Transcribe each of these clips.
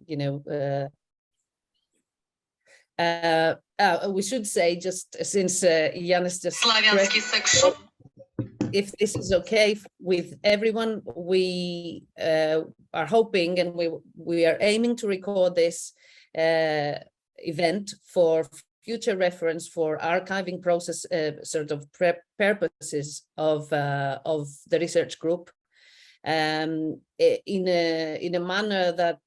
you know, we should say, just since Yanis just if this is okay with everyone, we are hoping, and we are aiming to record this event for future reference, for archiving process sort of purposes of the research group, in a manner that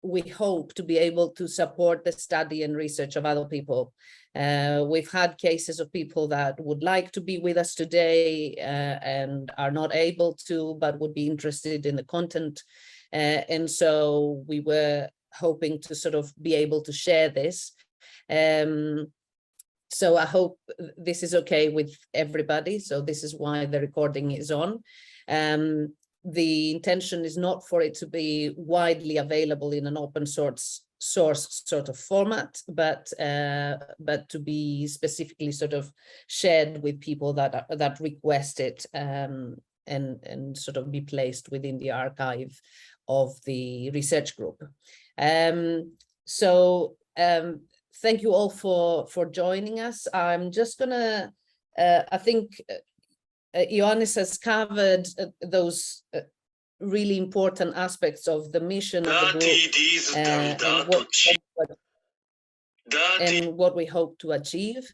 we hope to be able to support the study and research of other people. We've had cases of people that would like to be with us today and are not able to, but would be interested in the content. And so we were hoping to sort of be able to share this. So I hope this is okay with everybody. So this is why the recording is on. The intention is not for it to be widely available in an open source sort of format, but to be specifically sort of shared with people that request it, and sort of be placed within the archive of the research group. Thank you all for joining us. I'm just gonna, I think Ioannis has covered those really important aspects of the mission of the group, and what we hope to achieve,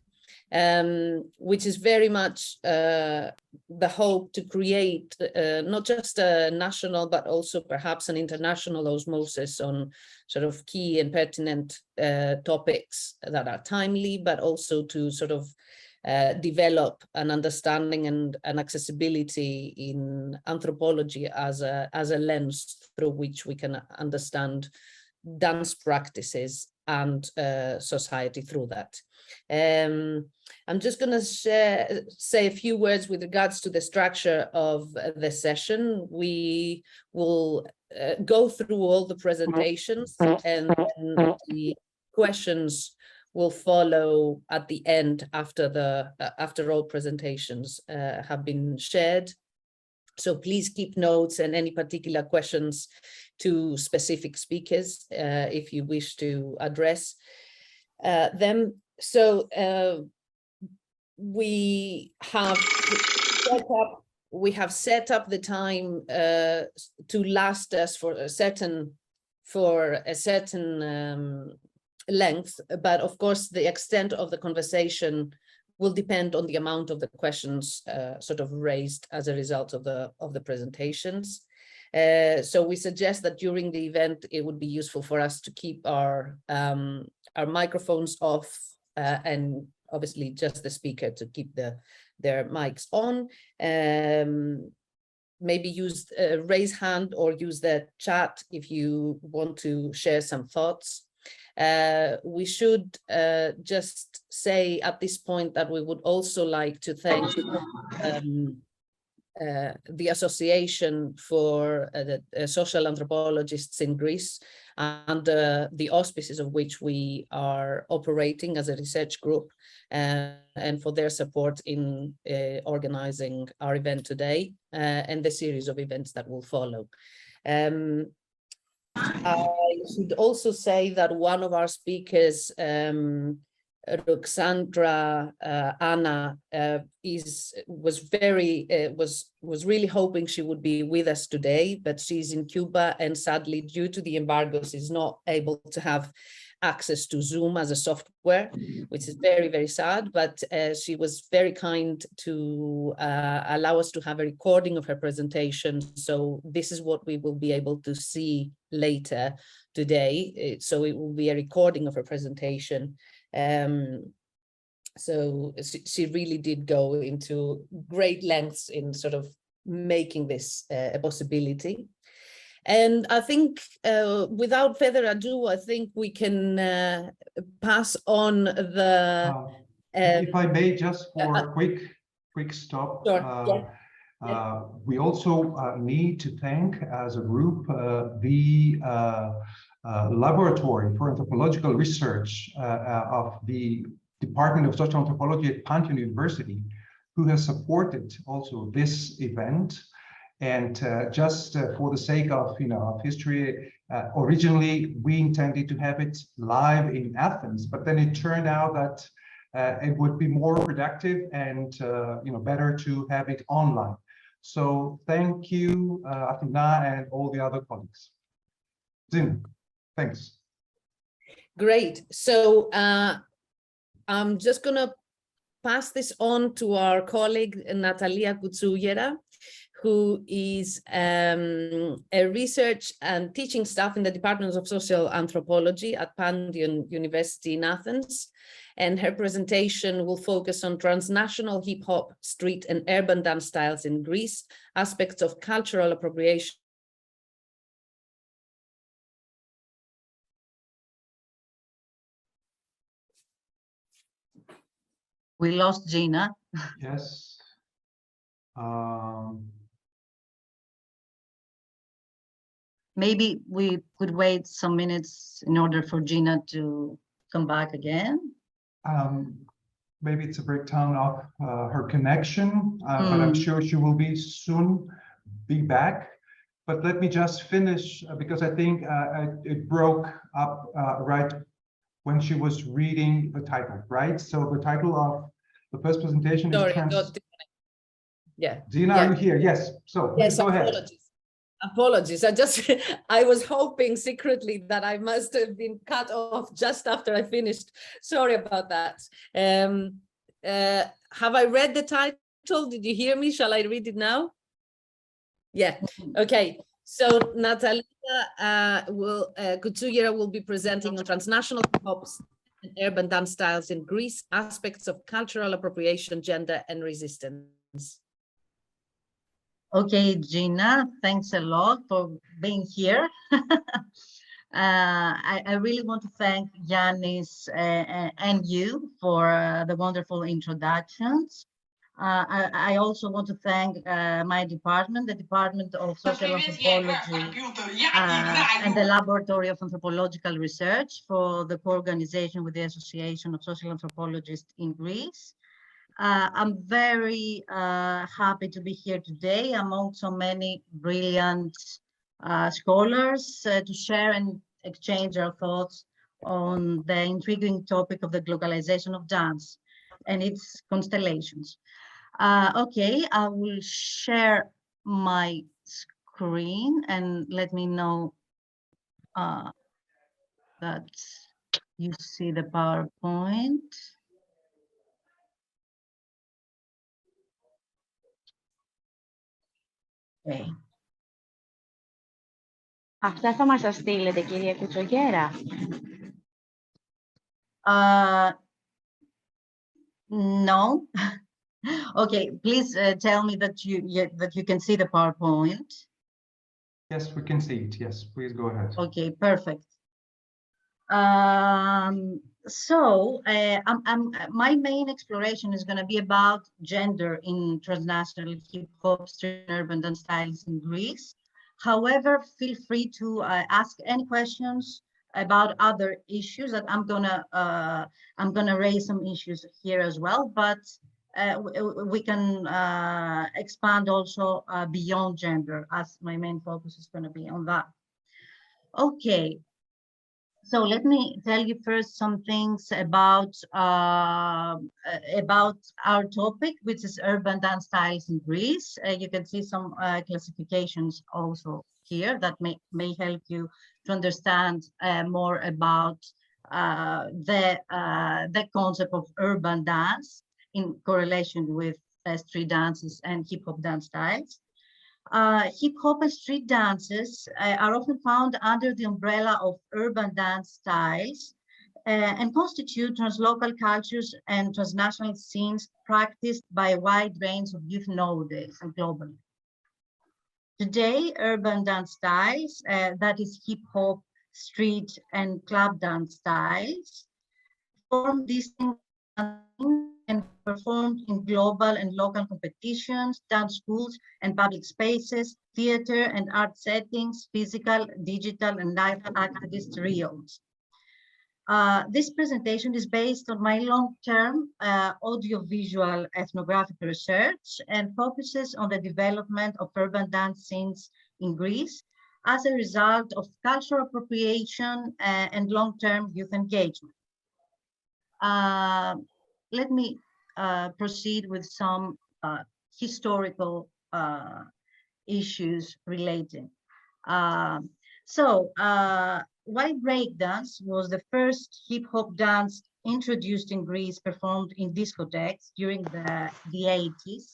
which is very much the hope to create not just a national, but also perhaps an international osmosis on sort of key and pertinent topics that are timely, but also to sort of develop an understanding and an accessibility in anthropology as a lens through which we can understand dance practices and society through that. I'm just going to say a few words with regards to the structure of the session. We will go through all the presentations, and then the questions will follow at the end after all presentations have been shared. So please keep notes and any particular questions to specific speakers if you wish to address them. So we have set up the time to last us for a certain length, but of course the extent of the conversation will depend on the amount of the questions sort of raised as a result of the presentations. So we suggest that during the event it would be useful for us to keep our microphones off, and obviously just the speaker to keep their mics on. Maybe use raise hand or use the chat if you want to share some thoughts. We should just say at this point that we would also like to thank the Association for the Social Anthropologists in Greece, and the auspices of which we are operating as a research group, and for their support in organizing our event today and the series of events that will follow. I should also say that one of our speakers, Ruxandra Anna, was really hoping she would be with us today, but she's in Cuba, and sadly, due to the embargoes, is not able to have access to Zoom as a software, which is very, very sad. But she was very kind to allow us to have a recording of her presentation. So this is what we will be able to see later today. So it will be a recording of her presentation. So she really did go into great lengths in sort of making this a possibility. And I think without further ado, I think we can pass on the... if I may, just for a quick stop. Sure. We also need to thank, as a group, the Laboratory for Anthropological Research of the Department of Social Anthropology at Pantheon University, who has supported also this event. And just for the sake of, of history, Originally, we intended to have it live in Athens, but then it turned out that it would be more productive and better to have it online. So thank you, Athena, and all the other colleagues. Zin, thanks. Great. So I'm just going to pass this on to our colleague, Natalia Koutsougiera, who is a research and teaching staff in the Department of Social Anthropology at Pandion University in Athens. And her presentation will focus on transnational hip hop, street and urban dance styles in Greece, aspects of cultural appropriation. We lost Gina. Yes. Maybe we could wait some minutes in order for Gina to come back again. Maybe it's a breakdown of her connection, but I'm sure she will soon be back. But let me just finish because I think it broke up right when she was reading the title, right? So the title of the first presentation is Yeah. Dina, yeah. are you here? Yes. So yes, go ahead. Apologies. I was hoping secretly that I must have been cut off just after I finished. Sorry about that. Have I read the title? Did you hear me? Shall I read it now? Yeah. Okay. So Natalia Koutsougiera will be presenting on transnational hip hop and urban dance styles in Greece, aspects of cultural appropriation, gender, and resistance. Okay, Gina, thanks a lot for being here. I really want to thank Yanis and you for the wonderful introductions. I also want to thank my department, the Department of Social Anthropology and the Laboratory of Anthropological Research for the co-organization with the Association of Social Anthropologists in Greece. I'm very happy to be here today among so many brilliant scholars to share and exchange our thoughts on the intriguing topic of the glocalization of dance and its constellations. Okay, I will share my screen and let me know that you see the PowerPoint. Okay. Αυτά θα μας τα στείλετε, κυρία Κoutsougiera. No. Okay, please tell me that you can see the PowerPoint. Yes, we can see it. Yes, please go ahead. Okay, perfect. My main exploration is going to be about gender in transnational hip hop, street, and urban dance styles in Greece. However, feel free to ask any questions about other issues that I'm gonna raise some issues here as well, but we can expand also beyond gender, as my main focus is going to be on that. Okay. So let me tell you first some things about our topic, which is urban dance styles in Greece. You can see some classifications also here that may help you to understand more about the concept of urban dance in correlation with street dances and hip hop dance styles. Hip hop and street dances are often found under the umbrella of urban dance styles and constitute translocal cultures and transnational scenes practiced by a wide range of youth nowadays and globally. Today, urban dance styles, that is hip hop, street and club dance styles, form distinct and performed in global and local competitions, dance schools and public spaces, theater and art settings, physical, digital, and live activist realms. This presentation is based on my long-term audiovisual ethnographic research and focuses on the development of urban dance scenes in Greece as a result of cultural appropriation and long-term youth engagement. Let me proceed with some historical issues relating. While breakdance was the first hip-hop dance introduced in Greece, performed in discotheques during the 80s,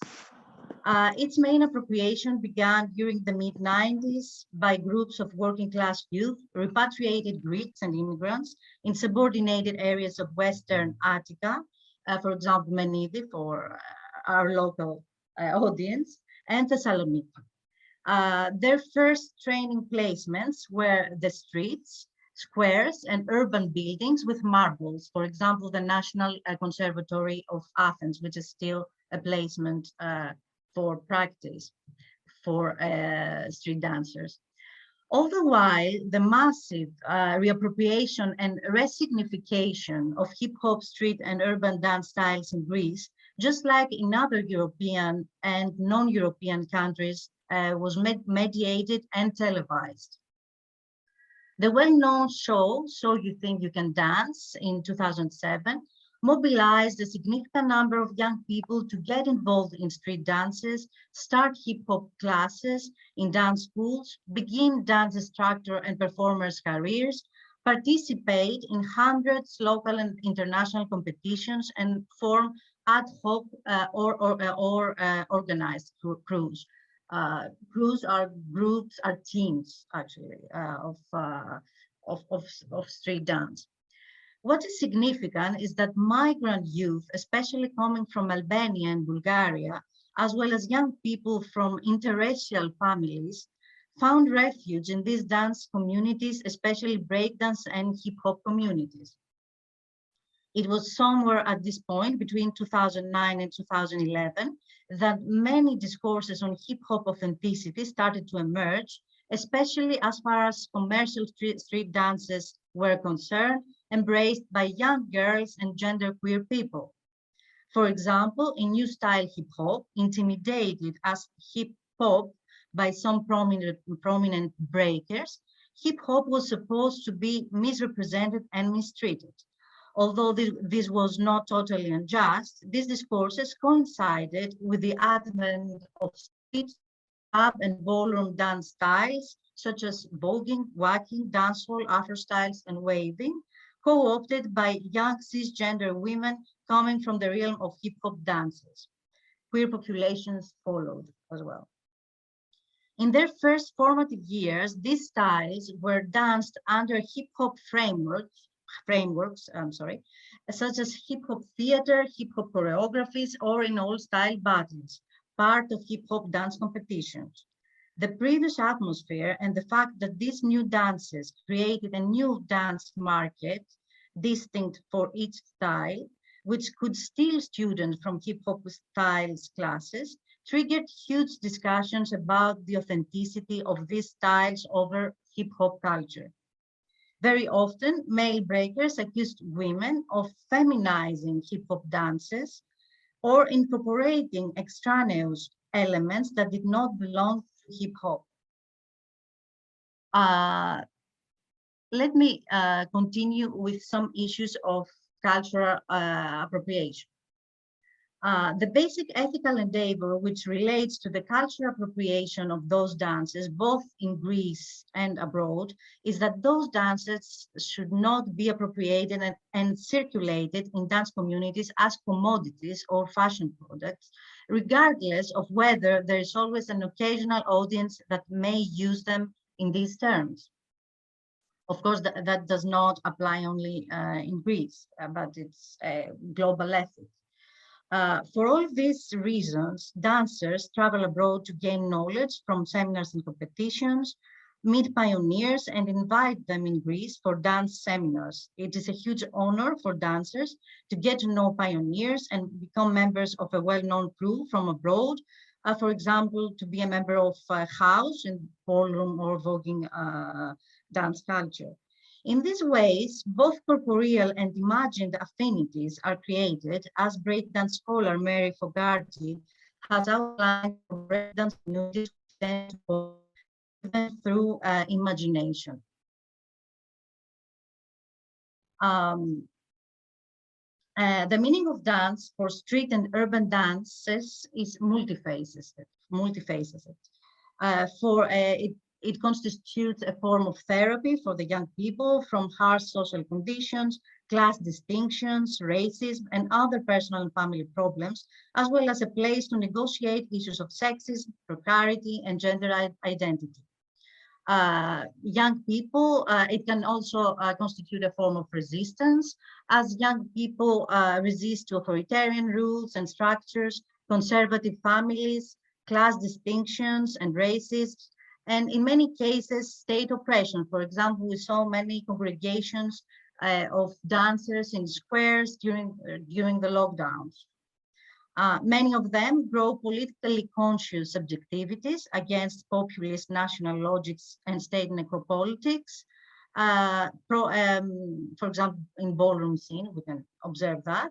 its main appropriation began during the mid-90s by groups of working-class youth, repatriated Greeks and immigrants in subordinated areas of Western Attica, for example, Menidi for our local audience, and Thessaloniki. Their first training placements were the streets, squares, and urban buildings with marbles. For example, the National Conservatory of Athens, which is still a placement for practice for street dancers. All the while, the massive reappropriation and resignification of hip-hop street and urban dance styles in Greece, just like in other European and non-European countries, was mediated and televised. The well-known show, So You Think You Can Dance, in 2007, mobilized a significant number of young people to get involved in street dances, start hip-hop classes in dance schools, begin dance instructor and performers' careers, participate in hundreds local and international competitions, and form ad hoc or organized crews. Crews are groups, are teams, actually, of street dance. What is significant is that migrant youth, especially coming from Albania and Bulgaria, as well as young people from interracial families, found refuge in these dance communities, especially breakdance and hip-hop communities. It was somewhere at this point, between 2009 and 2011, that many discourses on hip-hop authenticity started to emerge, especially as far as commercial street dances were concerned, embraced by young girls and genderqueer people. For example, in new style hip-hop, intimidated as hip-hop by some prominent breakers, hip-hop was supposed to be misrepresented and mistreated. Although this was not totally unjust, these discourses coincided with the advent of street, club, and ballroom dance styles, such as voguing, whacking, dancehall, Afro styles, and waving, co-opted by young cisgender women coming from the realm of hip-hop dances. Queer populations followed as well. In their first formative years, these styles were danced under hip-hop frameworks, such as hip-hop theater, hip-hop choreographies, or in all-style battles, part of hip-hop dance competitions. The previous atmosphere and the fact that these new dances created a new dance market, distinct for each style, which could steal students from hip-hop styles classes, triggered huge discussions about the authenticity of these styles over hip-hop culture. Very often, male breakers accused women of feminizing hip-hop dances or incorporating extraneous elements that did not belong to hip-hop. Let me continue with some issues of cultural appropriation. The basic ethical endeavor which relates to the cultural appropriation of those dances, both in Greece and abroad, is that those dances should not be appropriated and circulated in dance communities as commodities or fashion products, regardless of whether there is always an occasional audience that may use them in these terms. Of course, that does not apply only in Greece, but it's a global ethic. For all these reasons, dancers travel abroad to gain knowledge from seminars and competitions, meet pioneers, and invite them in Greece for dance seminars. It is a huge honor for dancers to get to know pioneers and become members of a well-known crew from abroad. For example, to be a member of house and ballroom or voguing dance culture. In these ways, both corporeal and imagined affinities are created, as breakdance scholar Mary Fogarty has outlined for breakdance communities through imagination. The meaning of dance for street and urban dances is multifaceted. It constitutes a form of therapy for the young people from harsh social conditions, class distinctions, racism, and other personal and family problems, as well as a place to negotiate issues of sexism, precarity, and gender identity. Young people, it can also constitute a form of resistance, as young people resist to authoritarian rules and structures, conservative families, class distinctions and racism, and in many cases, state oppression. For example, we saw many congregations of dancers in squares during the lockdowns. Many of them grow politically conscious subjectivities against populist national logics and state necropolitics. For example, in ballroom scene, we can observe that.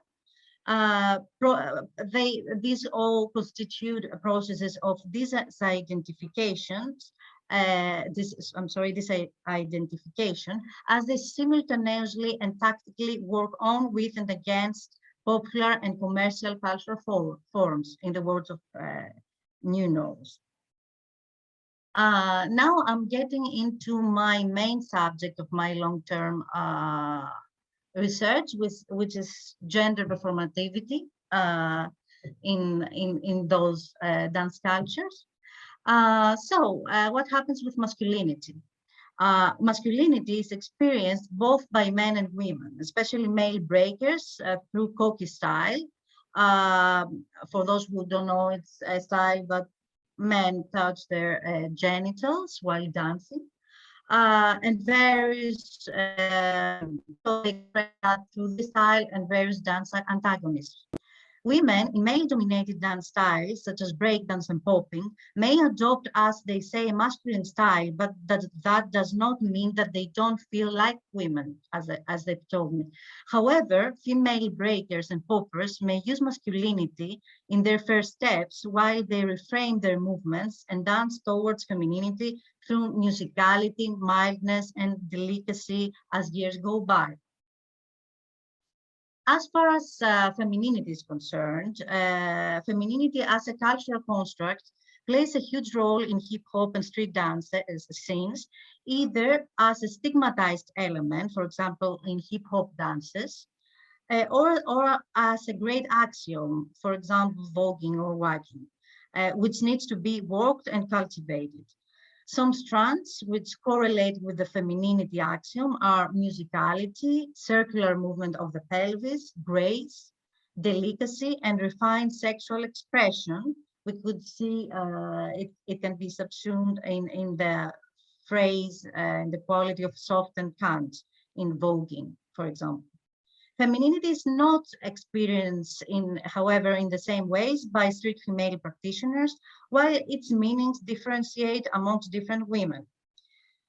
These all constitute processes of disidentifications, disidentification, as they simultaneously and tactically work on, with, and against popular and commercial cultural forms, in the words of New Knowles. Now I'm getting into my main subject of my long-term research, which is gender performativity in those dance cultures. What happens with masculinity? Masculinity is experienced both by men and women, especially male breakers through cocky style. For those who don't know, it's a style that men touch their genitals while dancing. And various through this style and various dance antagonists. Women in male-dominated dance styles, such as breakdance and popping, may adopt, as they say, a masculine style, but that does not mean that they don't feel like women, as they've told me. However, female breakers and poppers may use masculinity in their first steps while they reframe their movements and dance towards femininity through musicality, mildness, and delicacy as years go by. As far as femininity is concerned, femininity as a cultural construct plays a huge role in hip-hop and street dance scenes, either as a stigmatized element, for example, in hip-hop dances, or as a great axiom, for example, voguing or wagging, which needs to be worked and cultivated. Some strands which correlate with the femininity axiom are musicality, circular movement of the pelvis, grace, delicacy, and refined sexual expression. We could see it can be subsumed in the phrase and the quality of soft and cunt in voguing, for example. Femininity is not experienced, however, in the same ways by street female practitioners, while its meanings differentiate amongst different women.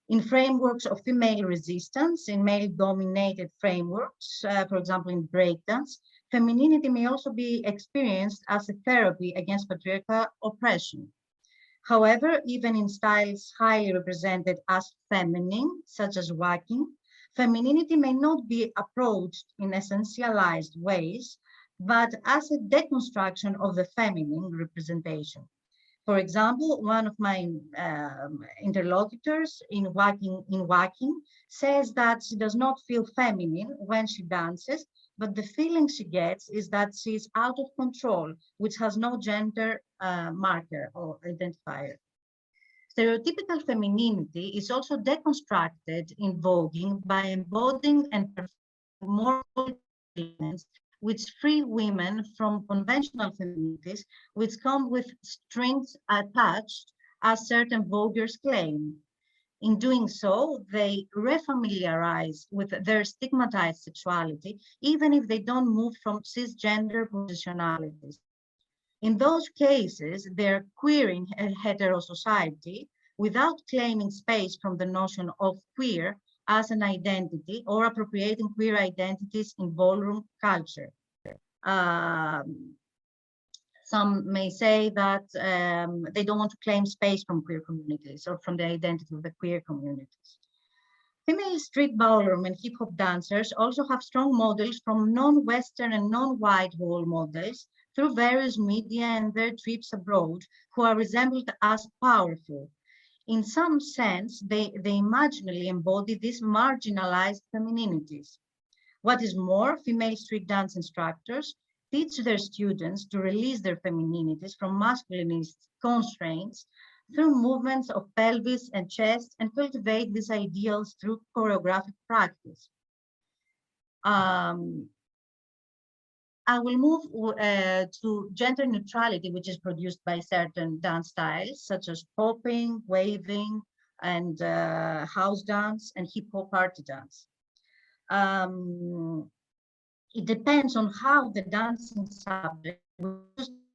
In frameworks of female resistance, in male-dominated frameworks, for example, in breakdance, femininity may also be experienced as a therapy against patriarchal oppression. However, even in styles highly represented as feminine, such as wagging, femininity may not be approached in essentialized ways, but as a deconstruction of the feminine representation. For example, one of my interlocutors in wagging says that she does not feel feminine when she dances, but the feeling she gets is that she is out of control, which has no gender marker or identifier. Stereotypical femininity is also deconstructed in voguing by embodying and performing more elements which free women from conventional femininities, which come with strings attached, as certain voguers claim. In doing so, they refamiliarize with their stigmatized sexuality, even if they don't move from cisgender positionalities. In those cases, they're queering a hetero society without claiming space from the notion of queer as an identity or appropriating queer identities in ballroom culture. Some may say that they don't want to claim space from queer communities or from the identity of the queer communities. Female street ballroom and hip hop dancers also have strong models from non-Western and non-white role models through various media and their trips abroad, who are resembled as powerful. In some sense, they imaginally embody these marginalized femininities. What is more, female street dance instructors teach their students to release their femininities from masculinist constraints through movements of pelvis and chest and cultivate these ideals through choreographic practice. I will move to gender neutrality, which is produced by certain dance styles, such as popping, waving, and house dance, and hip hop party dance. It depends on how the dancing subject will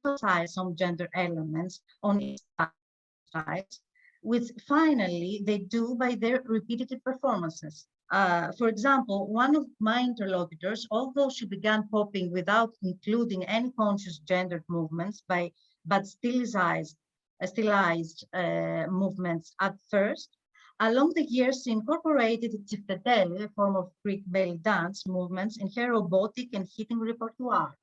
emphasize some gender elements on its styles, which finally they do by their repetitive performances. For example, one of my interlocutors, although she began popping without including any conscious gendered movements, but stylized movements at first, along the years, she incorporated tifteteli, a form of Greek belly dance movements, in her robotic and hitting repertoire.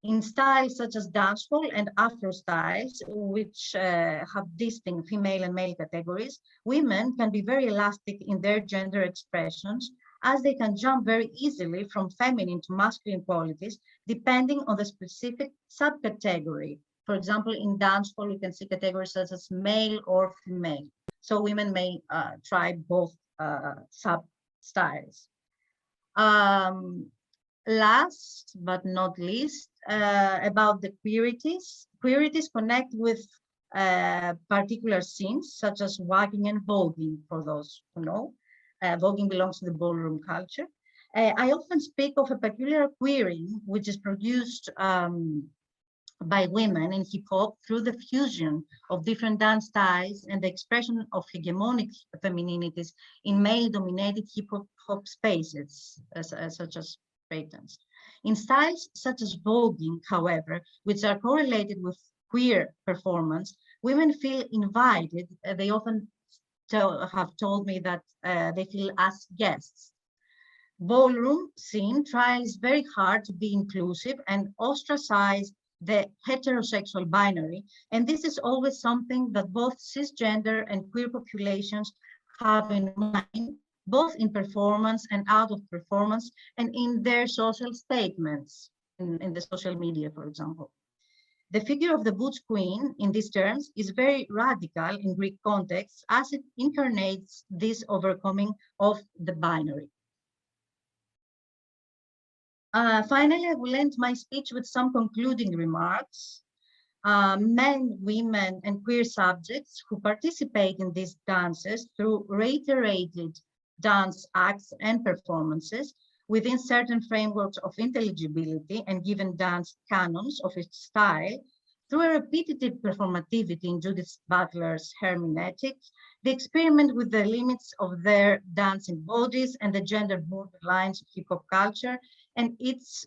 In styles such as dancehall and Afro styles, which have distinct female and male categories, women can be very elastic in their gender expressions, as they can jump very easily from feminine to masculine qualities, depending on the specific subcategory. For example, in dancehall, we can see categories such as male or female. So women may try both sub-styles. Last but not least, about the Purities. Purities connect with particular scenes such as wagging and voguing, for those who know. Voguing belongs to the ballroom culture. I often speak of a peculiar queering, which is produced by women in hip hop through the fusion of different dance styles and the expression of hegemonic femininities in male-dominated hip hop spaces, such as breakdance. In styles such as voguing, however, which are correlated with queer performance, women feel invited. They often have told me that they feel as guests. Ballroom scene tries very hard to be inclusive and ostracize the heterosexual binary, and this is always something that both cisgender and queer populations have in mind, both in performance and out of performance, and in their social statements, in the social media, for example. The figure of the butch queen, in these terms, is very radical in Greek context, as it incarnates this overcoming of the binary. Finally, I will end my speech with some concluding remarks. Men, women, and queer subjects who participate in these dances through reiterated dance acts and performances within certain frameworks of intelligibility and given dance canons of its style, through a repetitive performativity in Judith Butler's hermeneutics, they experiment with the limits of their dancing bodies and the gender borderlines of hip-hop culture and its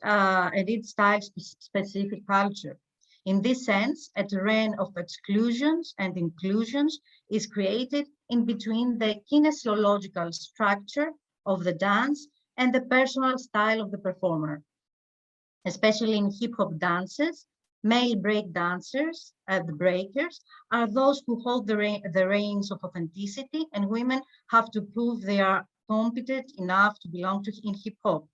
style-specific culture. In this sense, a terrain of exclusions and inclusions is created in between the kinesiological structure of the dance and the personal style of the performer. Especially in hip-hop dances, male break dancers, the breakers, are those who hold the reins of authenticity, and women have to prove they are competent enough to belong in hip-hop.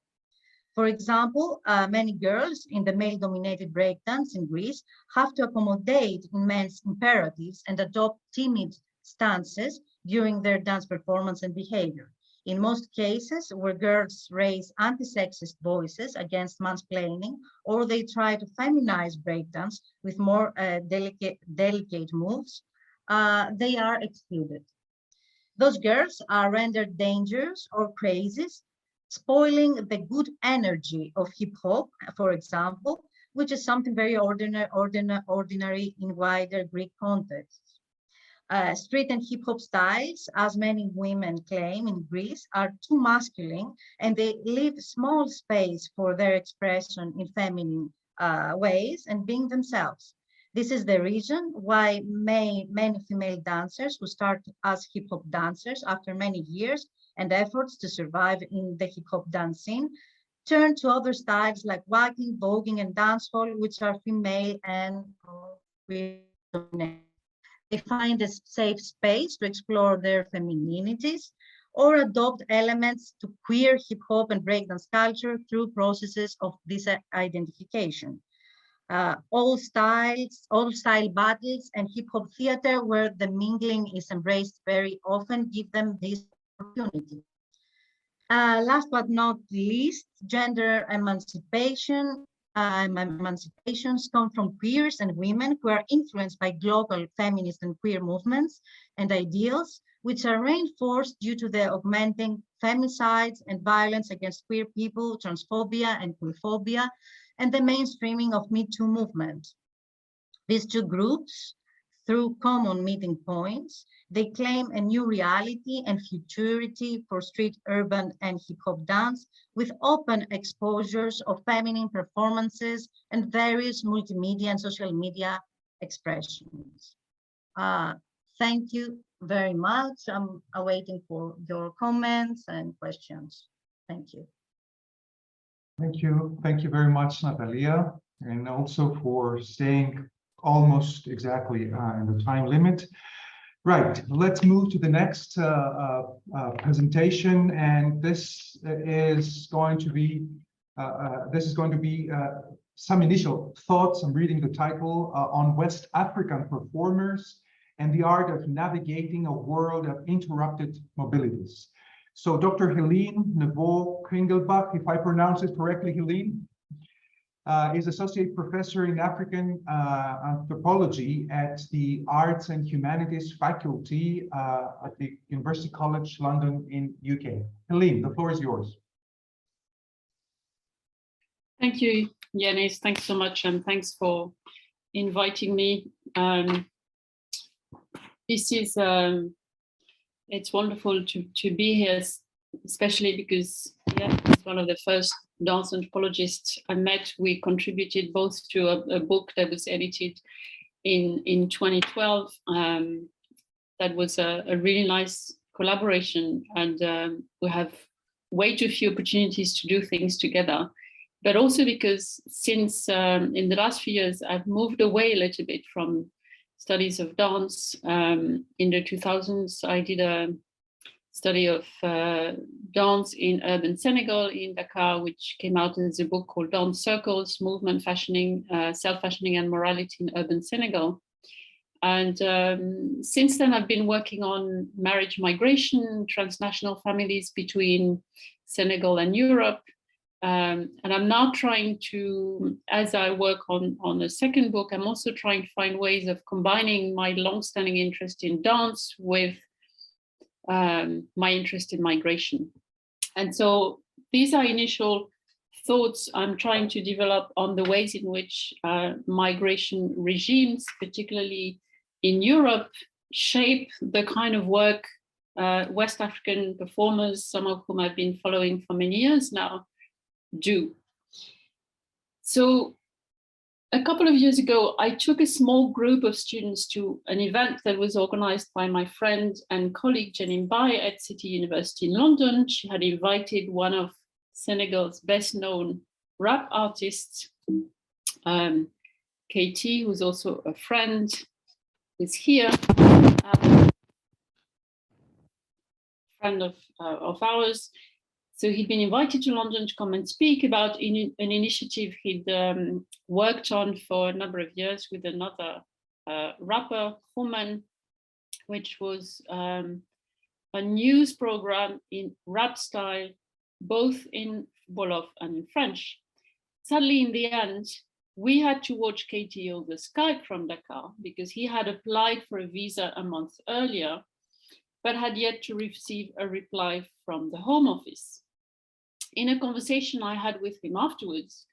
For example, many girls in the male-dominated breakdance in Greece have to accommodate in men's imperatives and adopt timid stances during their dance performance and behavior. In most cases, where girls raise anti-sexist voices against mansplaining, or they try to feminize breakdance with more delicate moves, they are excluded. Those girls are rendered dangerous or crazy, spoiling the good energy of hip-hop, for example, which is something very ordinary in wider Greek contexts. Street and hip-hop styles, as many women claim in Greece, are too masculine, and they leave small space for their expression in feminine ways and being themselves. This is the reason why many female dancers who start as hip hop dancers after many years and efforts to survive in the hip hop dance scene turn to other styles like waacking, voguing, and dancehall, which are female and queer dominated. They find a safe space to explore their femininities or adopt elements to queer hip hop and breakdance culture through processes of this identification. All style battles and hip hop theater where the mingling is embraced very often give them this opportunity. Last but not least, gender emancipations come from queers and women who are influenced by global feminist and queer movements and ideals, which are reinforced due to the augmenting femicides and violence against queer people, transphobia and queerphobia, and the mainstreaming of Me Too movement. These two groups, through common meeting points, they claim a new reality and futurity for street, urban, and hip-hop dance with open exposures of feminine performances and various multimedia and social media expressions. Thank you very much. I'm awaiting for your comments and questions. Thank you. Thank you. Thank you very much, Natalia, and also for staying almost exactly in the time limit. Right, let's move to the next presentation, and this is going to be some initial thoughts. I'm reading the title on West African performers and the art of navigating a world of interrupted mobilities. So Dr. Helene Nebo Kringelbach, if I pronounce it correctly, Helene, is Associate Professor in African Anthropology at the Arts and Humanities Faculty at the University College London in UK. Helene, the floor is yours. Thank you, Yanis. Thanks so much, and thanks for inviting me. This is it's wonderful to be here, especially because it's one of the first dance anthropologists I met. We contributed both to a book that was edited in 2012. That was a really nice collaboration, and we have way too few opportunities to do things together. But also because since in the last few years, I've moved away a little bit from studies of dance. In the 2000s, I did a study of dance in urban Senegal, in Dakar, which came out as a book called Dance Circles, Movement Fashioning, Self-Fashioning and Morality in Urban Senegal. And since then, I've been working on marriage migration, transnational families between Senegal and Europe. And I'm now trying to, as I work on a second book, I'm also trying to find ways of combining my longstanding interest in dance with my interest in migration. And so these are initial thoughts I'm trying to develop on the ways in which migration regimes, particularly in Europe, shape the kind of work West African performers, some of whom I've been following for many years now, do. So a couple of years ago, I took a small group of students to an event that was organized by my friend and colleague Janine Bai at City University in London. She had invited one of Senegal's best known rap artists, Katie, who's also a friend, who's here, friend of ours. So he'd been invited to London to come and speak about an initiative he'd worked on for a number of years with another rapper, woman, which was a news program in rap style, both in Wolof and in French. Sadly, in the end, we had to watch Katie over Skype from Dakar because he had applied for a visa a month earlier, but had yet to receive a reply from the Home Office. In a conversation I had with him afterwards,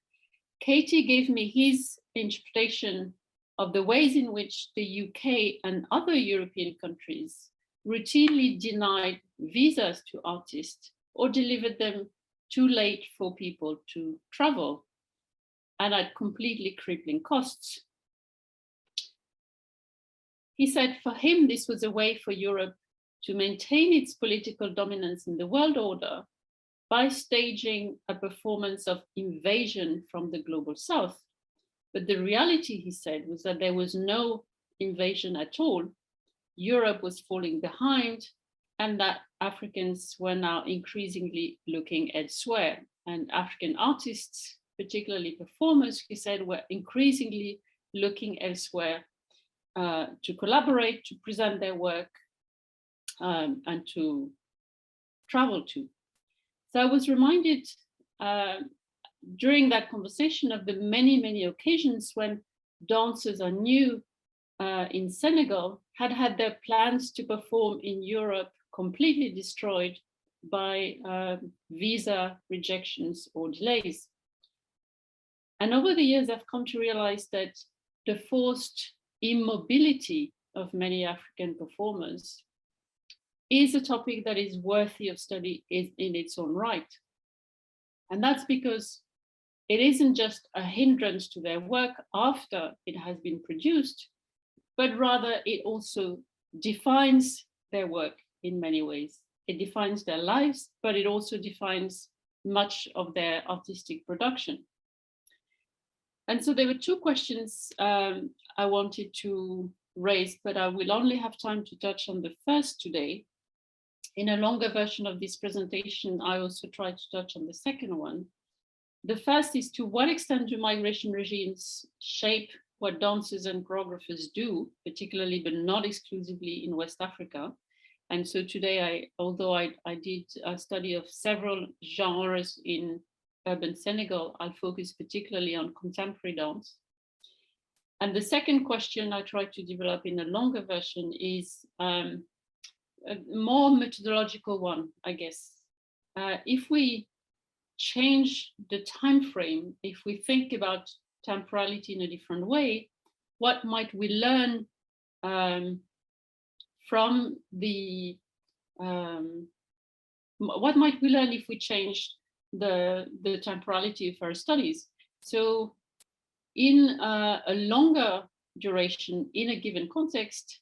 Katie gave me his interpretation of the ways in which the UK and other European countries routinely denied visas to artists or delivered them too late for people to travel. and at completely crippling costs. He said for him, this was a way for Europe to maintain its political dominance in the world order by staging a performance of invasion from the global south. But the reality, he said, was that there was no invasion at all. Europe was falling behind, and that Africans were now increasingly looking elsewhere. And African artists, particularly performers, he said, were increasingly looking elsewhere to collaborate, to present their work, and to travel to. So I was reminded during that conversation of the many, many occasions when dancers I knew in Senegal had their plans to perform in Europe completely destroyed by visa rejections or delays. And over the years, I've come to realize that the forced immobility of many African performers is a topic that is worthy of study in its own right. And that's because it isn't just a hindrance to their work after it has been produced, but rather it also defines their work in many ways. It defines their lives, but it also defines much of their artistic production. And so there were two questions I wanted to raise, but I will only have time to touch on the first today. In a longer version of this presentation, I also tried to touch on the second one. The first is, to what extent do migration regimes shape what dancers and choreographers do, particularly but not exclusively in West Africa? And so today, although I did a study of several genres in urban Senegal, I'll focus particularly on contemporary dance. And the second question I tried to develop in a longer version is a more methodological one, I guess. If we change the time frame, if we think about temporality in a different way, what might we learn from the what might we learn if we changed the temporality of our studies? So in a longer duration, in a given context,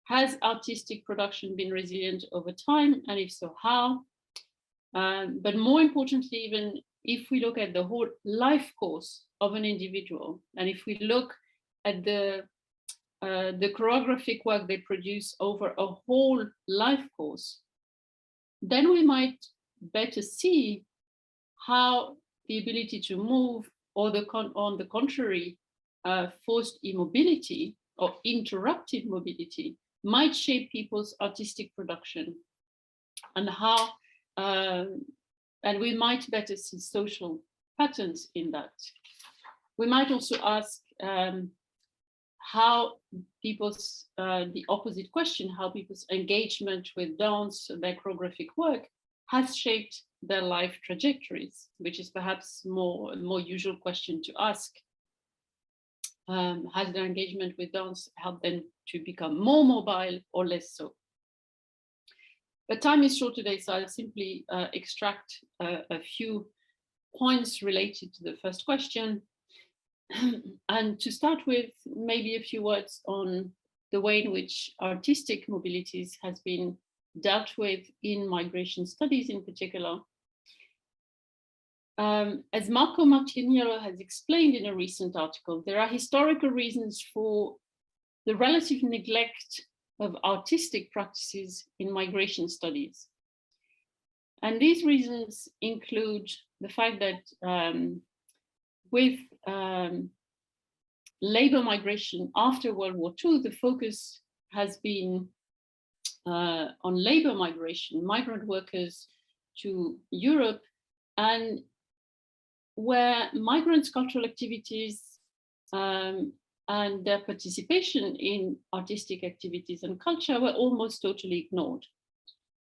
has artistic production been resilient over time? And if so, how? But more importantly, even if we look at the whole life course of an individual, and if we look at the choreographic work they produce over a whole life course, then we might better see how the ability to move, or on the contrary, forced immobility or interrupted mobility might shape people's artistic production, and how, and we might better see social patterns in that. We might also ask how people's, the opposite question, how people's engagement with dance, their choreographic work, has shaped their life trajectories, which is perhaps a more usual question to ask. Has their engagement with dance helped them to become more mobile or less so? But time is short today, so I'll simply extract a few points related to the first question. And to start with, maybe a few words on the way in which artistic mobilities has been dealt with in migration studies in particular. As Marco Martiniello has explained in a recent article, there are historical reasons for the relative neglect of artistic practices in migration studies. And these reasons include the fact that with labor migration after World War II, the focus has been on labor migration, migrant workers to Europe, and where migrants' cultural activities and their participation in artistic activities and culture were almost totally ignored.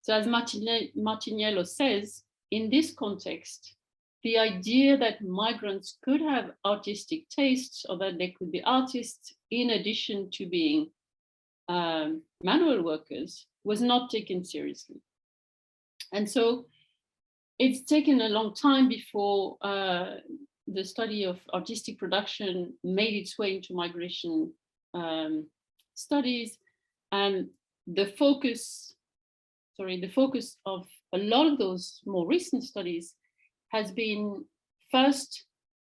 So as Martiniello says, in this context, the idea that migrants could have artistic tastes, or that they could be artists in addition to being manual workers, was not taken seriously. And so it's taken a long time before the study of artistic production made its way into migration studies, and the focus of a lot of those more recent studies has been first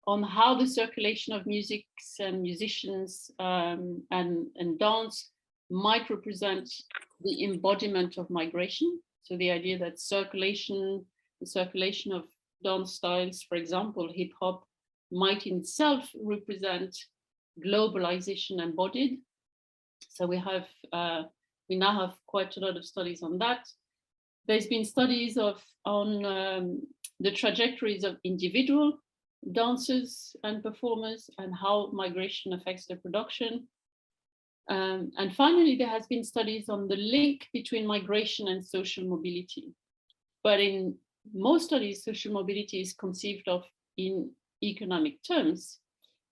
on how the circulation of music and musicians and dance might represent the embodiment of migration. So the idea that the circulation of dance styles, for example, hip hop, might in itself represent globalization embodied. So we now have quite a lot of studies on that. There's been studies on the trajectories of individual dancers and performers and how migration affects their production. And finally, there has been studies on the link between migration and social mobility. But in most studies, social mobility is conceived of in economic terms,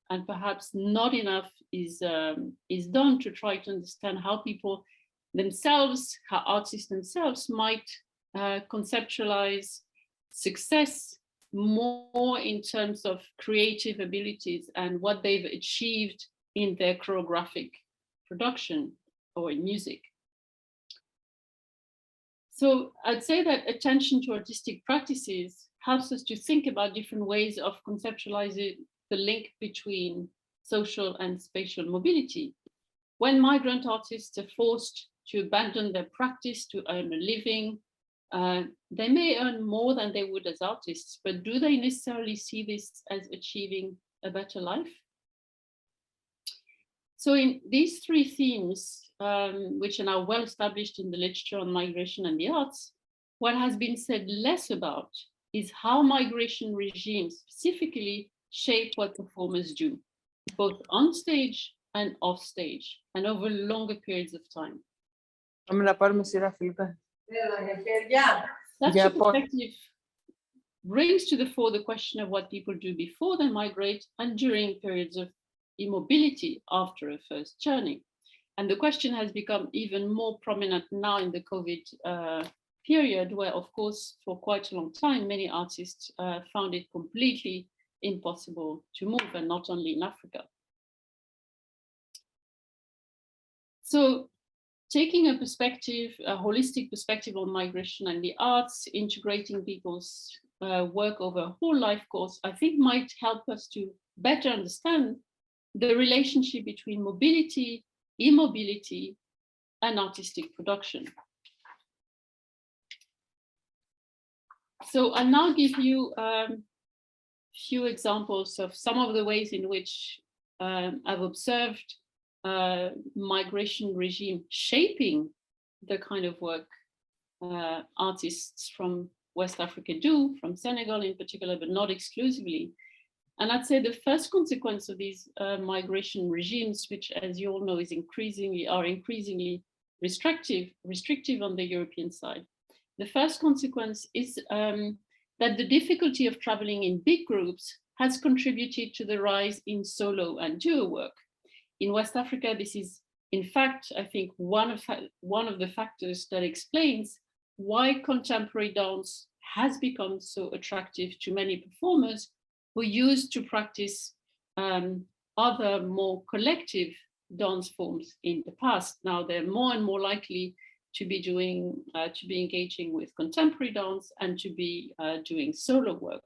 and perhaps not enough is done to try to understand how people themselves, how artists themselves might conceptualize success more in terms of creative abilities and what they've achieved in their choreographic production or in music. So I'd say that attention to artistic practices helps us to think about different ways of conceptualizing the link between social and spatial mobility. When migrant artists are forced to abandon their practice to earn a living, they may earn more than they would as artists, but do they necessarily see this as achieving a better life? So in these three themes, which are now well established in the literature on migration and the arts, what has been said less about is how migration regimes specifically shape what performers do, both on stage and off stage, and over longer periods of time. That perspective brings to the fore the question of what people do before they migrate and during periods of immobility after a first journey. And the question has become even more prominent now in the COVID period, where, of course, for quite a long time, many artists found it completely impossible to move, and not only in Africa. So taking a perspective, a holistic perspective on migration and the arts, integrating people's work over a whole life course, I think might help us to better understand the relationship between mobility, immobility, and artistic production. So I'll now give you a few examples of some of the ways in which I've observed migration regime shaping the kind of work artists from West Africa do, from Senegal in particular, but not exclusively. And I'd say the first consequence of these migration regimes, which, as you all know, are increasingly restrictive on the European side. The first consequence is that the difficulty of traveling in big groups has contributed to the rise in solo and duo work. In West Africa, this is, in fact, I think one of the factors that explains why contemporary dance has become so attractive to many performers who used to practice other more collective dance forms in the past. Now they're more and more likely to be engaging with contemporary dance and to be doing solo work.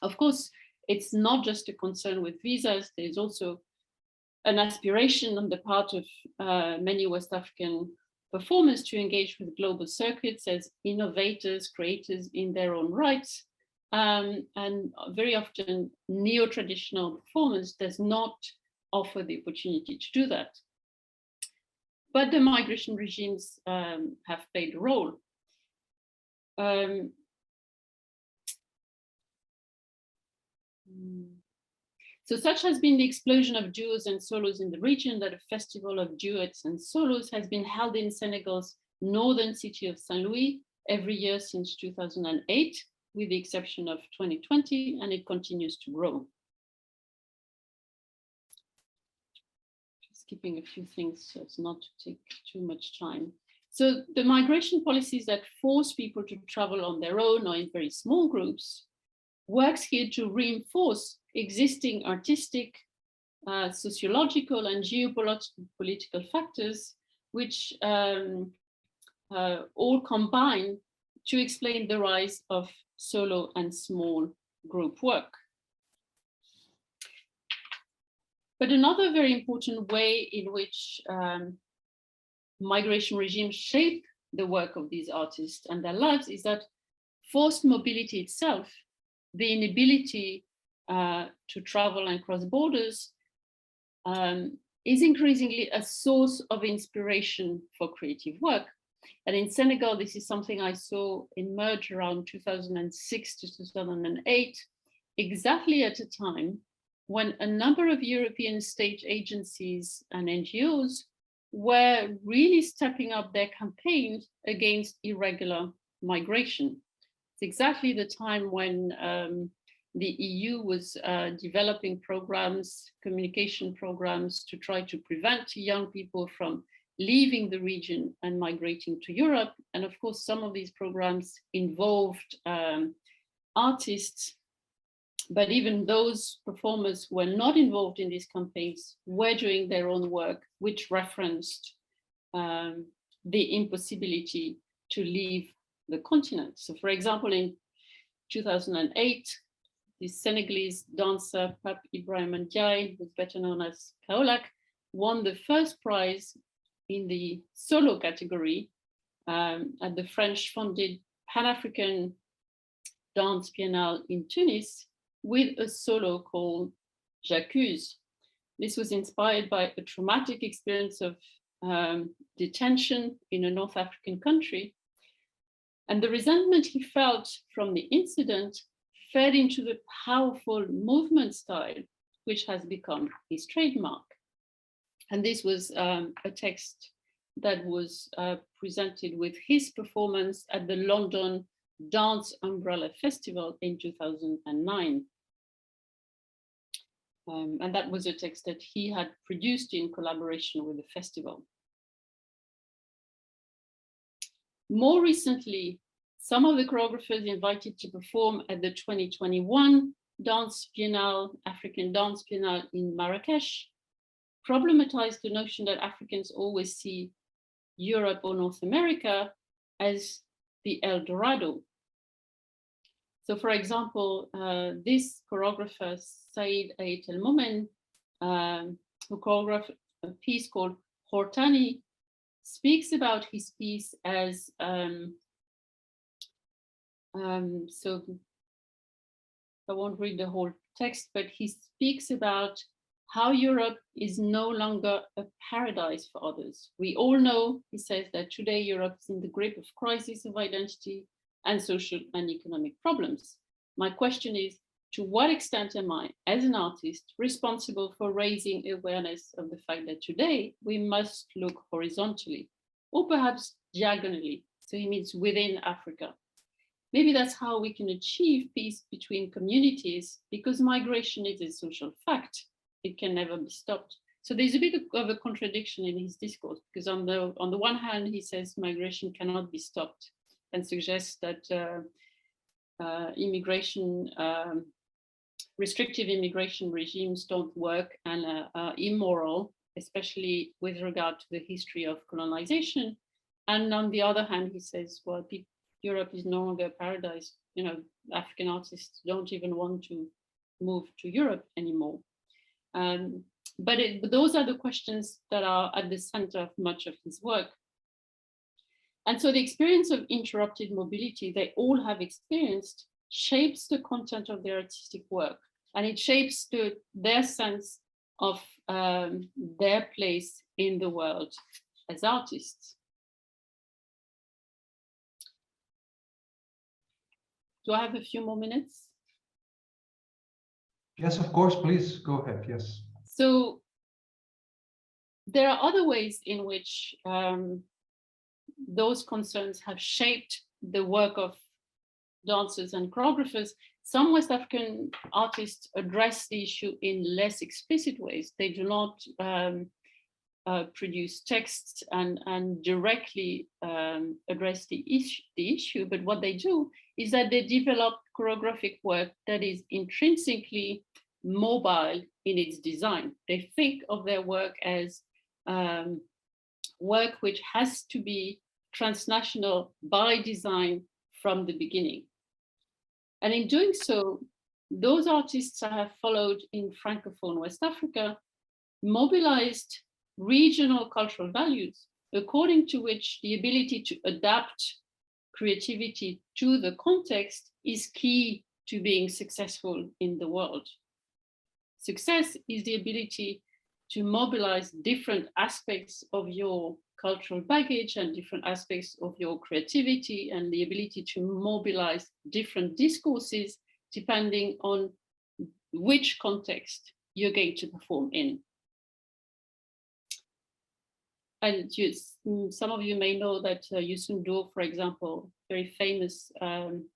Of course, it's not just a concern with visas. There's also an aspiration on the part of many West African performers to engage with global circuits as innovators, creators in their own rights. And very often neo-traditional performance does not offer the opportunity to do that. But the migration regimes have played a role. So such has been the explosion of duos and solos in the region that a festival of duets and solos has been held in Senegal's northern city of Saint-Louis every year since 2008, with the exception of 2020, and it continues to grow. Skipping a few things so as not to take too much time. So the migration policies that force people to travel on their own or in very small groups works here to reinforce existing artistic, sociological and geopolitical factors, which all combine to explain the rise of solo and small group work. But another very important way in which migration regimes shape the work of these artists and their lives is that forced mobility itself, the inability to travel and cross borders, is increasingly a source of inspiration for creative work. And in Senegal, this is something I saw emerge around 2006 to 2008, exactly at a time when a number of European state agencies and NGOs were really stepping up their campaigns against irregular migration. It's exactly the time when the EU was developing programs, communication programs to try to prevent young people from leaving the region and migrating to Europe. And of course, some of these programs involved artists, but even those performers who were not involved in these campaigns were doing their own work, which referenced the impossibility to leave the continent. So for example, in 2008, the Senegalese dancer Pape Ibrahima Ndiaye, who's better known as Kaolack, won the first prize in the solo category at the French-funded Pan-African Dance Biennale in Tunis with a solo called J'accuse. This was inspired by a traumatic experience of detention in a North African country. And the resentment he felt from the incident fed into the powerful movement style, which has become his trademark. And this was a text that was presented with his performance at the London Dance Umbrella Festival in 2009. And that was a text that he had produced in collaboration with the festival. More recently, some of the choreographers invited to perform at the 2021 Dance Biennale, African Dance Biennale in Marrakesh, problematized the notion that Africans always see Europe or North America as the El Dorado. So for example, this choreographer, Said Ait El Momen, who choreographed a piece called Hortani, speaks about his piece as, so I won't read the whole text, but he speaks about how Europe is no longer a paradise for others. We all know, he says, that today Europe is in the grip of crisis of identity and social and economic problems. My question is, to what extent am I, as an artist, responsible for raising awareness of the fact that today we must look horizontally, or perhaps diagonally, so he means within Africa. Maybe that's how we can achieve peace between communities, because migration is a social fact. It can never be stopped. So there's a bit of a contradiction in his discourse, because on the one hand, he says migration cannot be stopped and suggests that restrictive immigration regimes don't work and are immoral, especially with regard to the history of colonization. And on the other hand, he says, well, Europe is no longer a paradise. You know, African artists don't even want to move to Europe anymore. But those are the questions that are at the center of much of his work. And so the experience of interrupted mobility they all have experienced shapes the content of their artistic work, and it shapes their sense of their place in the world as artists. Do I have a few more minutes? Yes, of course, please go ahead, yes. So there are other ways in which those concerns have shaped the work of dancers and choreographers. Some West African artists address the issue in less explicit ways. They do not produce texts and directly address the issue, but what they do is that they develop choreographic work that is intrinsically mobile in its design. They think of their work as work which has to be transnational by design from the beginning. And in doing so, those artists I have followed in Francophone West Africa mobilized regional cultural values, according to which the ability to adapt creativity to the context is key to being successful in the world. Success is the ability to mobilize different aspects of your cultural baggage and different aspects of your creativity, and the ability to mobilize different discourses depending on which context you're going to perform in. And some of you may know that Youssou N'Dour, for example, very famous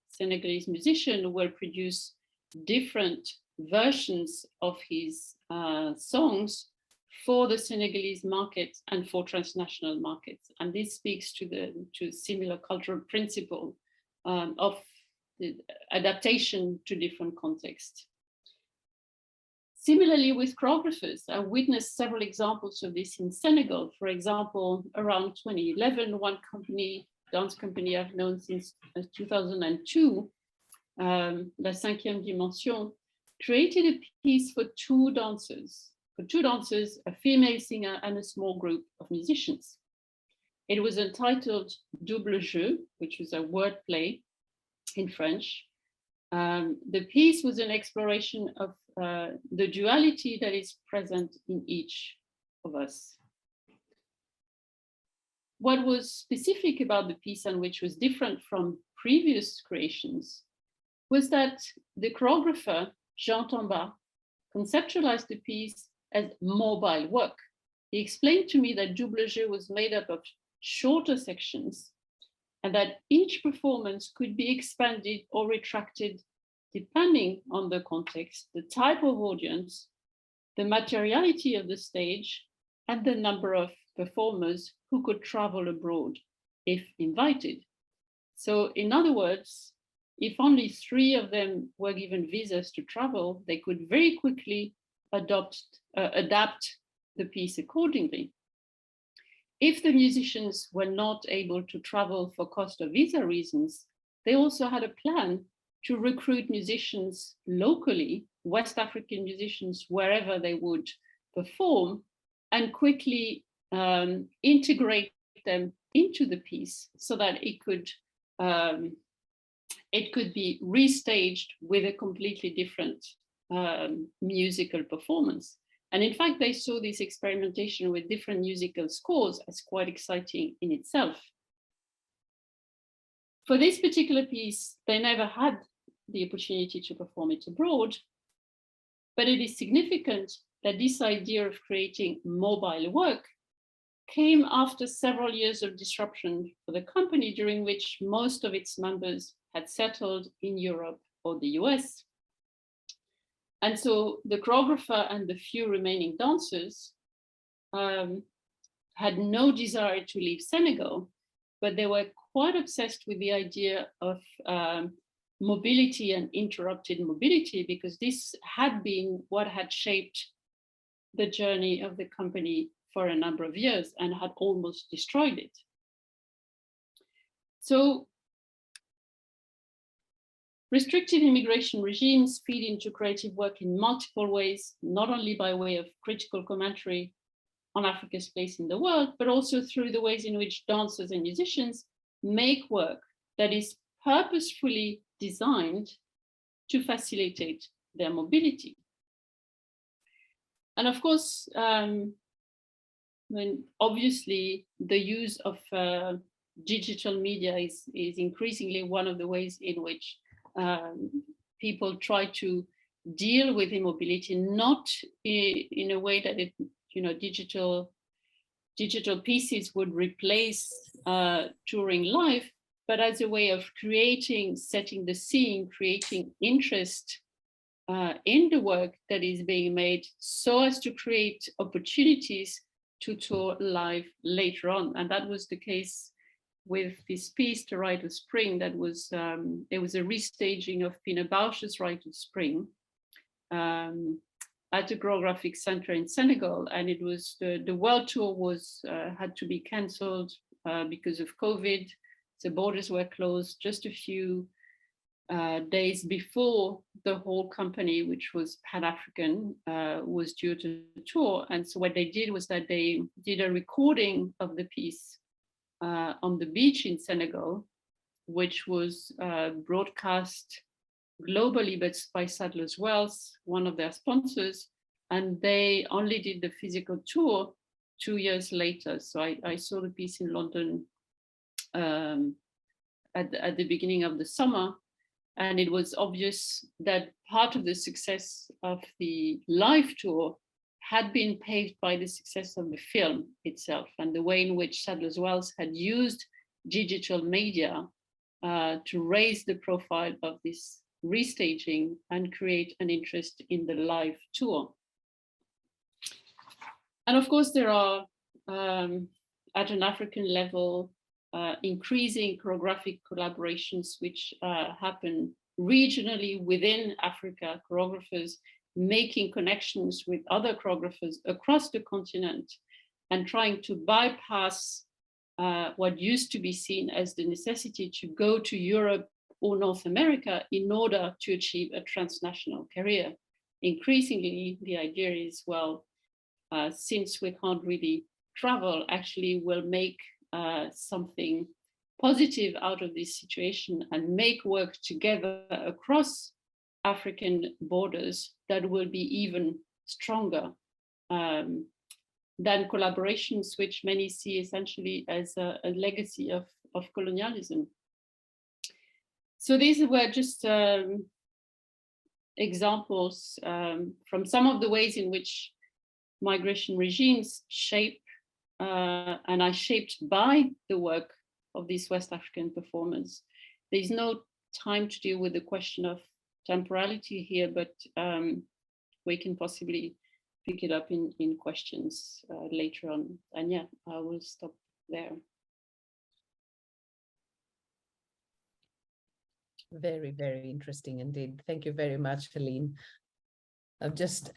Senegalese musician, will produce different versions of his songs for the Senegalese market and for transnational markets. And this speaks to similar cultural principle of the adaptation to different contexts. Similarly, with choreographers, I witnessed several examples of this in Senegal. For example, around 2011, one company, dance company I've known since 2002, La Cinquième Dimension, created a piece for two dancers, a female singer and a small group of musicians. It was entitled Double Jeu, which was a word play in French. The piece was an exploration of the duality that is present in each of us. What was specific about the piece, and which was different from previous creations, was that the choreographer, Jean Tamba, conceptualized the piece as mobile work. He explained to me that Double Jeu was made up of shorter sections, and that each performance could be expanded or retracted depending on the context, the type of audience, the materiality of the stage, and the number of performers who could travel abroad if invited. So in other words, if only 3 of them were given visas to travel, they could very quickly adapt the piece accordingly. If the musicians were not able to travel for cost of visa reasons, they also had a plan to recruit musicians locally, West African musicians, wherever they would perform, and quickly integrate them into the piece so that it could be restaged with a completely different musical performance. And in fact, they saw this experimentation with different musical scores as quite exciting in itself. For this particular piece, they never had the opportunity to perform it abroad, but it is significant that this idea of creating mobile work came after several years of disruption for the company, during which most of its members had settled in Europe or the US. And so the choreographer and the few remaining dancers had no desire to leave Senegal, but they were quite obsessed with the idea of mobility and interrupted mobility, because this had been what had shaped the journey of the company for a number of years and had almost destroyed it. So restrictive immigration regimes feed into creative work in multiple ways, not only by way of critical commentary on Africa's place in the world, but also through the ways in which dancers and musicians make work that is purposefully designed to facilitate their mobility. And of course, obviously the use of digital media is increasingly one of the ways in which people try to deal with immobility, not in a way that digital pieces would replace touring life, but as a way of setting the scene, creating interest in the work that is being made, so as to create opportunities to tour live later on. And that was the case with this piece, The Rite of Spring, that was, it was a restaging of Pina Bausch's Rite of Spring at the Choreographic Center in Senegal. And it was, the world tour was, had to be canceled because of COVID. The borders were closed just a few days before the whole company, which was Pan-African, was due to tour. And so what they did was that they did a recording of the piece on the beach in Senegal, which was broadcast globally, but by Sadler's Wells, one of their sponsors, and they only did the physical tour 2 years later. So I saw the piece in London at the beginning of the summer, and it was obvious that part of the success of the live tour had been paved by the success of the film itself and the way in which Sadler's Wells had used digital media to raise the profile of this restaging and create an interest in the live tour. And of course, there are, at an African level, increasing choreographic collaborations which happen regionally within Africa, choreographers making connections with other choreographers across the continent and trying to bypass what used to be seen as the necessity to go to Europe or North America in order to achieve a transnational career. Increasingly, the idea is, well, since we can't really travel, actually we'll make something positive out of this situation and make work together across African borders that will be even stronger than collaborations, which many see essentially as a legacy of colonialism. So these were just examples from some of the ways in which migration regimes shape and are shaped by the work of these West African performers. There's no time to deal with the question of temporality here, but we can possibly pick it up in questions later on. And yeah, I will stop there. Very, very interesting indeed. Thank you very much, Helene. I just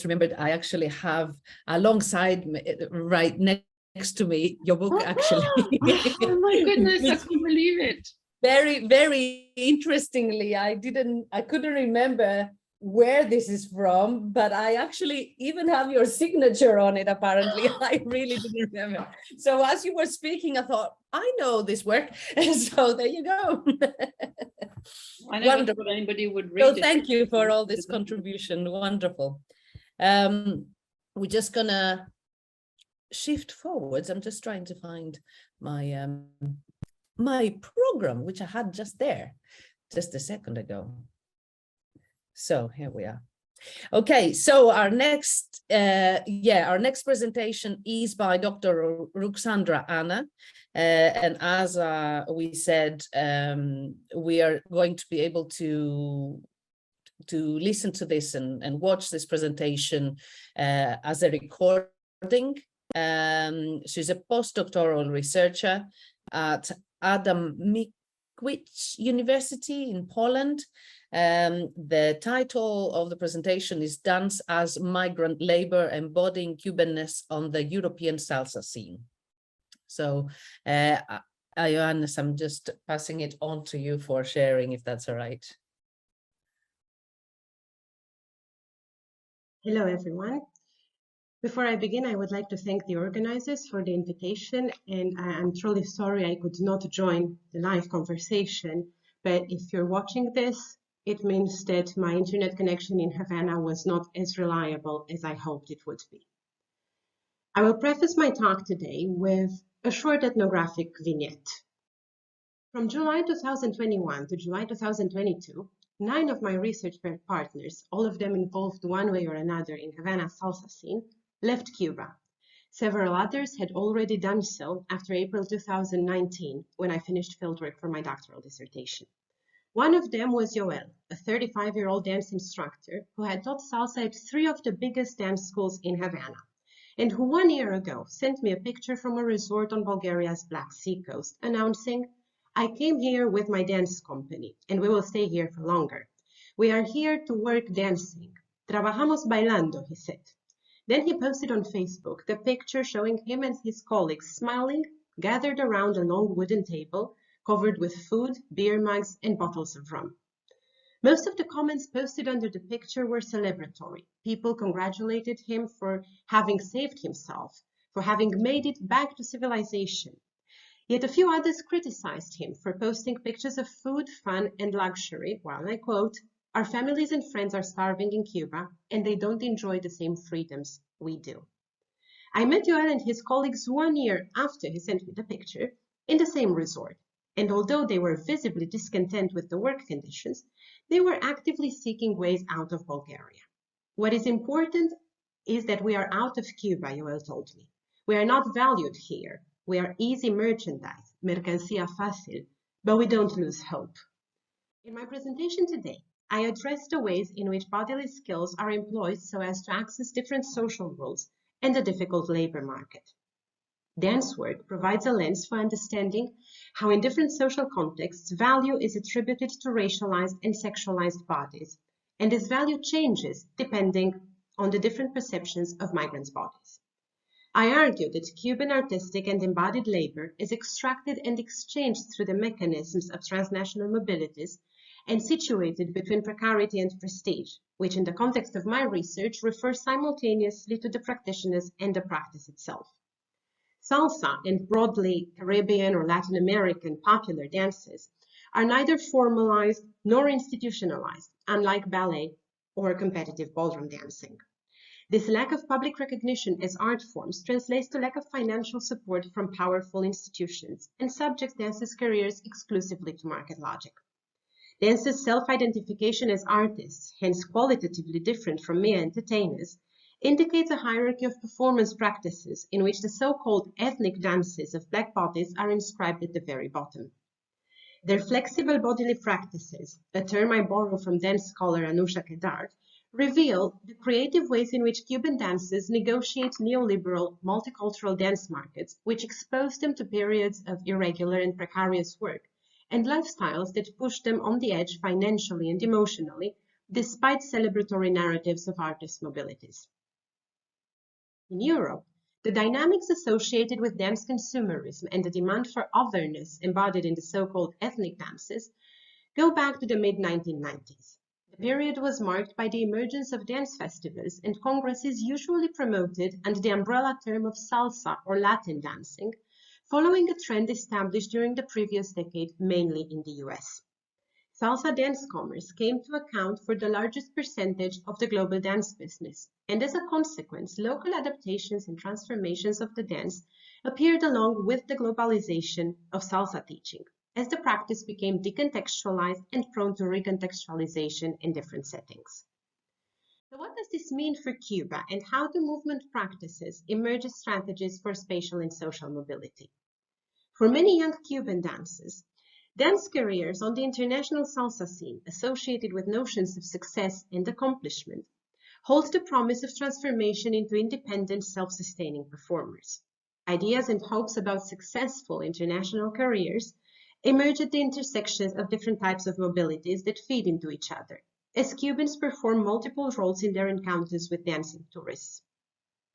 remembered I actually have alongside me, right next to me, your book actually. Oh my goodness, I can't believe it. Very, very interestingly, I couldn't remember where this is from, but I actually even have your signature on it, apparently. I really didn't remember. So as you were speaking, I thought, I know this work. And so there you go. I never thought anybody would read so it. Thank you for all this contribution. Wonderful. We're just gonna shift forwards. I'm just trying to find my my program, which I had just there, just a second ago. So here we are. Okay, so our next, our next presentation is by Dr. Ruxandra Anna. And as we said, we are going to be able to listen to this and watch this presentation as a recording. She's a postdoctoral researcher at Adam Mickiewicz University in Poland. The title of the presentation is Dance as Migrant Labor, Embodying Cubanness on the European Salsa Scene. So, Ioannis, I'm just passing it on to you for sharing, if that's all right. Hello, everyone. Before I begin, I would like to thank the organizers for the invitation, and I'm truly sorry I could not join the live conversation, but if you're watching this, it means that my internet connection in Havana was not as reliable as I hoped it would be. I will preface my talk today with a short ethnographic vignette. From July 2021 to July 2022, 9 of my research partners, all of them involved one way or another in Havana's salsa scene, left Cuba. Several others had already done so after April 2019, when I finished fieldwork for my doctoral dissertation. One of them was Joel, a 35-year-old dance instructor who had taught salsa at 3 of the biggest dance schools in Havana. and who 1 year ago sent me a picture from a resort on Bulgaria's Black Sea coast announcing, "I came here with my dance company and we will stay here for longer. We are here to work dancing. Trabajamos bailando," he said. Then he posted on Facebook the picture showing him and his colleagues smiling, gathered around a long wooden table covered with food, beer mugs, and bottles of rum. Most of the comments posted under the picture were celebratory. People congratulated him for having saved himself, for having made it back to civilization. Yet a few others criticized him for posting pictures of food, fun, and luxury, while I quote, "Our families and friends are starving in Cuba, and they don't enjoy the same freedoms we do." I met Joel and his colleagues 1 year after he sent me the picture in the same resort. And although they were visibly discontent with the work conditions, they were actively seeking ways out of Bulgaria. What is important is that we are out of Cuba, Joel told me. We are not valued here. We are easy merchandise, mercancía fácil, but we don't lose hope. In my presentation today, I address the ways in which bodily skills are employed so as to access different social roles and the difficult labor market. Dance work provides a lens for understanding how in different social contexts value is attributed to racialized and sexualized bodies, and this value changes depending on the different perceptions of migrants' bodies. I argue that Cuban artistic and embodied labor is extracted and exchanged through the mechanisms of transnational mobilities and situated between precarity and prestige, which in the context of my research refers simultaneously to the practitioners and the practice itself. Salsa and broadly Caribbean or Latin American popular dances are neither formalized nor institutionalized, unlike ballet or competitive ballroom dancing. This lack of public recognition as art forms translates to lack of financial support from powerful institutions and subjects dancers' careers exclusively to market logic. Dancers' self-identification as artists, hence qualitatively different from mere entertainers, indicates a hierarchy of performance practices in which the so-called ethnic dances of Black bodies are inscribed at the very bottom. Their flexible bodily practices, a term I borrow from dance scholar Anusha Kedar, reveal the creative ways in which Cuban dancers negotiate neoliberal multicultural dance markets, which expose them to periods of irregular and precarious work, and lifestyles that push them on the edge financially and emotionally, despite celebratory narratives of artist mobilities. In Europe, the dynamics associated with dance consumerism and the demand for otherness embodied in the so-called ethnic dances go back to the mid-1990s. The period was marked by the emergence of dance festivals and congresses usually promoted under the umbrella term of salsa or Latin dancing, following a trend established during the previous decade, mainly in the US. Salsa dance commerce came to account for the largest percentage of the global dance business, and as a consequence, local adaptations and transformations of the dance appeared along with the globalization of salsa teaching, as the practice became decontextualized and prone to recontextualization in different settings. So what does this mean for Cuba, and how do movement practices emerge as strategies for spatial and social mobility? For many young Cuban dancers, dance careers on the international salsa scene, associated with notions of success and accomplishment, hold the promise of transformation into independent, self-sustaining performers. Ideas and hopes about successful international careers emerge at the intersections of different types of mobilities that feed into each other, as Cubans perform multiple roles in their encounters with dancing tourists.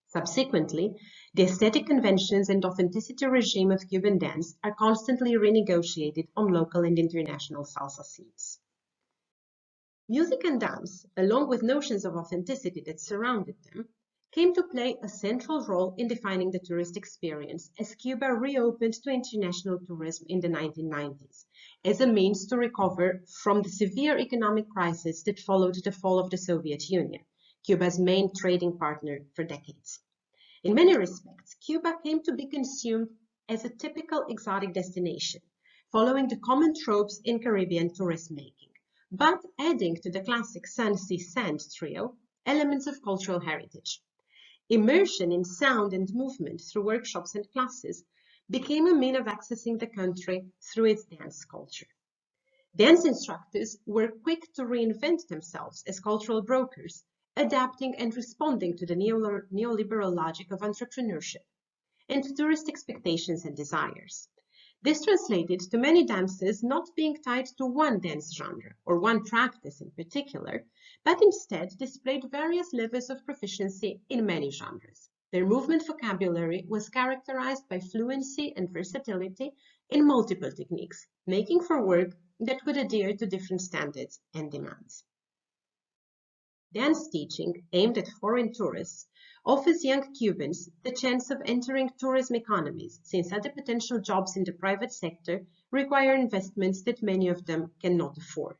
Subsequently, the aesthetic conventions and authenticity regime of Cuban dance are constantly renegotiated on local and international salsa scenes. Music and dance, along with notions of authenticity that surrounded them, came to play a central role in defining the tourist experience as Cuba reopened to international tourism in the 1990s, as a means to recover from the severe economic crisis that followed the fall of the Soviet Union, Cuba's main trading partner for decades. In many respects, Cuba came to be consumed as a typical exotic destination, following the common tropes in Caribbean tourist making, but adding to the classic sun, sea, sand trio elements of cultural heritage. Immersion in sound and movement through workshops and classes became a means of accessing the country through its dance culture. Dance instructors were quick to reinvent themselves as cultural brokers adapting and responding to the neoliberal logic of entrepreneurship and to tourist expectations and desires. This translated to many dances not being tied to one dance genre or one practice in particular, but instead displayed various levels of proficiency in many genres. Their movement vocabulary was characterized by fluency and versatility in multiple techniques, making for work that could adhere to different standards and demands. Dance teaching, aimed at foreign tourists, offers young Cubans the chance of entering tourism economies, since other potential jobs in the private sector require investments that many of them cannot afford.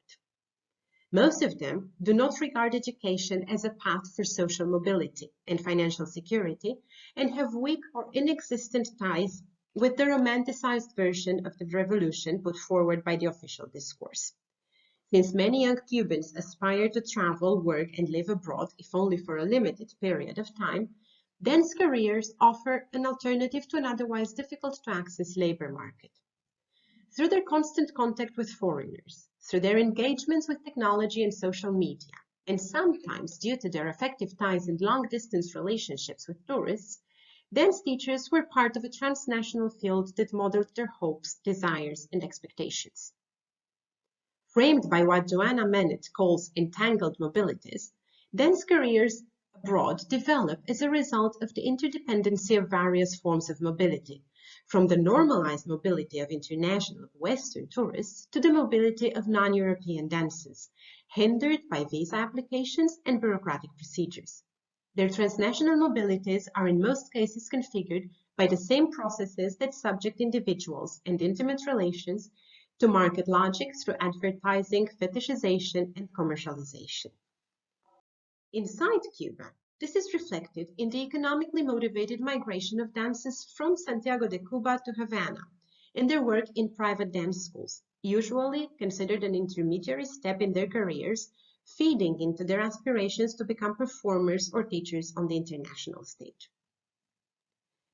Most of them do not regard education as a path for social mobility and financial security, and have weak or inexistent ties with the romanticized version of the revolution put forward by the official discourse. Since many young Cubans aspire to travel, work, and live abroad, if only for a limited period of time, dance careers offer an alternative to an otherwise difficult to access labor market. Through their constant contact with foreigners, through their engagements with technology and social media, and sometimes due to their effective ties and long-distance relationships with tourists, dance teachers were part of a transnational field that modeled their hopes, desires, and expectations. Framed by what Joanna Mennett calls entangled mobilities, dance careers abroad develop as a result of the interdependency of various forms of mobility, from the normalized mobility of international Western tourists to the mobility of non-European dancers, hindered by visa applications and bureaucratic procedures. Their transnational mobilities are in most cases configured by the same processes that subject individuals and intimate relations to market logic through advertising, fetishization, and commercialization. Inside Cuba, this is reflected in the economically motivated migration of dancers from Santiago de Cuba to Havana and their work in private dance schools, usually considered an intermediary step in their careers, feeding into their aspirations to become performers or teachers on the international stage.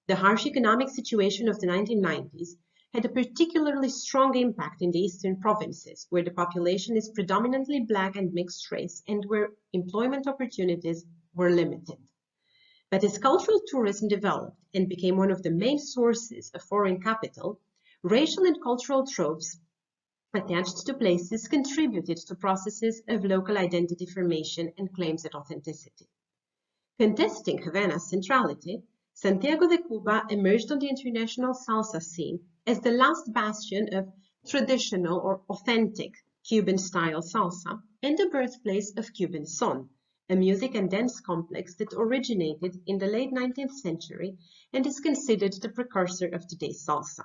The harsh economic situation of the 1990s had a particularly strong impact in the eastern provinces, where the population is predominantly Black and mixed race and where employment opportunities were limited. But as cultural tourism developed and became one of the main sources of foreign capital, racial and cultural tropes attached to places contributed to processes of local identity formation and claims at authenticity. Contesting Havana's centrality, Santiago de Cuba emerged on the international salsa scene as the last bastion of traditional or authentic Cuban-style salsa and the birthplace of Cuban son, a music and dance complex that originated in the late 19th century and is considered the precursor of today's salsa.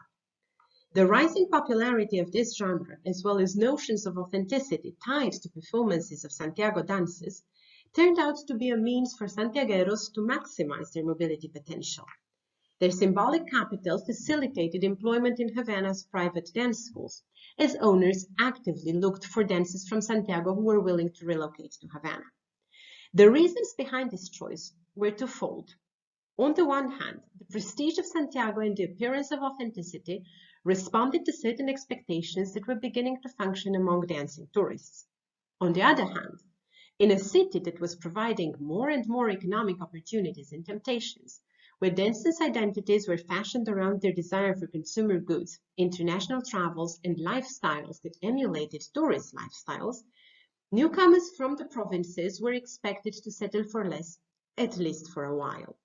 The rising popularity of this genre, as well as notions of authenticity tied to performances of Santiago dances, turned out to be a means for Santiagueros to maximize their mobility potential. Their symbolic capital facilitated employment in Havana's private dance schools, as owners actively looked for dancers from Santiago who were willing to relocate to Havana. The reasons behind this choice were twofold. On the one hand, the prestige of Santiago and the appearance of authenticity responded to certain expectations that were beginning to function among dancing tourists. On the other hand, in a city that was providing more and more economic opportunities and temptations, where dancers' identities were fashioned around their desire for consumer goods, international travels, and lifestyles that emulated tourist lifestyles, newcomers from the provinces were expected to settle for less, at least for a while.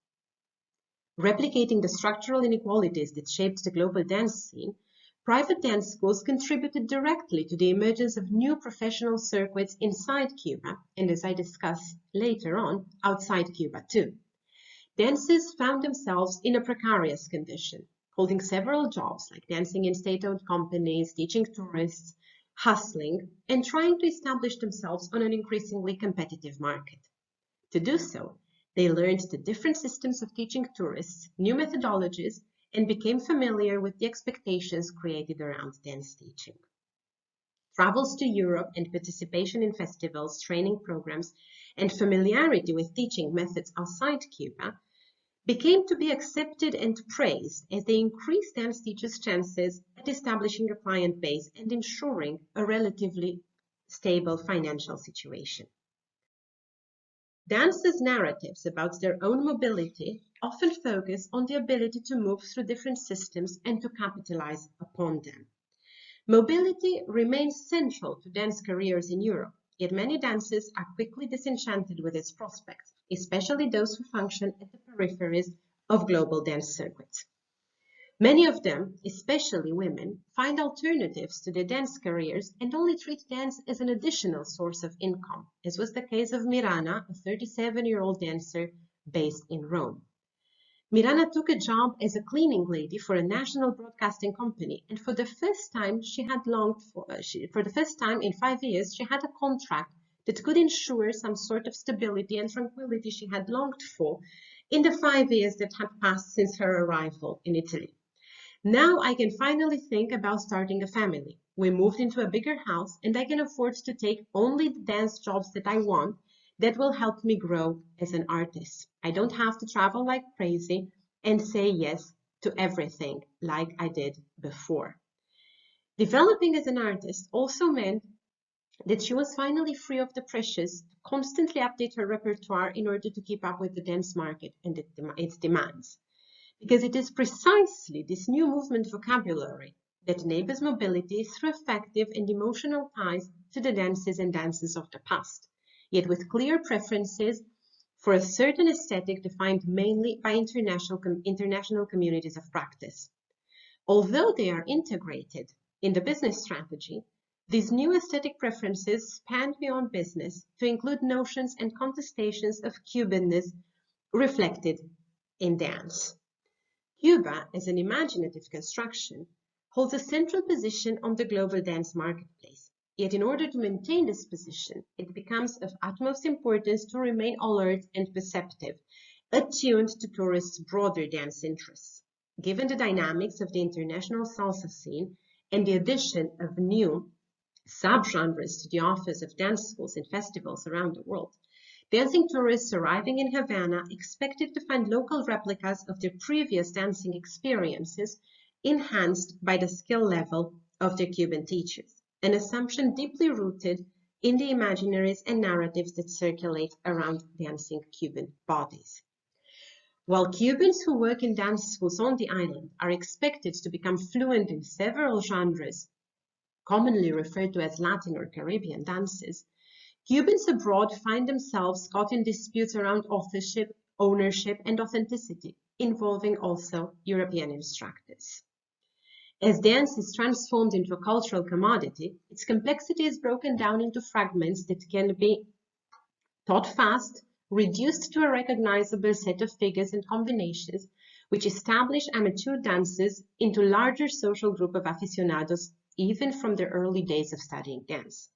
Replicating the structural inequalities that shaped the global dance scene, private dance schools contributed directly to the emergence of new professional circuits inside Cuba, and as I discuss later on, outside Cuba too. Dancers found themselves in a precarious condition, holding several jobs like dancing in state-owned companies, teaching tourists, hustling, and trying to establish themselves on an increasingly competitive market. To do so, they learned the different systems of teaching tourists, new methodologies, and became familiar with the expectations created around dance teaching. Travels to Europe and participation in festivals, training programs, and familiarity with teaching methods outside Cuba became to be accepted and praised as they increased dance teachers' chances at establishing a client base and ensuring a relatively stable financial situation. Dance's narratives about their own mobility often focus on the ability to move through different systems and to capitalize upon them. Mobility remains central to dance careers in Europe, yet many dancers are quickly disenchanted with its prospects, especially those who function at the peripheries of global dance circuits. Many of them, especially women, find alternatives to their dance careers and only treat dance as an additional source of income, as was the case of Mirana, a 37-year-old dancer based in Rome. Mirana took a job as a cleaning lady for a national broadcasting company, and for the first time in 5 years, she had a contract that could ensure some sort of stability and tranquility she had longed for in the 5 years that had passed since her arrival in Italy. Now I can finally think about starting a family. We moved into a bigger house, and I can afford to take only the dance jobs that I want that will help me grow as an artist. I don't have to travel like crazy and say yes to everything like I did before. Developing as an artist also meant that she was finally free of the pressures to constantly update her repertoire in order to keep up with the dance market and its demands. Because it is precisely this new movement vocabulary that enables mobility through effective and emotional ties to the dances and dances of the past, yet with clear preferences for a certain aesthetic defined mainly by international communities of practice. Although they are integrated in the business strategy, these new aesthetic preferences span beyond business to include notions and contestations of Cubanness reflected in dance. Cuba, as an imaginative construction, holds a central position on the global dance marketplace. Yet in order to maintain this position, it becomes of utmost importance to remain alert and perceptive, attuned to tourists' broader dance interests. Given the dynamics of the international salsa scene and the addition of new subgenres to the offers of dance schools and festivals around the world, dancing tourists arriving in Havana expected to find local replicas of their previous dancing experiences enhanced by the skill level of their Cuban teachers, an assumption deeply rooted in the imaginaries and narratives that circulate around dancing Cuban bodies. While Cubans who work in dance schools on the island are expected to become fluent in several genres, commonly referred to as Latin or Caribbean dances, Cubans abroad find themselves caught in disputes around authorship, ownership, and authenticity, involving also European instructors. As dance is transformed into a cultural commodity, its complexity is broken down into fragments that can be taught fast, reduced to a recognizable set of figures and combinations, which establish amateur dancers into a larger social group of aficionados, even from the early days of studying dance.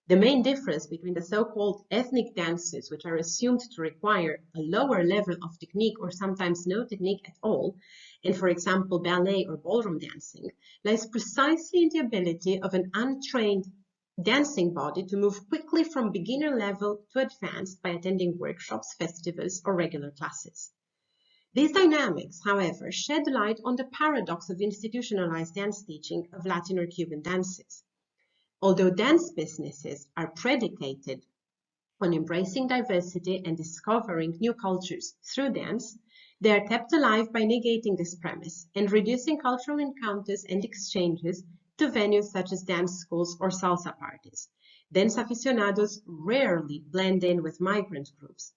The main difference between the so-called ethnic dances, which are assumed to require a lower level of technique or sometimes no technique at all, and for example ballet or ballroom dancing, lies precisely in the ability of an untrained dancing body to move quickly from beginner level to advanced by attending workshops, festivals, or regular classes. These dynamics, however, shed light on the paradox of institutionalized dance teaching of Latin or Cuban dances. Although dance businesses are predicated on embracing diversity and discovering new cultures through dance, they are kept alive by negating this premise and reducing cultural encounters and exchanges to venues such as dance schools or salsa parties. Dance aficionados rarely blend in with migrant groups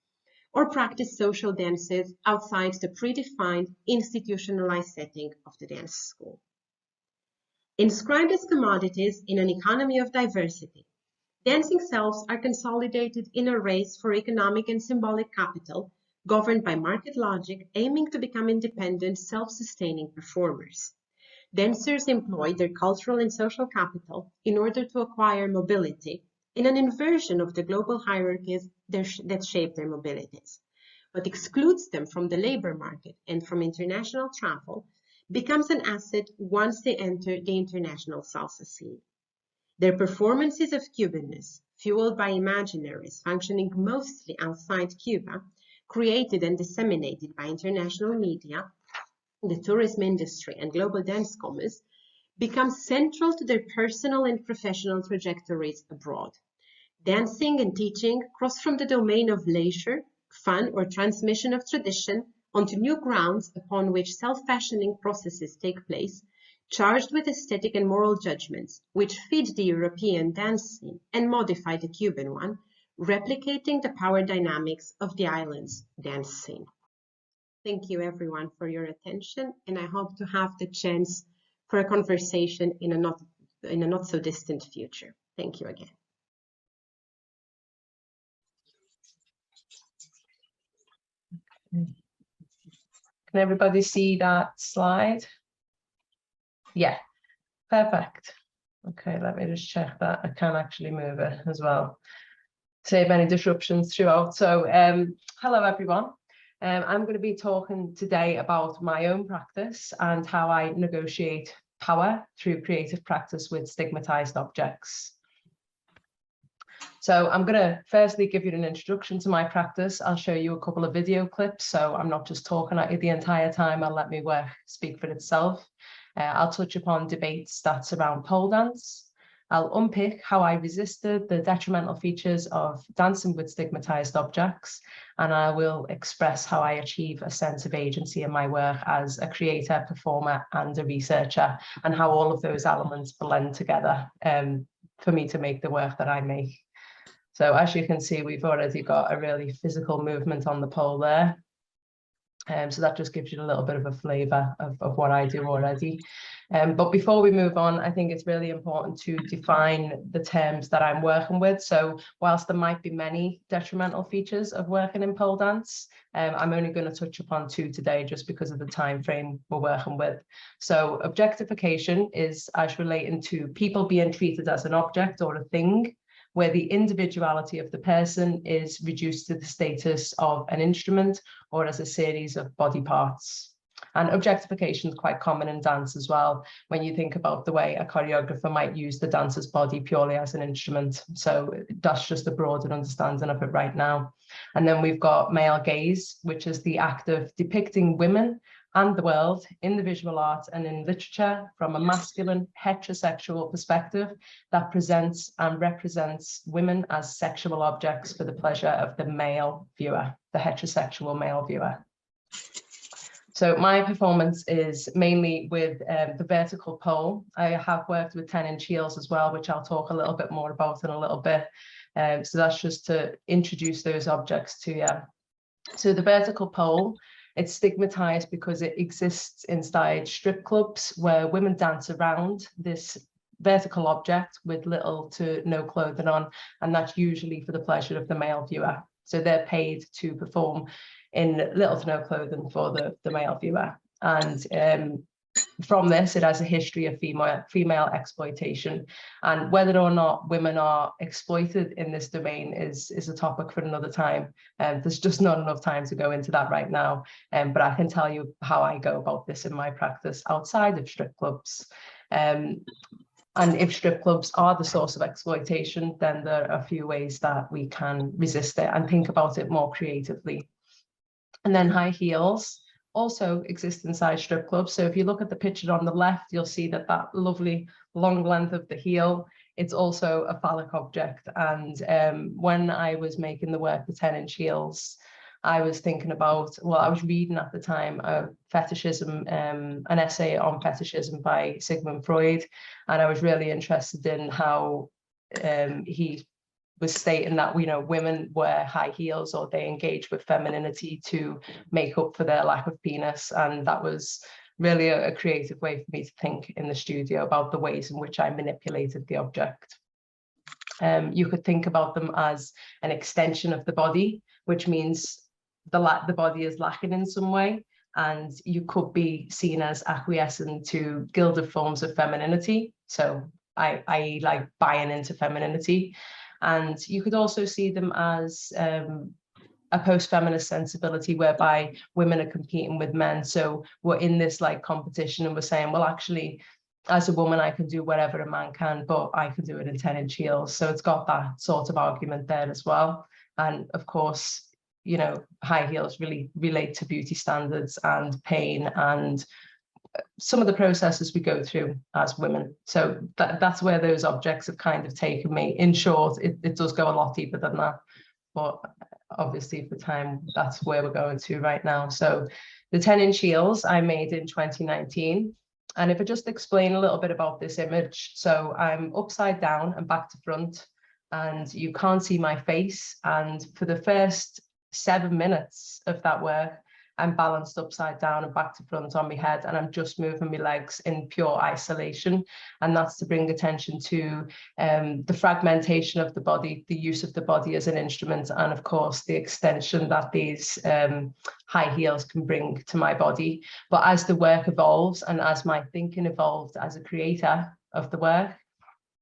or practice social dances outside the predefined institutionalized setting of the dance school. Inscribed as commodities in an economy of diversity, dancing selves are consolidated in a race for economic and symbolic capital governed by market logic, aiming to become independent, self-sustaining performers. Dancers employ their cultural and social capital in order to acquire mobility in an inversion of the global hierarchies that shape their mobilities. What excludes them from the labor market and from international travel becomes an asset once they enter the international salsa scene. Their performances of Cubanness, fueled by imaginaries functioning mostly outside Cuba, created and disseminated by international media, the tourism industry, and global dance commerce, become central to their personal and professional trajectories abroad. Dancing and teaching cross from the domain of leisure, fun, or transmission of tradition onto new grounds upon which self-fashioning processes take place, charged with aesthetic and moral judgments, which feed the European dance scene and modify the Cuban one, replicating the power dynamics of the island's dance scene. Thank you everyone for your attention, and I hope to have the chance for a conversation in a not so distant future. Thank you again. Can everybody see that slide? Yeah, perfect. Okay, let me just check that I can actually move it as well. Save any disruptions throughout. So hello everyone. I'm going to be talking today about my own practice and how I negotiate power through creative practice with stigmatized objects. So I'm going to firstly give you an introduction to my practice. I'll show you a couple of video clips, so I'm not just talking at you the entire time. I'll let my work speak for itself. I'll touch upon debates that surround pole dance. I'll unpick how I resisted the detrimental features of dancing with stigmatized objects, and I will express how I achieve a sense of agency in my work as a creator, performer, and a researcher, and how all of those elements blend together for me to make the work that I make. So as you can see, we've already got a really physical movement on the pole there. So that just gives you a little bit of a flavour of what I do already. But before we move on, I think it's really important to define the terms that I'm working with. So whilst there might be many detrimental features of working in pole dance, I'm only going to touch upon two today just because of the time frame we're working with. So objectification is as relating to people being treated as an object or a thing, where the individuality of the person is reduced to the status of an instrument or as a series of body parts. And objectification is quite common in dance as well, when you think about the way a choreographer might use the dancer's body purely as an instrument. So that's just a broader understanding of it right now. And then we've got male gaze, which is the act of depicting women and the world in the visual art and in literature from a masculine heterosexual perspective that presents and represents women as sexual objects for the pleasure of the male viewer, the heterosexual male viewer. So my performance is mainly with the vertical pole. I have worked with 10-inch heels as well, which I'll talk a little bit more about in a little bit. So that's just to introduce those objects to you. So the vertical pole, it's stigmatized because it exists inside strip clubs where women dance around this vertical object with little to no clothing on, and that's usually for the pleasure of the male viewer. So they're paid to perform in little to no clothing for the male viewer. And from this, it has a history of female exploitation, and whether or not women are exploited in this domain is a topic for another time. There's just not enough time to go into that right now, but I can tell you how I go about this in my practice outside of strip clubs. And if strip clubs are the source of exploitation, then there are a few ways that we can resist it and think about it more creatively. And then high heels also exist inside strip clubs. So if you look at the picture on the left, you'll see that that lovely long length of the heel, it's also a phallic object. And when I was making the work, the 10-inch heels, I was thinking about, well, I was reading at the time fetishism, an essay on fetishism by Sigmund Freud, and I was really interested in how he was stating that, you know, women wear high heels or they engage with femininity to make up for their lack of penis. And that was really a creative way for me to think in the studio about the ways in which I manipulated the object. You could think about them as an extension of the body, which means the body is lacking in some way, and you could be seen as acquiescing to gilded forms of femininity. So I like buying into femininity. And you could also see them as a post-feminist sensibility whereby women are competing with men. So we're in this like competition and we're saying, well, actually, as a woman, I can do whatever a man can, but I can do it in 10-inch heels. So it's got that sort of argument there as well. And of course, you know, high heels really relate to beauty standards and pain and some of the processes we go through as women. So that's where those objects have kind of taken me. In short, it does go a lot deeper than that, but obviously for time, that's where we're going to right now. So the 10-inch heels I made in 2019. And if I just explain a little bit about this image, so I'm upside down and back to front, and you can't see my face. And for the first 7 minutes of that work, I'm balanced upside down and back to front on my head, and I'm just moving my legs in pure isolation. And that's to bring attention to the fragmentation of the body, the use of the body as an instrument, and of course, the extension that these high heels can bring to my body. But as the work evolves and as my thinking evolved as a creator of the work,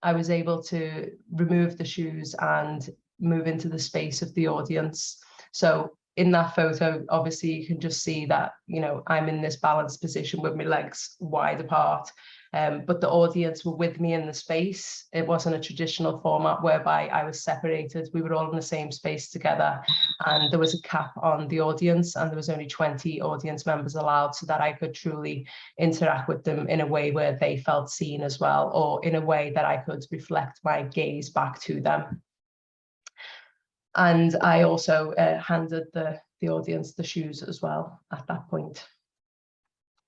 I was able to remove the shoes and move into the space of the audience. So in that photo, obviously, you can just see that, you know, I'm in this balanced position with my legs wide apart, but the audience were with me in the space. It wasn't a traditional format whereby I was separated. We were all in the same space together, and there was a cap on the audience, and there was only 20 audience members allowed, so that I could truly interact with them in a way where they felt seen as well, or in a way that I could reflect my gaze back to them. And I also handed the audience the shoes as well at that point.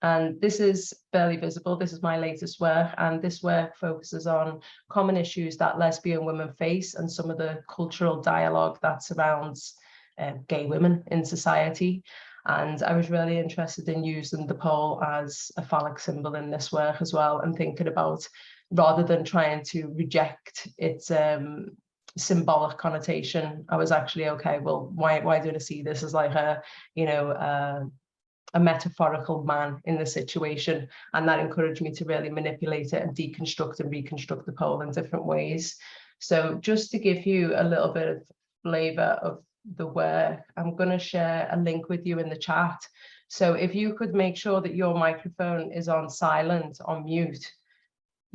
And this is barely visible. This is my latest work, and this work focuses on common issues that lesbian women face and some of the cultural dialogue that surrounds gay women in society. And I was really interested in using the pole as a phallic symbol in this work as well, and thinking about, rather than trying to reject its symbolic connotation, I was actually, okay, well, why do I see this as like a, you know, a metaphorical man in the situation? And that encouraged me to really manipulate it and deconstruct and reconstruct the pole in different ways. So just to give you a little bit of flavor of the work, I'm going to share a link with you in the chat. So if you could make sure that your microphone is on silent, on mute,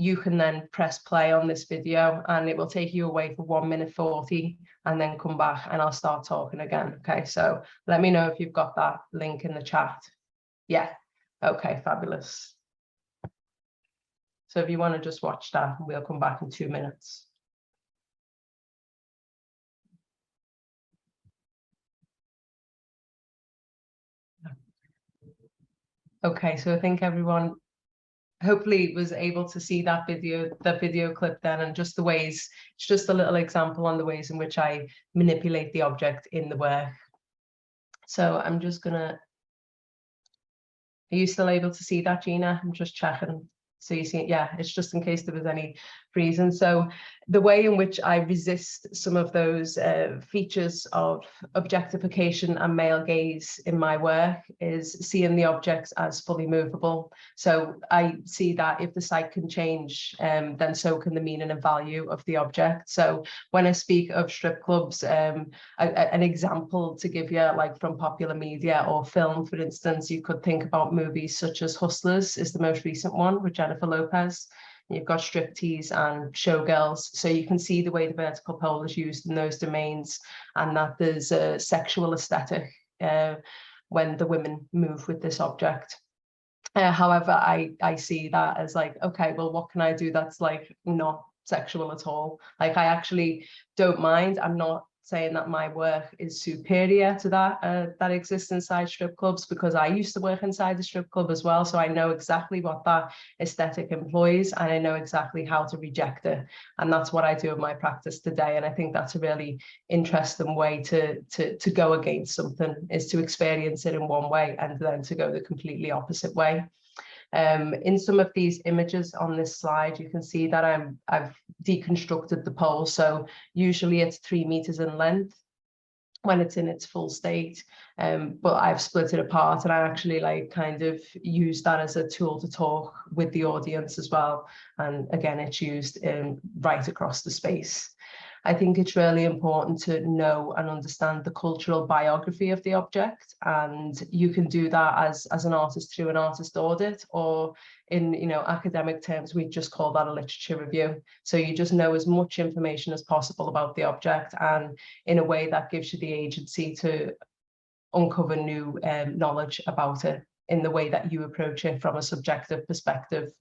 you can then press play on this video, and it will take you away for 1 minute 40, and then come back and I'll start talking again. Okay, so let me know if you've got that link in the chat. Yeah, okay, fabulous. So if you want to just watch that, we'll come back in 2 minutes. Okay, so I think everyone hopefully was able to see that video clip then, and just the ways, it's just a little example on the ways in which I manipulate the object in the work. So I'm just gonna, are you still able to see that, Gina? I'm just checking. So you see, yeah, it's just in case there was any reason. So the way in which I resist some of those features of objectification and male gaze in my work is seeing the objects as fully movable. So I see that if the site can change, then so can the meaning and value of the object. So when I speak of strip clubs, an example to give you, like from popular media or film, for instance, you could think about movies such as Hustlers is the most recent one with Jennifer Lopez. You've got striptease and showgirls. So you can see the way the vertical pole is used in those domains, and that there's a sexual aesthetic when the women move with this object. However, I see that as like, okay, well, what can I do that's like not sexual at all? Like, I actually don't mind. I'm not saying that my work is superior to that exists inside strip clubs, because I used to work inside the strip club as well. So I know exactly what that aesthetic employs, and I know exactly how to reject it. And that's what I do in my practice today. And I think that's a really interesting way to go against something, is to experience it in one way and then to go the completely opposite way. In some of these images on this slide, you can see that I've deconstructed the pole. So usually it's 3 meters in length when it's in its full state, but I've split it apart, and I actually like kind of use that as a tool to talk with the audience as well. And again, it's used right across the space. I think it's really important to know and understand the cultural biography of the object, and you can do that as an artist through an artist audit, or in academic terms, we just call that a literature review. So you just know as much information as possible about the object, and in a way that gives you the agency to uncover new knowledge about it in the way that you approach it from a subjective perspective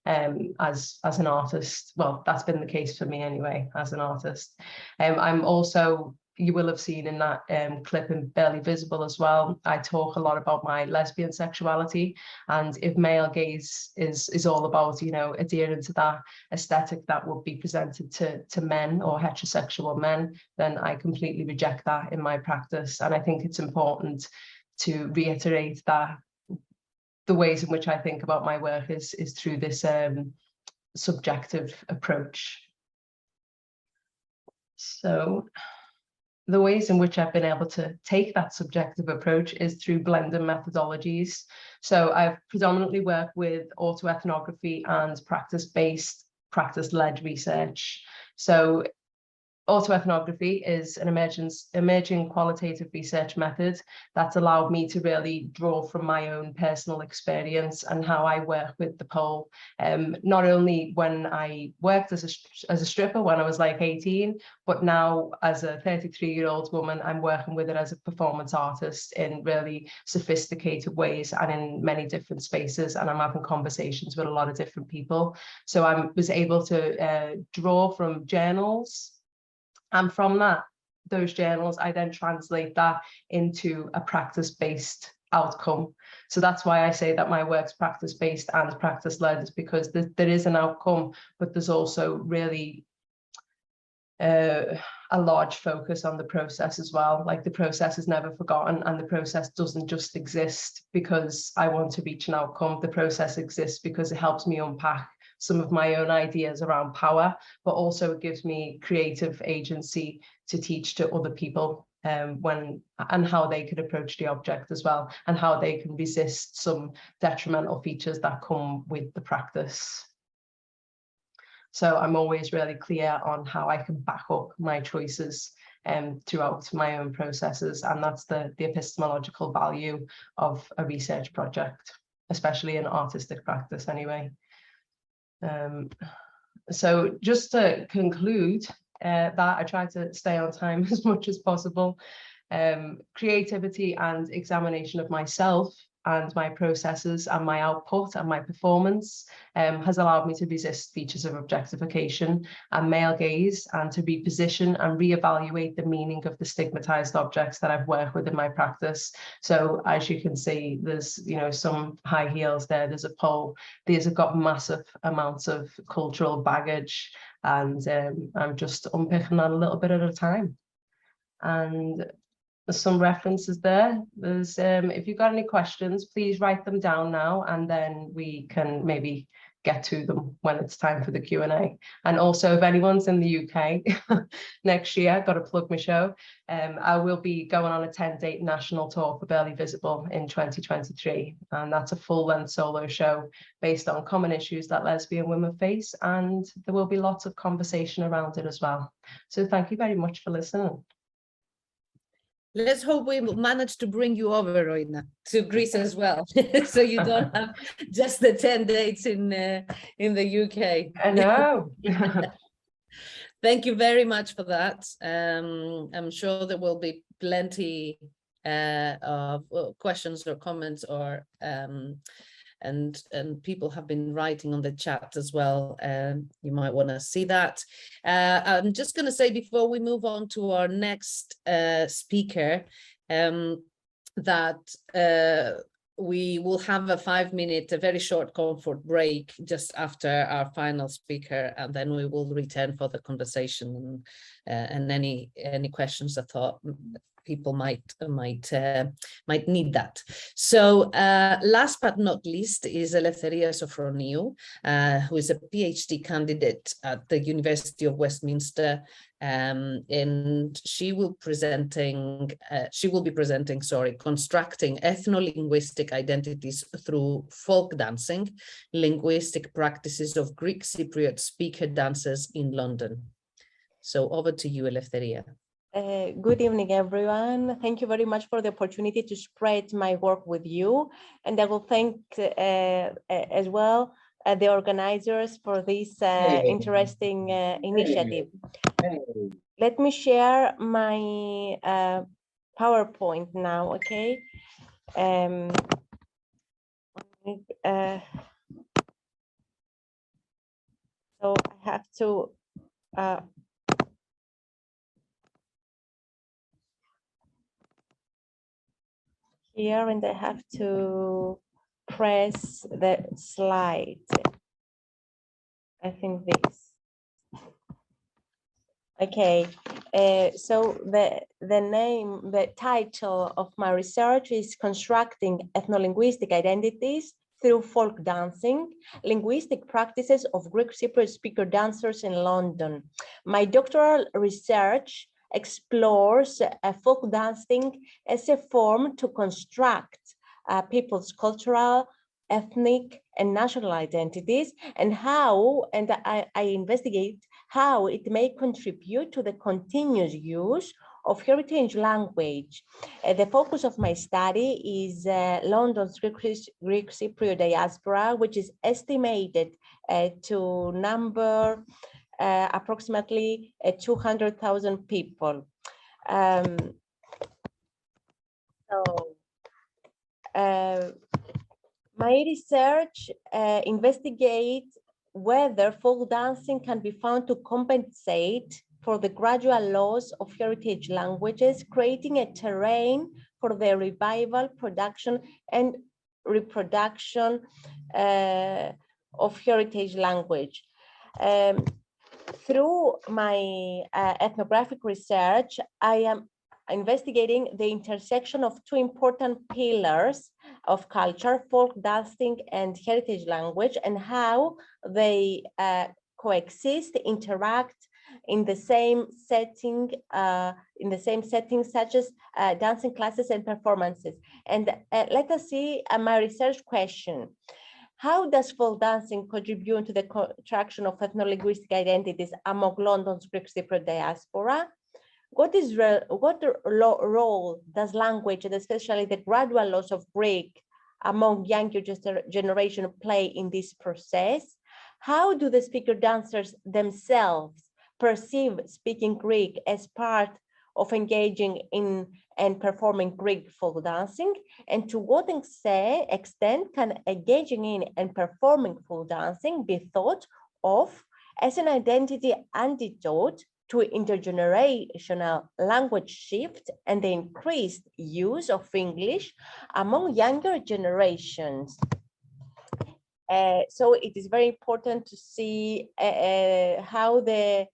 as an artist. Well, that's been the case for me anyway, as an artist. I'm also, you will have seen in that clip in Barely Visible as well, I talk a lot about my lesbian sexuality, and if male gaze is all about, you know, adhering to that aesthetic that would be presented to men or heterosexual men, then I completely reject that in my practice. And I think it's important to reiterate that the ways in which I think about my work is through this subjective approach. So the ways in which I've been able to take that subjective approach is through blending methodologies. So I've predominantly worked with autoethnography and practice-based, practice-led research. So autoethnography is an emerging qualitative research method that's allowed me to really draw from my own personal experience and how I work with the pole. Not only when I worked as a stripper when I was like 18, but now as a 33-year-old woman, I'm working with it as a performance artist in really sophisticated ways and in many different spaces. And I'm having conversations with a lot of different people. So I was able to draw from journals. And from those journals, I then translate that into a practice-based outcome. So that's why I say that my work's practice-based and practice-led, is because there is an outcome, but there's also really a large focus on the process as well. Like, the process is never forgotten, and the process doesn't just exist because I want to reach an outcome. The process exists because it helps me unpack some of my own ideas around power, but also it gives me creative agency to teach to other people and how they could approach the object as well, and how they can resist some detrimental features that come with the practice. So I'm always really clear on how I can back up my choices throughout my own processes, and that's the epistemological value of a research project, especially in artistic practice anyway. So just to conclude, that I try to stay on time as much as possible. Creativity and examination of myself and my processes and my output and my performance has allowed me to resist features of objectification and male gaze, and to reposition and reevaluate the meaning of the stigmatized objects that I've worked with in my practice. So as you can see, there's, you know, some high heels there, there's a pole, these have got massive amounts of cultural baggage, and I'm just unpicking that a little bit at a time. And there's some references there. There's if you've got any questions, please write them down now, and then we can maybe get to them when it's time for the Q&A. And also, if anyone's in the UK next year, got to plug my show. I will be going on a 10-date national tour for Barely Visible in 2023, and that's a full-length solo show based on common issues that lesbian women face, and there will be lots of conversation around it as well. So thank you very much for listening. Let's hope we will manage to bring you over, Roina, to Greece as well, so you don't have just the 10 dates in the UK. I know. Thank you very much for that. I'm sure there will be plenty of questions or comments, or and people have been writing on the chat as well. You might want to see that. I'm just going to say, before we move on to our next speaker, that we will have a 5-minute, a very short comfort break just after our final speaker, and then we will return for the conversation and any questions I thought people might need that. So last but not least is Eleftheria Sophroniou, who is a PhD candidate at the University of Westminster, and she will be presenting, constructing ethno-linguistic identities through folk dancing, linguistic practices of Greek Cypriot speaker dancers in London. So over to you, Eleftheria. Good evening, everyone. Thank you very much for the opportunity to spread my work with you. And I will thank as well the organizers for this interesting initiative. Let me share my PowerPoint now, okay? So I have to here, and I have to press the slide. I think this. Okay, so the title of my research is Constructing Ethnolinguistic Identities through Folk Dancing, Linguistic Practices of Greek Cypriot Speaker Dancers in London. My doctoral research explores folk dancing as a form to construct people's cultural, ethnic, and national identities, and how, and I investigate how it may contribute to the continuous use of heritage language. The focus of my study is London's Greek Cypriot diaspora, which is estimated to number approximately 200,000 people. My research investigates whether folk dancing can be found to compensate for the gradual loss of heritage languages, creating a terrain for the revival, production, and reproduction of heritage language. Through my ethnographic research, I am investigating the intersection of two important pillars of culture, folk dancing and heritage language, and how they coexist, interact in the same setting, such as dancing classes and performances. And let us see my research question. How does folk dancing contribute to the construction of ethnolinguistic identities among London's Greek Cypriot diaspora? What role does language, and especially the gradual loss of Greek among younger generation, play in this process? How do the speaker dancers themselves perceive speaking Greek as part of engaging in and performing Greek folk dancing? And to what extent can engaging in and performing folk dancing be thought of as an identity antidote to intergenerational language shift and the increased use of English among younger generations? So it is very important to see how the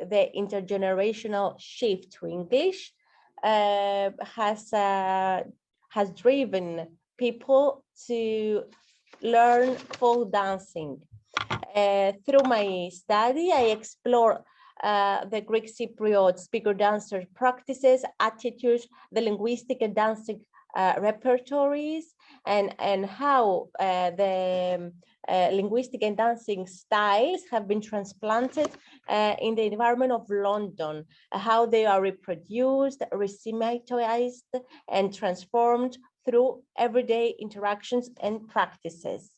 intergenerational shift to English has driven people to learn folk dancing. Through my study, I explore the Greek Cypriot speaker dancer practices, attitudes, the linguistic and dancing repertories, and how the linguistic and dancing styles have been transplanted in the environment of London, how they are reproduced, resematized, and transformed through everyday interactions and practices.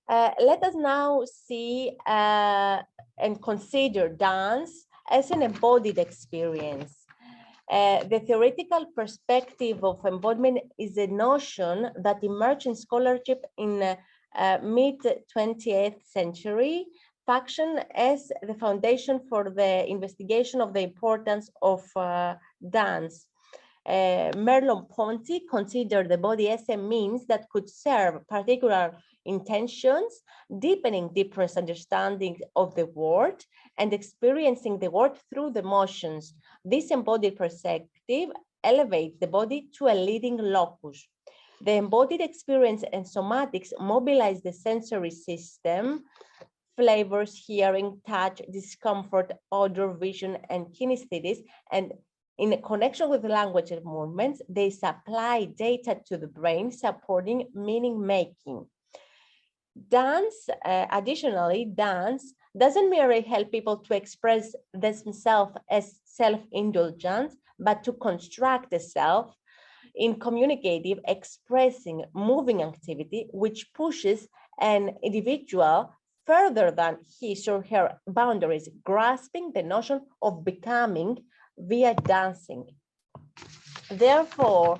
Let us now see and consider dance as an embodied experience. The theoretical perspective of embodiment is a notion that emerged in scholarship in mid-20th century, functioned as the foundation for the investigation of the importance of dance. Merleau-Ponty considered the body as a means that could serve particular intentions, deepening different understanding of the world and experiencing the world through the motions. This embodied perspective elevates the body to a leading locus. The embodied experience and somatics mobilize the sensory system, flavors, hearing, touch, discomfort, odor, vision, and kinesthetics, and in connection with the language and movements, they supply data to the brain, supporting meaning making. Dance, additionally, dance doesn't merely help people to express themselves as self-indulgent, but to construct the self in communicative, expressing, moving activity, which pushes an individual further than his or her boundaries, grasping the notion of becoming via dancing. Therefore,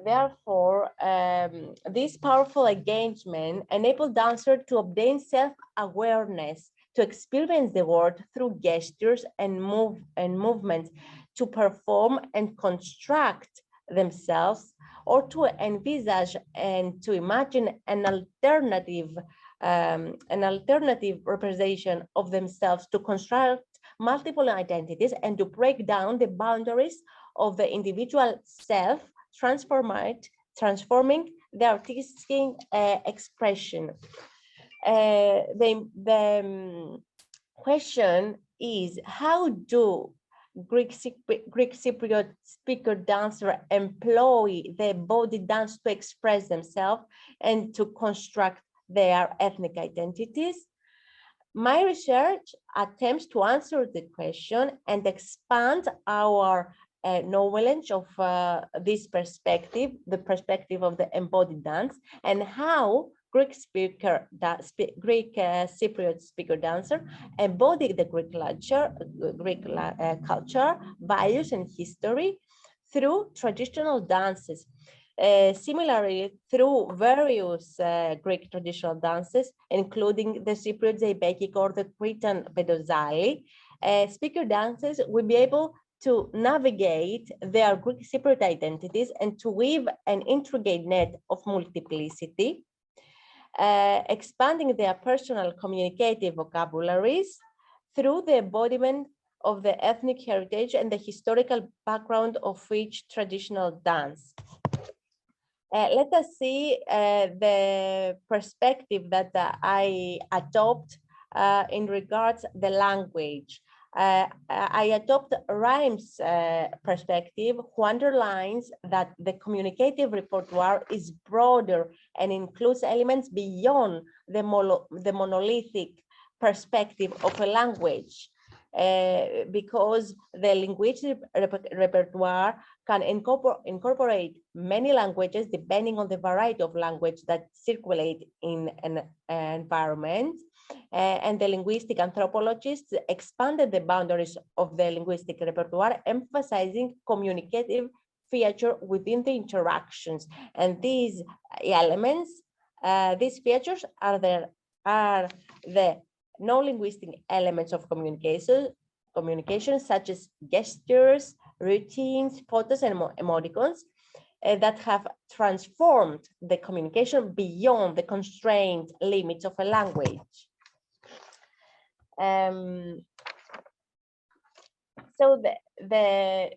Therefore, this powerful engagement enabled dancers to obtain self-awareness, to experience the world through gestures and movements, to perform and construct themselves, or to envisage and to imagine an alternative representation of themselves, to construct multiple identities, and to break down the boundaries of the individual self, transforming the artistic expression. The question is, how do Greek Cypriot speaker dancers employ the embodied dance to express themselves and to construct their ethnic identities? My research attempts to answer the question and expand our knowledge of this perspective, the perspective of the embodied dance, and how Greek Cypriot speaker dancer embody the Greek culture, values, and history through traditional dances. Similarly, through various Greek traditional dances, including the Cypriot Zeybekik or the Cretan Pedozali, speaker dancers will be able to navigate their Greek Cypriot identities and to weave an intricate net of multiplicity, expanding their personal communicative vocabularies through the embodiment of the ethnic heritage and the historical background of each traditional dance. Let us see the perspective that I adopt in regards the language. I adopt Rhymes' perspective, who underlines that the communicative repertoire is broader and includes elements beyond the monolithic perspective of a language, because the linguistic repertoire can incorporate many languages depending on the variety of language that circulate in an environment. And the linguistic anthropologists expanded the boundaries of the linguistic repertoire, emphasizing communicative feature within the interactions. And these elements, these features are the non-linguistic elements of communication, such as gestures, routines, photos, and emoticons that have transformed the communication beyond the constrained limits of a language. So the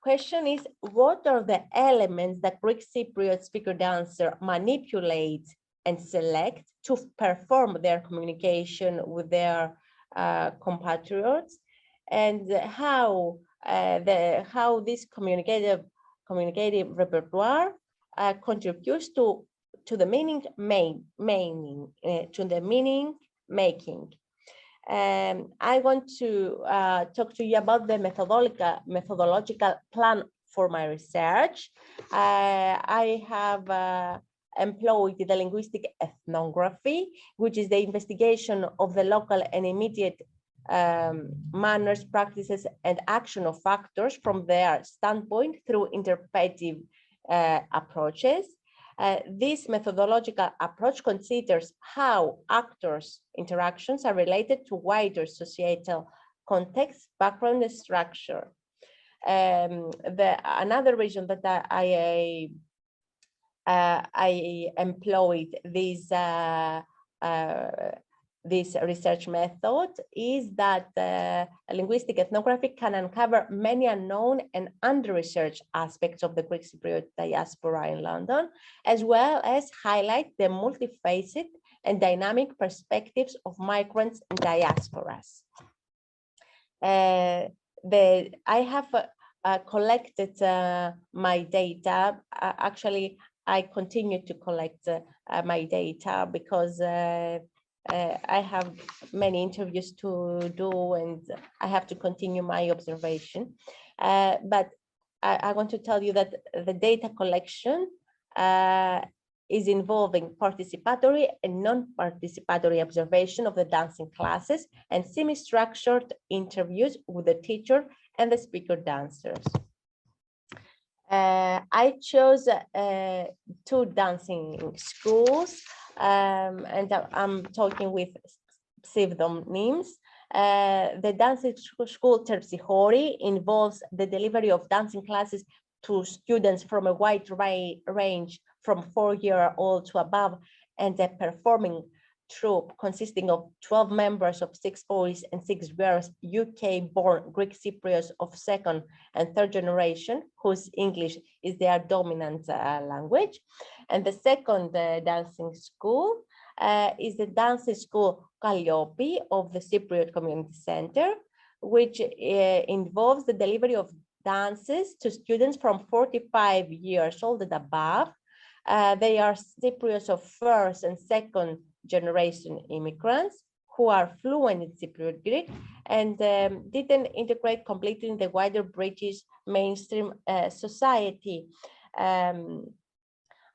question is, what are the elements that Greek Cypriot speaker dancer manipulate and select to perform their communication with their compatriots, and how this communicative repertoire contributes to the meaning making. I want to talk to you about the methodological plan for my research. I have employed the linguistic ethnography, which is the investigation of the local and immediate manners, practices, and action of factors from their standpoint through interpretive approaches. This methodological approach considers how actors' interactions are related to wider societal context, background, and structure. Another reason that I employed this research method is that linguistic ethnography can uncover many unknown and under-researched aspects of the Greek Cypriot diaspora in London, as well as highlight the multifaceted and dynamic perspectives of migrants and diasporas. I have collected my data. Actually, I continue to collect my data because I have many interviews to do and I have to continue my observation. But I want to tell you that the data collection is involving participatory and non-participatory observation of the dancing classes and semi-structured interviews with the teacher and the speaker dancers. I chose 2 dancing schools, and I'm talking with pseudonyms. The dancing school Terpsichore involves the delivery of dancing classes to students from a wide range from 4-year-old to above, and a performing troupe consisting of 12 members of 6 boys and 6 girls, UK-born Greek Cypriots of 2nd and 3rd generation, whose English is their dominant language. And the second dancing school is the dancing school Calliope of the Cypriot Community Center, which involves the delivery of dances to students from 45 years old and above. They are Cypriots of 1st and 2nd generation immigrants who are fluent in Cypriot Greek and didn't integrate completely in the wider British mainstream society.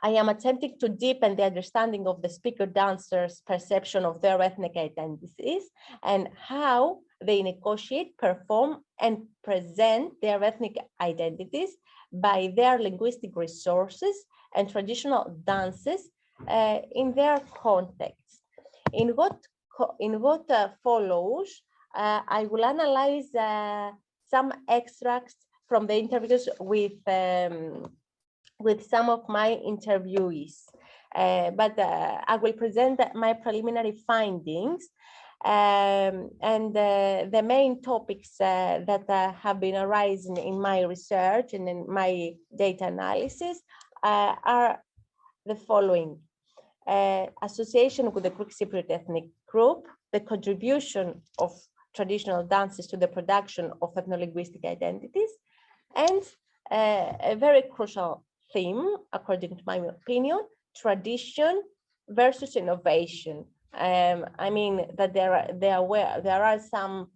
I am attempting to deepen the understanding of the speaker dancers' perception of their ethnic identities and how they negotiate, perform, and present their ethnic identities by their linguistic resources and traditional dances in their context. In what follows, I will analyze some extracts from the interviews with some of my interviewees, but I will present my preliminary findings, and the main topics that have been arising in my research and in my data analysis are the following. Association with the Greek Cypriot ethnic group, the contribution of traditional dances to the production of ethno-linguistic identities, and a very crucial theme, according to my opinion, tradition versus innovation. I mean that there are some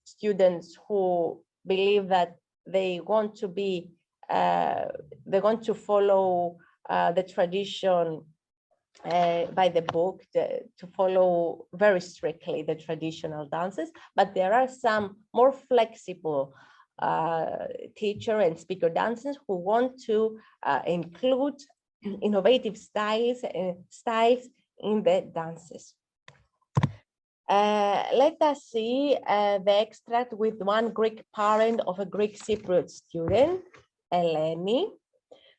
students who believe that they want to be they want to follow the tradition by the book, to follow very strictly the traditional dances, but there are some more flexible teacher and speaker dancers who want to include innovative styles in the dances. Let us see the extract with one Greek parent of a Greek Cypriot student, Helene,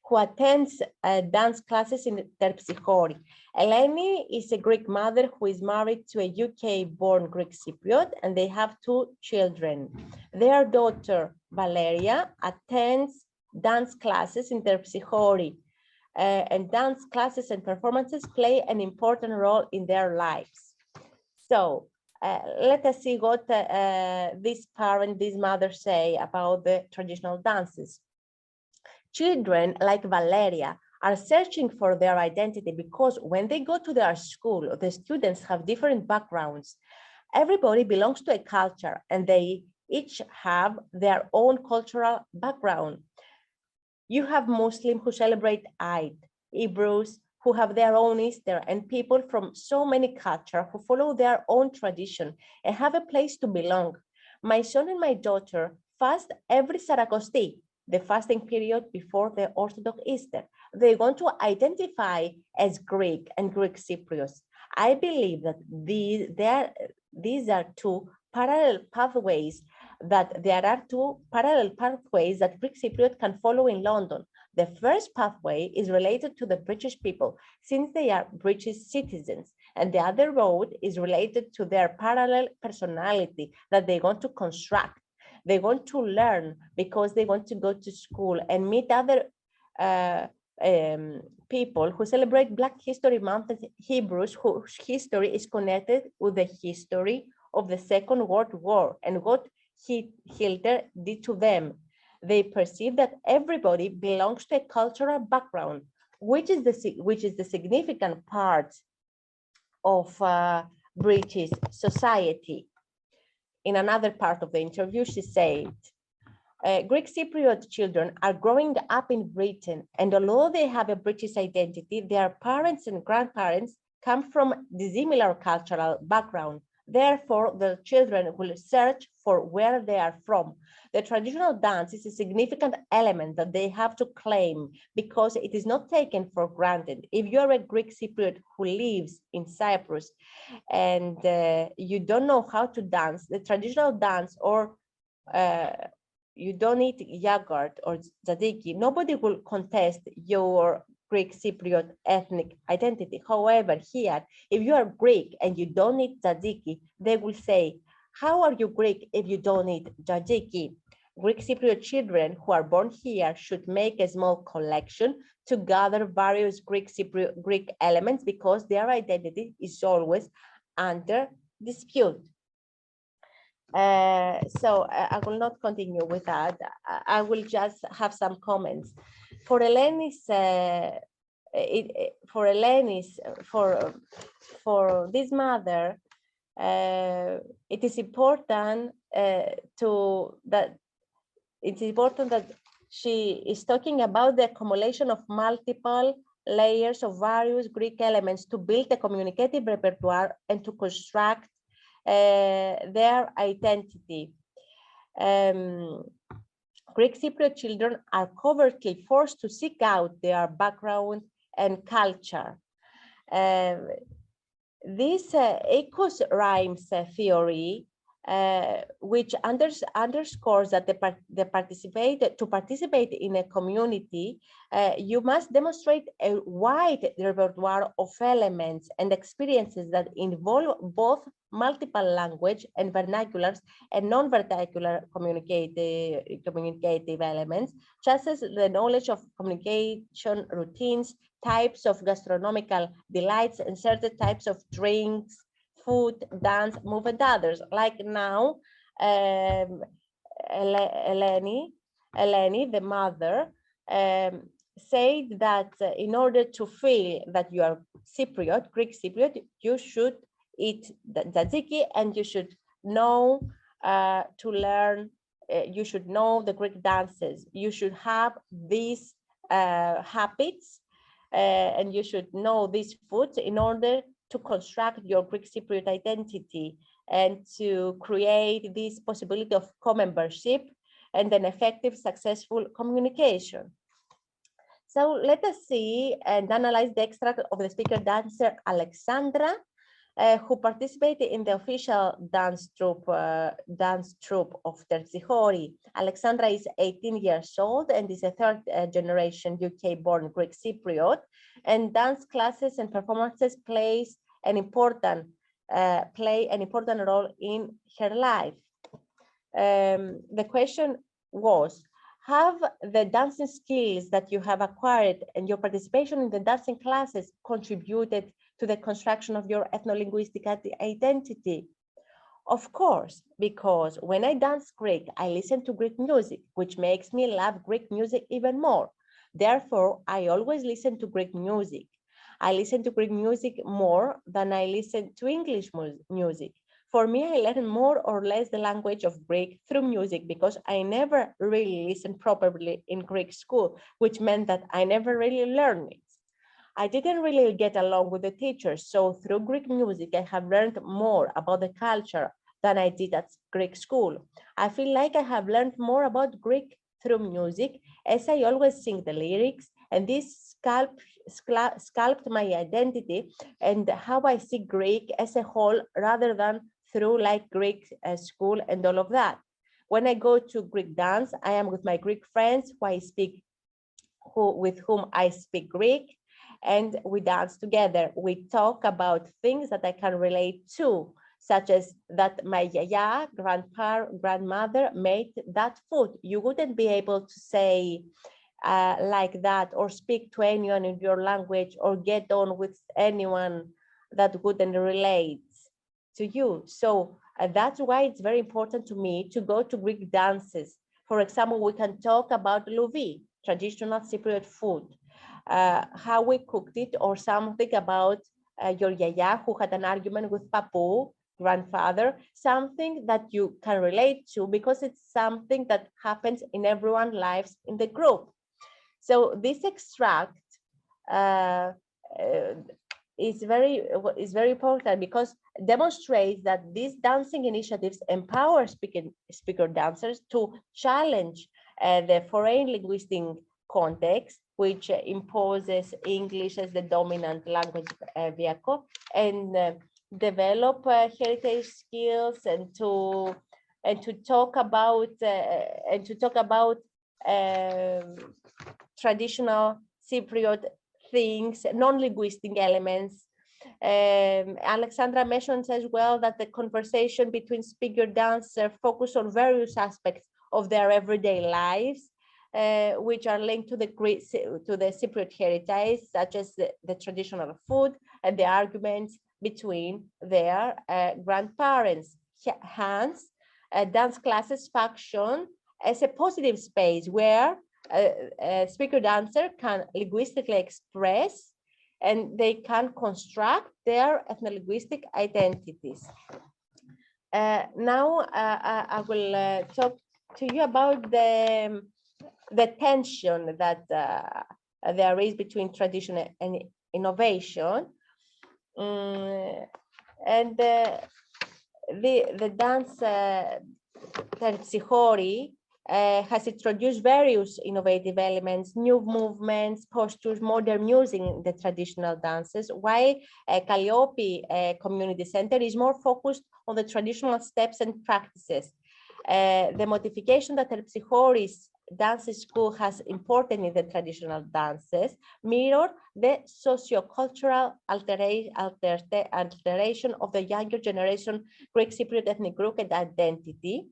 who attends dance classes in Terpsichore. Helene is a Greek mother who is married to a UK-born Greek Cypriot, and they have 2 children. Their daughter, Valeria, attends dance classes in Terpsichore, and dance classes and performances play an important role in their lives. So let us see what this mother say about the traditional dances. Children like Valeria are searching for their identity because when they go to their school, the students have different backgrounds. Everybody belongs to a culture and they each have their own cultural background. You have Muslims who celebrate Eid, Hebrews who have their own Easter, and people from so many cultures who follow their own tradition and have a place to belong. My son and my daughter fast every Sarakosti, the fasting period before the Orthodox Easter. They want to identify as Greek and Greek Cypriots. I believe that these are 2 parallel pathways, that there are 2 parallel pathways that Greek Cypriot can follow in London. The first pathway is related to the British people, since they are British citizens, and the other road is related to their parallel personality that they want to construct. They want to learn because they want to go to school and meet other people who celebrate Black History Month, and Hebrews whose history is connected with the history of the Second World War and what Hitler did to them. They perceive that everybody belongs to a cultural background, which is the significant part of British society. In another part of the interview, she said, Greek Cypriot children are growing up in Britain, and although they have a British identity, their parents and grandparents come from dissimilar cultural background. Therefore, the children will search for where they are from. The traditional dance is a significant element that they have to claim because it is not taken for granted. If you're a Greek Cypriot who lives in Cyprus and you don't know how to dance, the traditional dance, or you don't eat yogurt or tzatziki, nobody will contest your Greek Cypriot ethnic identity. However, here, if you are Greek and you don't eat tzatziki, they will say, how are you Greek if you don't eat tzatziki? Greek Cypriot children who are born here should make a small collection to gather various Greek Cypriot Greek elements because their identity is always under dispute. So I will not continue with that. I will just have some comments. For Helene's, for this mother, it is important that she is talking about the accumulation of multiple layers of various Greek elements to build a communicative repertoire and to construct their identity. Greek Cypriot children are covertly forced to seek out their background and culture. This echoes rhymes theory, which underscores that to participate in a community, you must demonstrate a wide repertoire of elements and experiences that involve both multiple language and vernaculars and non-vernacular communicative elements, such as the knowledge of communication routines, types of gastronomical delights, and certain types of drinks, food, dance, move, and others. Like now, Helene, the mother, said that in order to feel that you are Cypriot, Greek Cypriot, you should eat tzatziki and you should know you should know the Greek dances. You should have these habits and you should know these foods in order to construct your Greek Cypriot identity and to create this possibility of co-membership and an effective, successful communication. So let us see and analyze the extract of the speaker dancer Alexandra, who participated in the official dance troupe of Tertsiohori. Alexandra is 18 years old and is a third generation UK-born Greek Cypriot, and dance classes and performances play an important role in her life. The question was, have the dancing skills that you have acquired and your participation in the dancing classes contributed to the construction of your ethno-linguistic identity? Of course, because when I dance Greek, I listen to Greek music, which makes me love Greek music even more. Therefore, I always listen to Greek music. I listen to Greek music more than I listen to English music. For me, I learn more or less the language of Greek through music because I never really listened properly in Greek school, which meant that I never really learned it. I didn't really get along with the teachers, so through Greek music, I have learned more about the culture than I did at Greek school. I feel like I have learned more about Greek through music, as I always sing the lyrics, and this sculpted my identity and how I see Greek as a whole rather than through like Greek school and all of that. When I go to Greek dance, I am with my Greek friends with whom I speak Greek, and we dance together. We talk about things that I can relate to, such as that my yaya, grandmother made that food. You wouldn't be able to say like that or speak to anyone in your language or get on with anyone that wouldn't relate to you. So that's why it's very important to me to go to Greek dances. For example, we can talk about louvi, traditional Cypriot food, how we cooked it, or something about your yaya who had an argument with papu, grandfather, something that you can relate to because it's something that happens in everyone's lives in the group. So this extract is very important because demonstrates that these dancing initiatives empower speaker dancers to challenge the foreign linguistic context, which imposes English as the dominant language vehicle, and develop heritage skills, and to talk about traditional Cypriot things, non-linguistic elements. Alexandra mentions as well that the conversation between speaker dancers focus on various aspects of their everyday lives, which are linked to the Cypriot heritage, such as the traditional food and the arguments between their grandparents. Hence, dance classes function as a positive space where a speaker dancer can linguistically express and they can construct their ethno-linguistic identities. Now I will talk to you about the tension that there is between tradition and innovation. And the dance Terpsichore has introduced various innovative elements, new movements, postures, modern music in the traditional dances, while Calliope Community Center is more focused on the traditional steps and practices. The modification that Terpsichore's dance school has imported in the traditional dances mirror the socio-cultural alteration of the younger generation Greek Cypriot ethnic group and identity,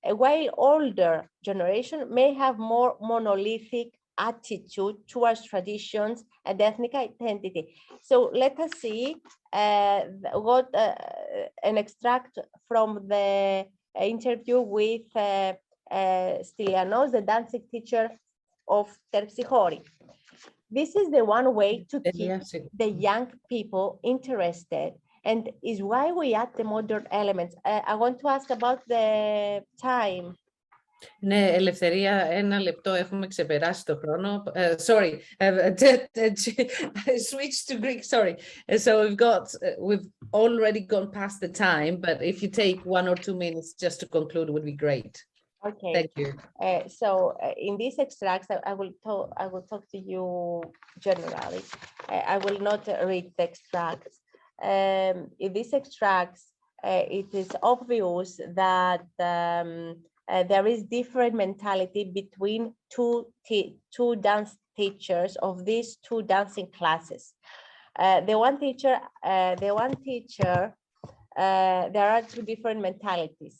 while older generation may have more monolithic attitude towards traditions and ethnic identity. So let us see what an extract from the interview with Stylianos, the dancing teacher of Terpsichore. This is the one way to keep the young people interested, and is why we add the modern elements. I want to ask about the time. Ναι, Ελευθερία, ένα λεπτό, έχουμε ξεπεράσει το χρόνο. Sorry, switch to Greek, sorry. So we've already gone past the time, but if you take 1 or 2 minutes just to conclude would be great. Okay. Thank you. So in these extracts, I will talk to you generally. I will not read the extracts. In these extracts, it is obvious that there is different mentality between two dance teachers of these two dancing classes. The one teacher, there are two different mentalities.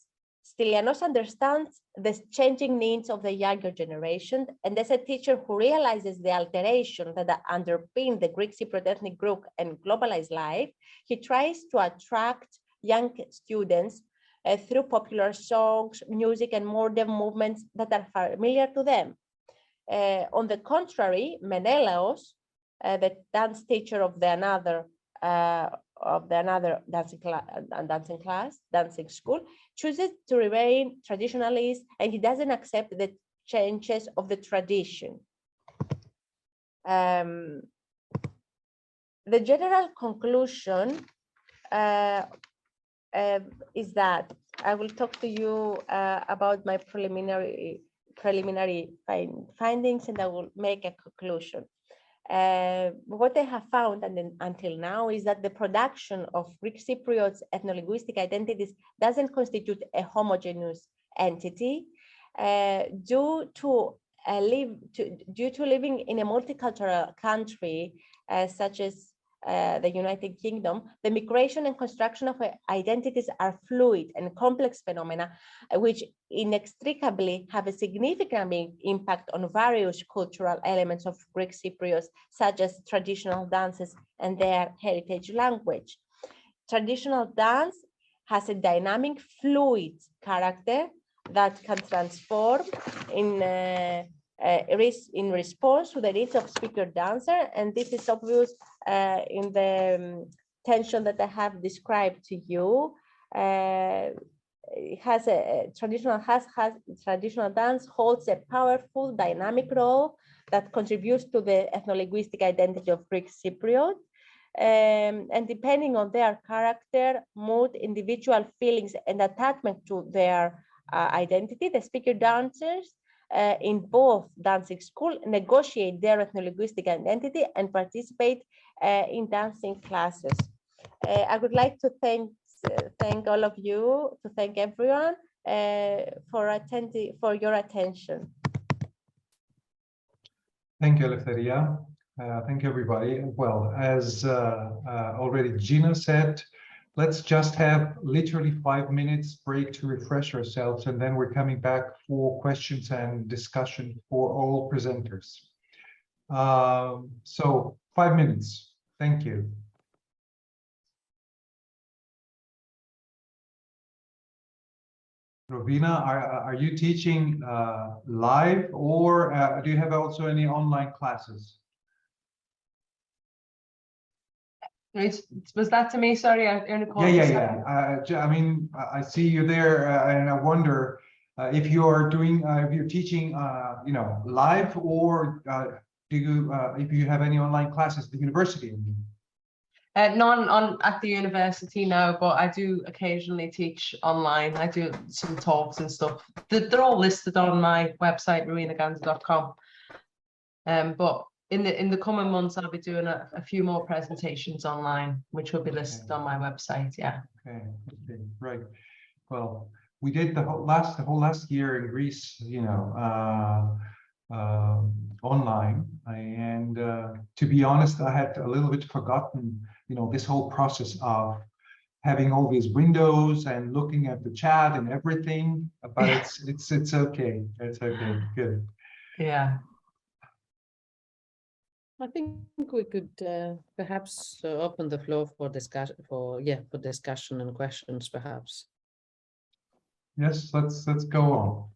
Stylianos understands the changing needs of the younger generation, and as a teacher who realizes the alteration that underpin the Greek Cypriot ethnic group and globalized life, he tries to attract young students through popular songs, music, and modern movements that are familiar to them. On the contrary, Menelaos, the dance teacher of the another dancing school, chooses to remain traditionalist, and he doesn't accept the changes of the tradition. The general conclusion is that I will talk to you about my preliminary findings, and I will make a conclusion. What I have found until now is that the production of Greek Cypriots ethno-linguistic identities doesn't constitute a homogeneous entity due to living in a multicultural country such as the United Kingdom. The migration and construction of identities are fluid and complex phenomena, which inextricably have a significant impact on various cultural elements of Greek Cypriots, such as traditional dances and their heritage language. Traditional dance has a dynamic, fluid character that can transform in response to the needs of speaker dancer, and this is obvious in the tension that I have described to you. Traditional dance holds a powerful, dynamic role that contributes to the ethno-linguistic identity of Greek Cypriot. and depending on their character, mood, individual feelings, and attachment to their identity, the speaker dancers in both dancing school negotiate their ethno-linguistic identity and participate in dancing classes. I would like to thank all of you, to thank everyone for your attention. Thank you, Eleftheria. Thank you, everybody. Well, as already Gina said, let's just have literally 5 minutes break to refresh ourselves, and then we're coming back for questions and discussion for all presenters. So 5 minutes. Thank you. Rovina, are you teaching live, or do you have also any online classes? Was that to me? Sorry, I only called. I mean, I see you there, and I wonder if you're doing, if you're teaching, you know, live, or do you, if you have any online classes at the university? None at the university, no, but I do occasionally teach online. I do some talks and stuff. They're all listed on my website, rowenaganza.com. But in the coming months, I'll be doing a few more presentations online, which will be listed on my website. Yeah. Okay. Right. Well, we did the whole last year in Greece, you know, online, and to be honest, I had a little bit forgotten, you know, this whole process of having all these windows and looking at the chat and everything. But it's okay. It's okay. Good. Yeah. I think we could perhaps open the floor for discussion, for discussion and questions, perhaps. Yes, let's go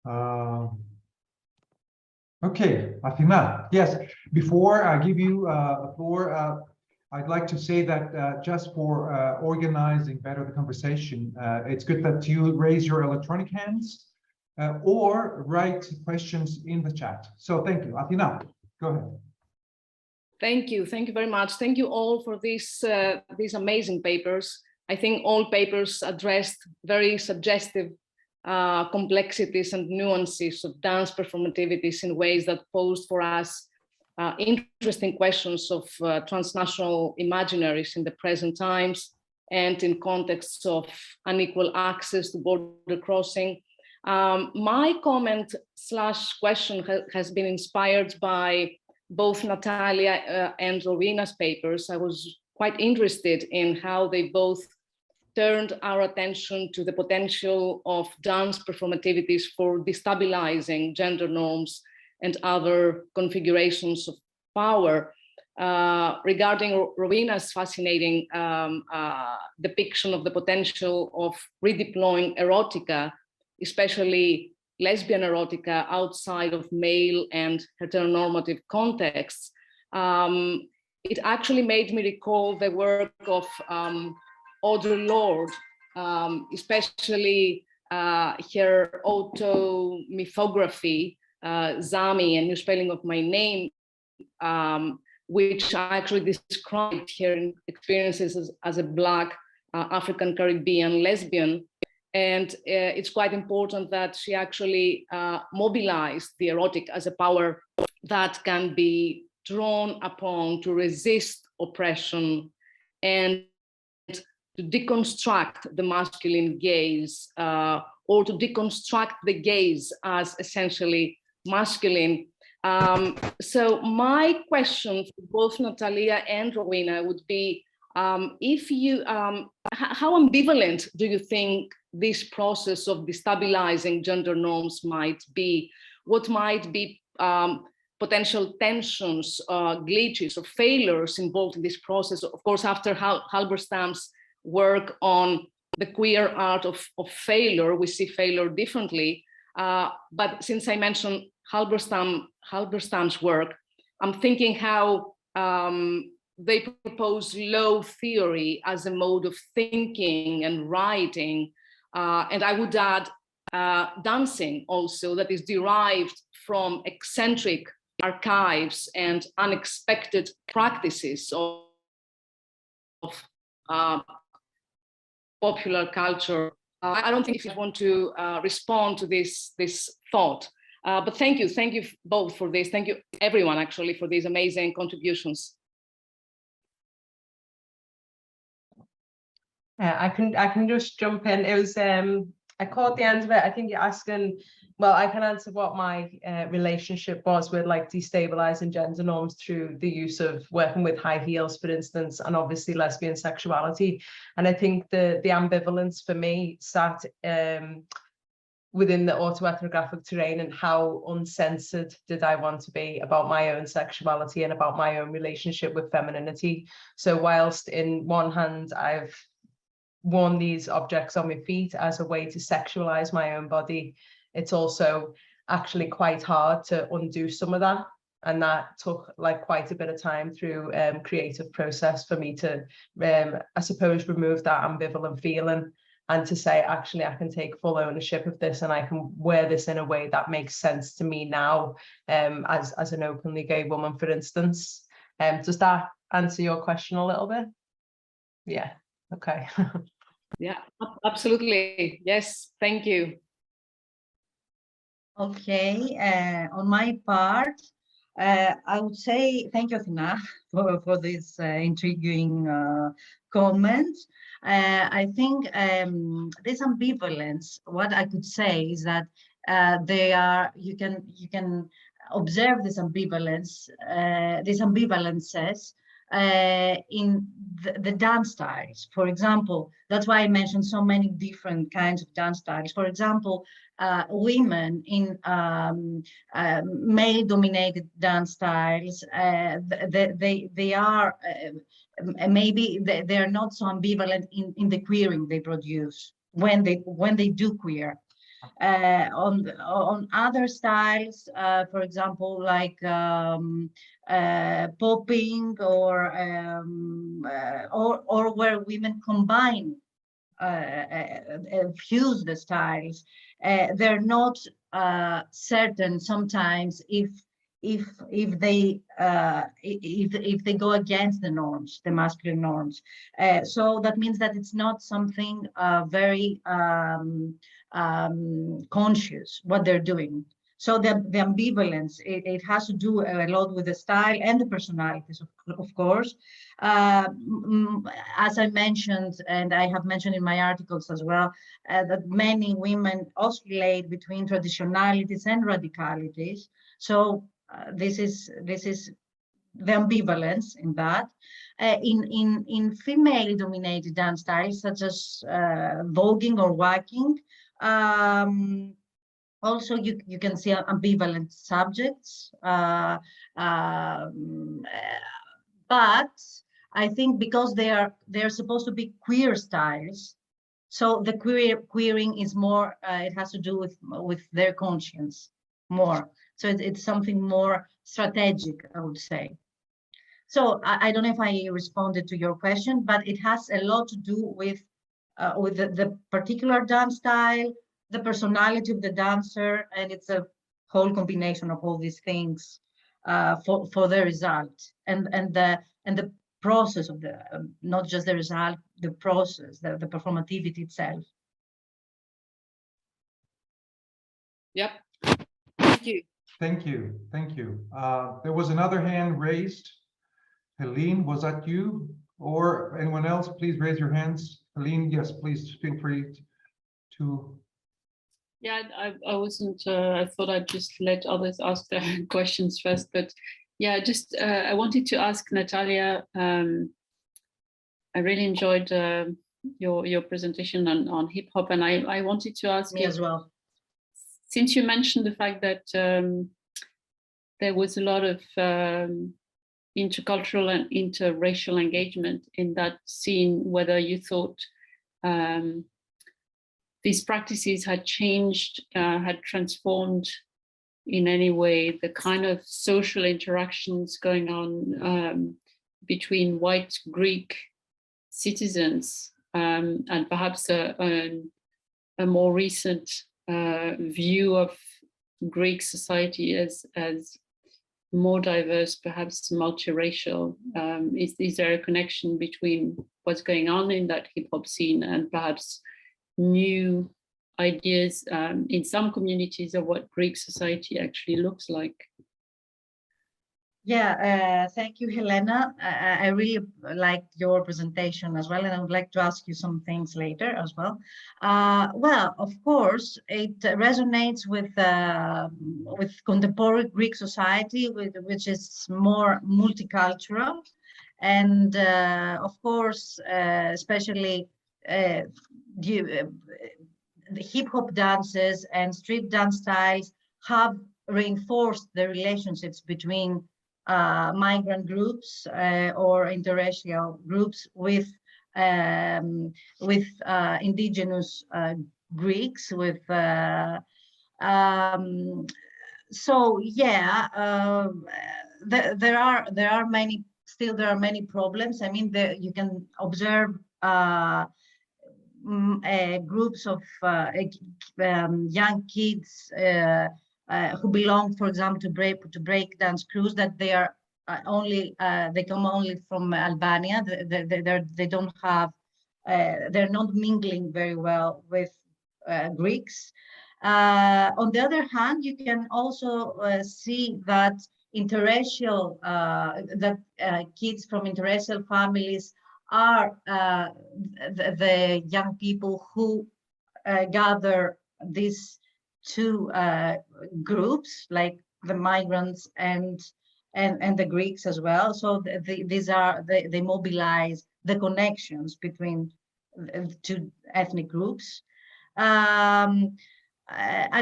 on. Okay, Athina. Yes, before I give you the floor, I'd like to say that just for organizing better the conversation, it's good that you raise your electronic hands or write questions in the chat. So thank you. Athina, go ahead. Thank you very much. Thank you all for these amazing papers. I think all papers addressed very suggestive complexities and nuances of dance performativities in ways that posed for us interesting questions of transnational imaginaries in the present times and in contexts of unequal access to border crossing. My comment / question has been inspired by both Natalia and Rowina's papers. I was quite interested in how they both turned our attention to the potential of dance performativities for destabilizing gender norms and other configurations of power. Regarding Rowina's fascinating depiction of the potential of redeploying erotica, especially lesbian erotica outside of male and heteronormative contexts, it actually made me recall the work of Audre Lorde, especially her auto-mythography, Zami, A New Spelling of My Name, which actually described her experiences as a Black African Caribbean lesbian. And it's quite important that she actually mobilized the erotic as a power that can be drawn upon to resist oppression and to deconstruct the masculine gaze, or to deconstruct the gaze as essentially masculine. So my question for both Natalia and Rowena would be, if you, how ambivalent do you think this process of destabilizing gender norms might be? What might be potential tensions, glitches, or failures involved in this process? Of course, after Halberstam's work on the queer art of failure, we see failure differently. But since I mentioned Halberstam's work, I'm thinking how they propose law theory as a mode of thinking and writing. And I would add dancing also, that is derived from eccentric archives and unexpected practices of popular culture. I don't think if you want to respond to this thought, but thank you both for this. Thank you everyone actually for these amazing contributions. I can just jump in. It was I caught the end of it. I think you're asking, well, I can answer what my relationship was with like destabilizing gender norms through the use of working with high heels, for instance, and obviously lesbian sexuality. And I think the ambivalence for me sat within the autoethnographic terrain, and how uncensored did I want to be about my own sexuality and about my own relationship with femininity. So whilst in one hand I've worn these objects on my feet as a way to sexualize my own body, it's also actually quite hard to undo some of that. And that took like quite a bit of time through creative process for me to, I suppose, remove that ambivalent feeling and to say, actually, I can take full ownership of this and I can wear this in a way that makes sense to me now, as an openly gay woman, for instance. Does that answer your question a little bit? Yeah, okay. Yeah, absolutely. Yes, thank you. Okay, on my part, I would say thank you, Athena, for this intriguing comment. I think this ambivalence, what I could say is that you can observe this ambivalence, these ambivalences in the dance styles. For example, that's why I mentioned so many different kinds of dance styles. For example, women in male-dominated dance styles, they are maybe they're not so ambivalent in the queering they produce when they do queer. On other styles, for example, like popping or where women combine, fuse the styles, they're not certain sometimes if they go against the norms, the masculine norms. So that means that it's not something very conscious what they're doing. So the ambivalence, it has to do a lot with the style and the personalities, of course. As I mentioned, and I have mentioned in my articles as well, that many women oscillate between traditionalities and radicalities. So this is the ambivalence in that. In female-dominated dance styles, such as voguing or walking, also you can see ambivalent subjects, but I think because they're supposed to be queer styles, so the queering is more, it has to do with their conscience more. So it's something more strategic, I would say. So I don't know if I responded to your question, but it has a lot to do with the particular dance style, the personality of the dancer, and it's a whole combination of all these things for the result and the process of the not just the result, the process, the performativity itself. Yep. Thank you. Thank you. Thank you. There was another hand raised. Helene, was that you or anyone else? Please raise your hands. Helene, yes, please feel free to. Yeah, I wasn't, I thought I'd just let others ask their questions first, but yeah, just I wanted to ask Natalia, I really enjoyed your presentation on hip hop, and I wanted to ask Me as well. Since you mentioned the fact that there was a lot of intercultural and interracial engagement in that scene, whether you thought these practices had changed, had transformed in any way the kind of social interactions going on between white Greek citizens and perhaps a more recent view of Greek society as more diverse, perhaps multiracial? Is there a connection between what's going on in that hip hop scene and perhaps new ideas in some communities of what Greek society actually looks like? Yeah, thank you, Helena. I really liked your presentation as well, and I would like to ask you some things later as well. Well, of course, it resonates with contemporary Greek society, which is more multicultural, and of course, especially the hip hop dances and street dance styles have reinforced the relationships between migrant groups or interracial groups with indigenous Greeks. So yeah, there are many problems. I mean, you can observe groups of young kids who belong, for example, to break dance crews, that they are they come only from Albania. They don't have, they're not mingling very well with Greeks. On the other hand, you can also see that interracial, kids from interracial families are the young people who gather these two groups, like the migrants and the Greeks as well. So they mobilize the connections between the two ethnic groups. I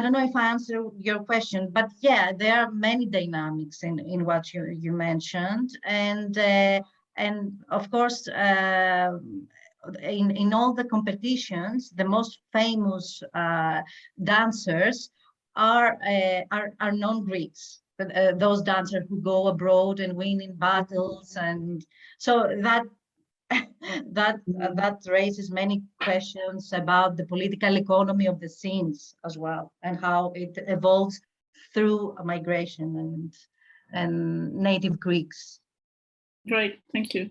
don't know if I answered your question, but yeah, there are many dynamics in what you mentioned, and of course, in all the competitions, the most famous dancers are non-Greeks. Those dancers who go abroad and win in battles, and so that raises many questions about the political economy of the scenes as well, and how it evolves through migration and native Greeks. Great, thank you.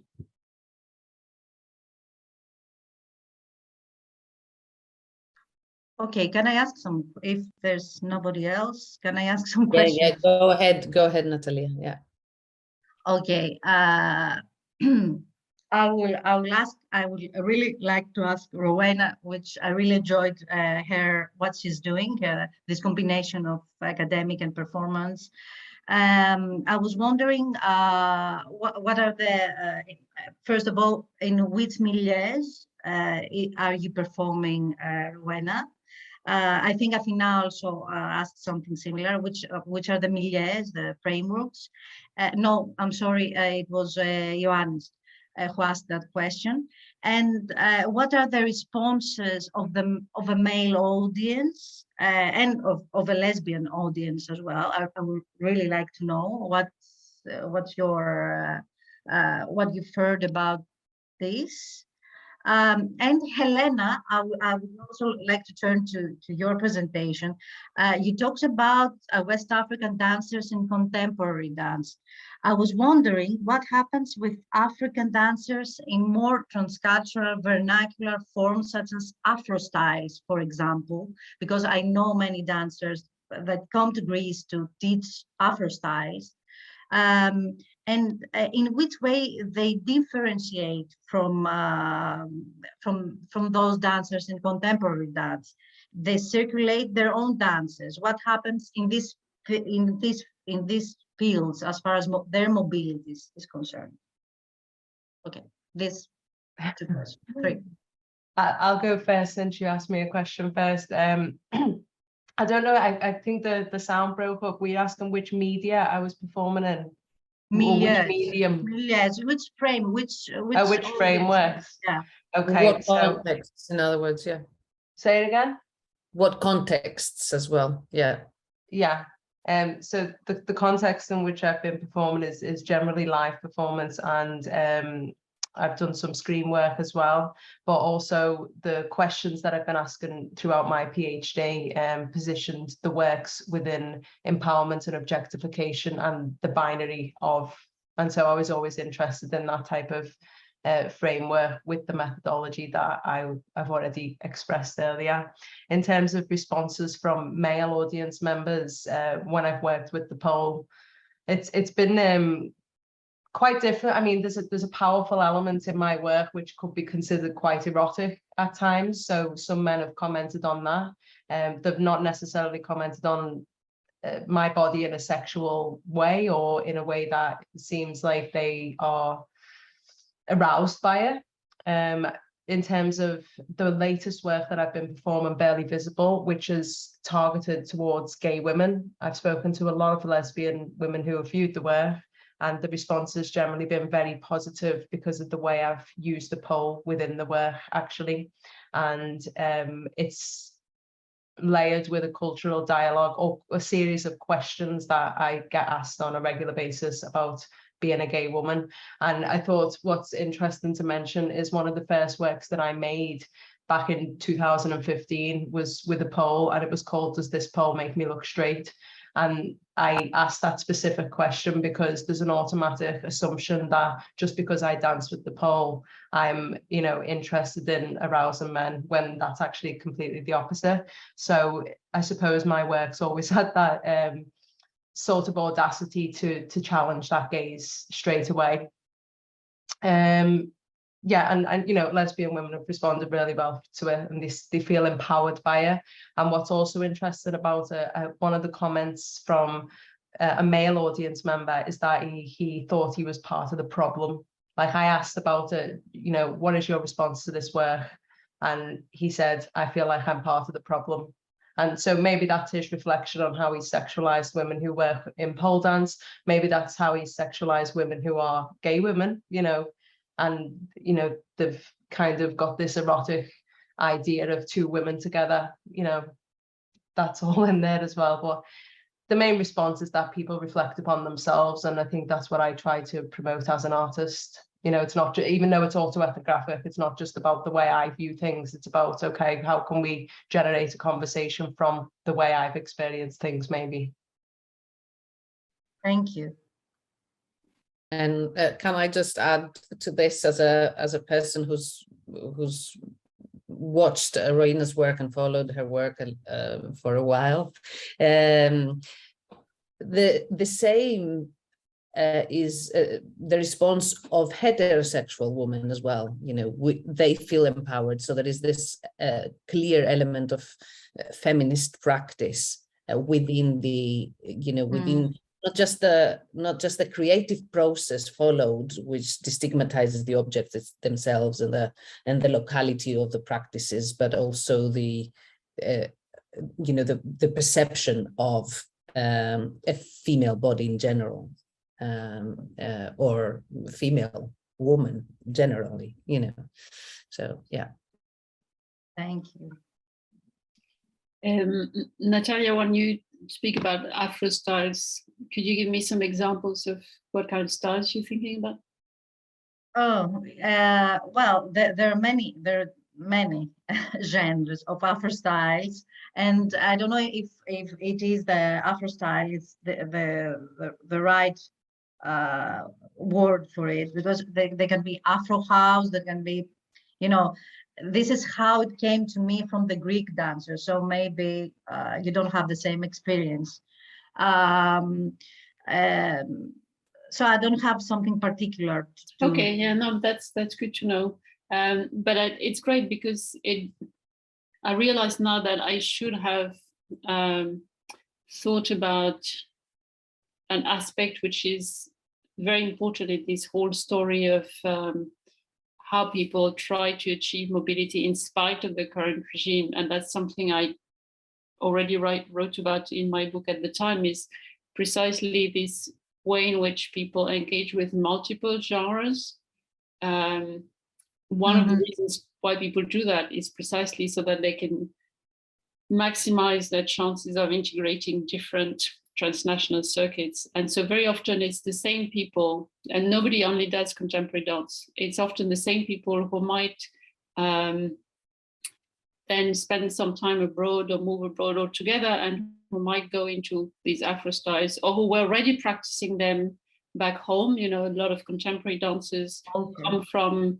Okay, can I ask if there's nobody else, can I ask some questions? Yeah, go ahead, Natalia. Yeah. Okay, I would really like to ask Rowena, which I really enjoyed what she's doing, this combination of academic and performance. I was wondering, what are the, first of all, in which milieus are you performing, Rowena? I think Athena also asked something similar, which are the milieus, the frameworks? No, I'm sorry, it was Ioannis who asked that question. And what are the responses of a male audience and of a lesbian audience as well? I would really like to know what's your what you've heard about this. And Helena, I would also like to turn to your presentation. You talked about West African dancers in contemporary dance. I was wondering what happens with African dancers in more transcultural vernacular forms, such as Afro styles, for example, because I know many dancers that come to Greece to teach Afro styles. And in which way they differentiate from those dancers in contemporary dance. They circulate their own dances. What happens in these fields as far as their mobility is concerned? Okay, this 2 questions. 3. I'll go first since you asked me a question first. I don't know. I think the sound broke up. We asked them which media I was performing in. Milieu, which medium? Which frame? Which framework? Yeah. Okay. What contexts, in other words, yeah. Say it again. What contexts as well? Yeah. Yeah. So the context in which I've been performing is generally live performance and I've done some screen work as well, but also the questions that I've been asking throughout my PhD positioned the works within empowerment and objectification and the binary of, and so I was always interested in that type of framework with the methodology that I've already expressed earlier. In terms of responses from male audience members, when I've worked with the poll, it's been quite different. I mean, there's a powerful element in my work which could be considered quite erotic at times. So some men have commented on that. They've not necessarily commented on my body in a sexual way or in a way that seems like they are aroused by it. In terms of the latest work that I've been performing, Barely Visible, which is targeted towards gay women, I've spoken to a lot of lesbian women who have viewed the work, and the response has generally been very positive because of the way I've used the poll within the work, actually. And it's layered with a cultural dialogue or a series of questions that I get asked on a regular basis about being a gay woman. And I thought what's interesting to mention is one of the first works that I made back in 2015 was with a poll, and it was called "Does This Poll Make Me Look Straight?" And I asked that specific question because there's an automatic assumption that just because I dance with the pole, I'm, interested in arousing men, when that's actually completely the opposite. So I suppose my work's always had that sort of audacity to challenge that gaze straight away. Yeah, and lesbian women have responded really well to it, and they feel empowered by it. And what's also interesting about it, one of the comments from a male audience member is that he thought he was part of the problem. Like, I asked about it, what is your response to this work? And he said, I feel like I'm part of the problem. And so maybe that's his reflection on how he sexualized women who work in pole dance. Maybe that's how he sexualized women who are gay women, and they've kind of got this erotic idea of two women together, that's all in there as well. But the main response is that people reflect upon themselves, and I think that's what I try to promote as an artist. It's not even though it's autoethnographic, it's not just about the way I view things. It's about, okay, how can we generate a conversation from the way I've experienced things, maybe. Thank you. And can I just add to this, as a person who's watched Roina's work and followed her work for a while, the same is the response of heterosexual women as well. They feel empowered. So there is this clear element of feminist practice within the within. Not just the creative process followed, which destigmatizes the objects themselves and the locality of the practices, but also the perception of a female body in general, or female woman generally. So yeah. Thank you. Natalia, when you speak about Afro styles, could you give me some examples of what kind of styles you're thinking about? Well, there are many genres of Afro styles, and I don't know if it is the Afro style is the right word for it, because they can be Afro house, that can be, this is how it came to me from the Greek dancers. So maybe you don't have the same experience. So I don't have something particular to... Okay, yeah, no, that's good to know. But it's great because I realize now that I should have thought about an aspect which is very important in this whole story of how people try to achieve mobility in spite of the current regime. And that's something I already wrote about in my book at the time, is precisely this way in which people engage with multiple genres. One of the reasons why people do that is precisely so that they can maximize their chances of integrating different transnational circuits. And so very often it's the same people, and nobody only does contemporary dance. It's often the same people who might then spend some time abroad or move abroad altogether, and who might go into these Afro styles, or who were already practicing them back home. You know, a lot of contemporary dancers come from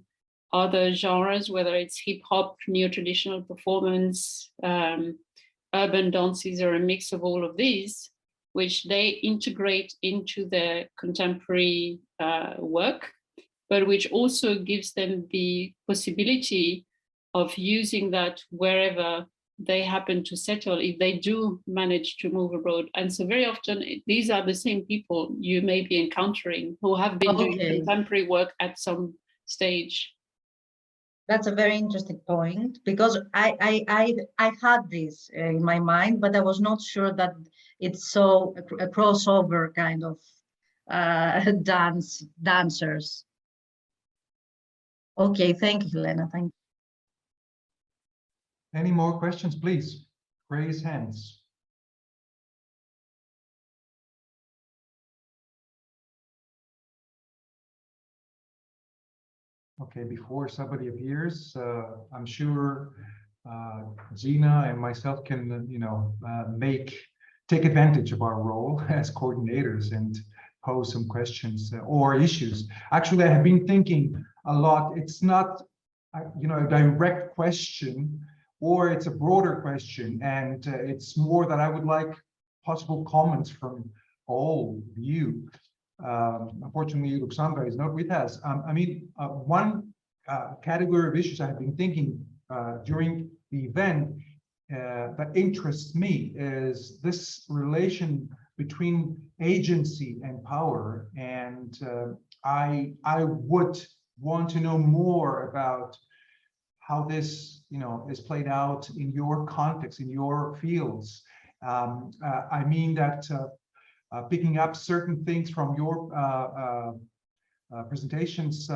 other genres, whether it's hip hop, neo-traditional performance, urban dances, or a mix of all of these, which they integrate into their contemporary work, but which also gives them the possibility of using that wherever they happen to settle, if they do manage to move abroad. And so very often these are the same people you may be encountering who have been doing contemporary work at some stage. That's a very interesting point, because I had this in my mind, but I was not sure that it's so a crossover kind of dancers. Okay, thank you, Helena. Thank you. Any more questions, please? Raise hands. Okay, before somebody appears, I'm sure Gina and myself can, take advantage of our role as coordinators and pose some questions or issues. Actually, I have been thinking a lot. It's not, a direct question, or it's a broader question, and it's more that I would like possible comments from all of you. Unfortunately, Ruxandra is not with us. One category of issues I have been thinking during the event that interests me is this relation between agency and power. And I would want to know more about how this, is played out in your context, in your fields. I mean that picking up certain things from your presentations,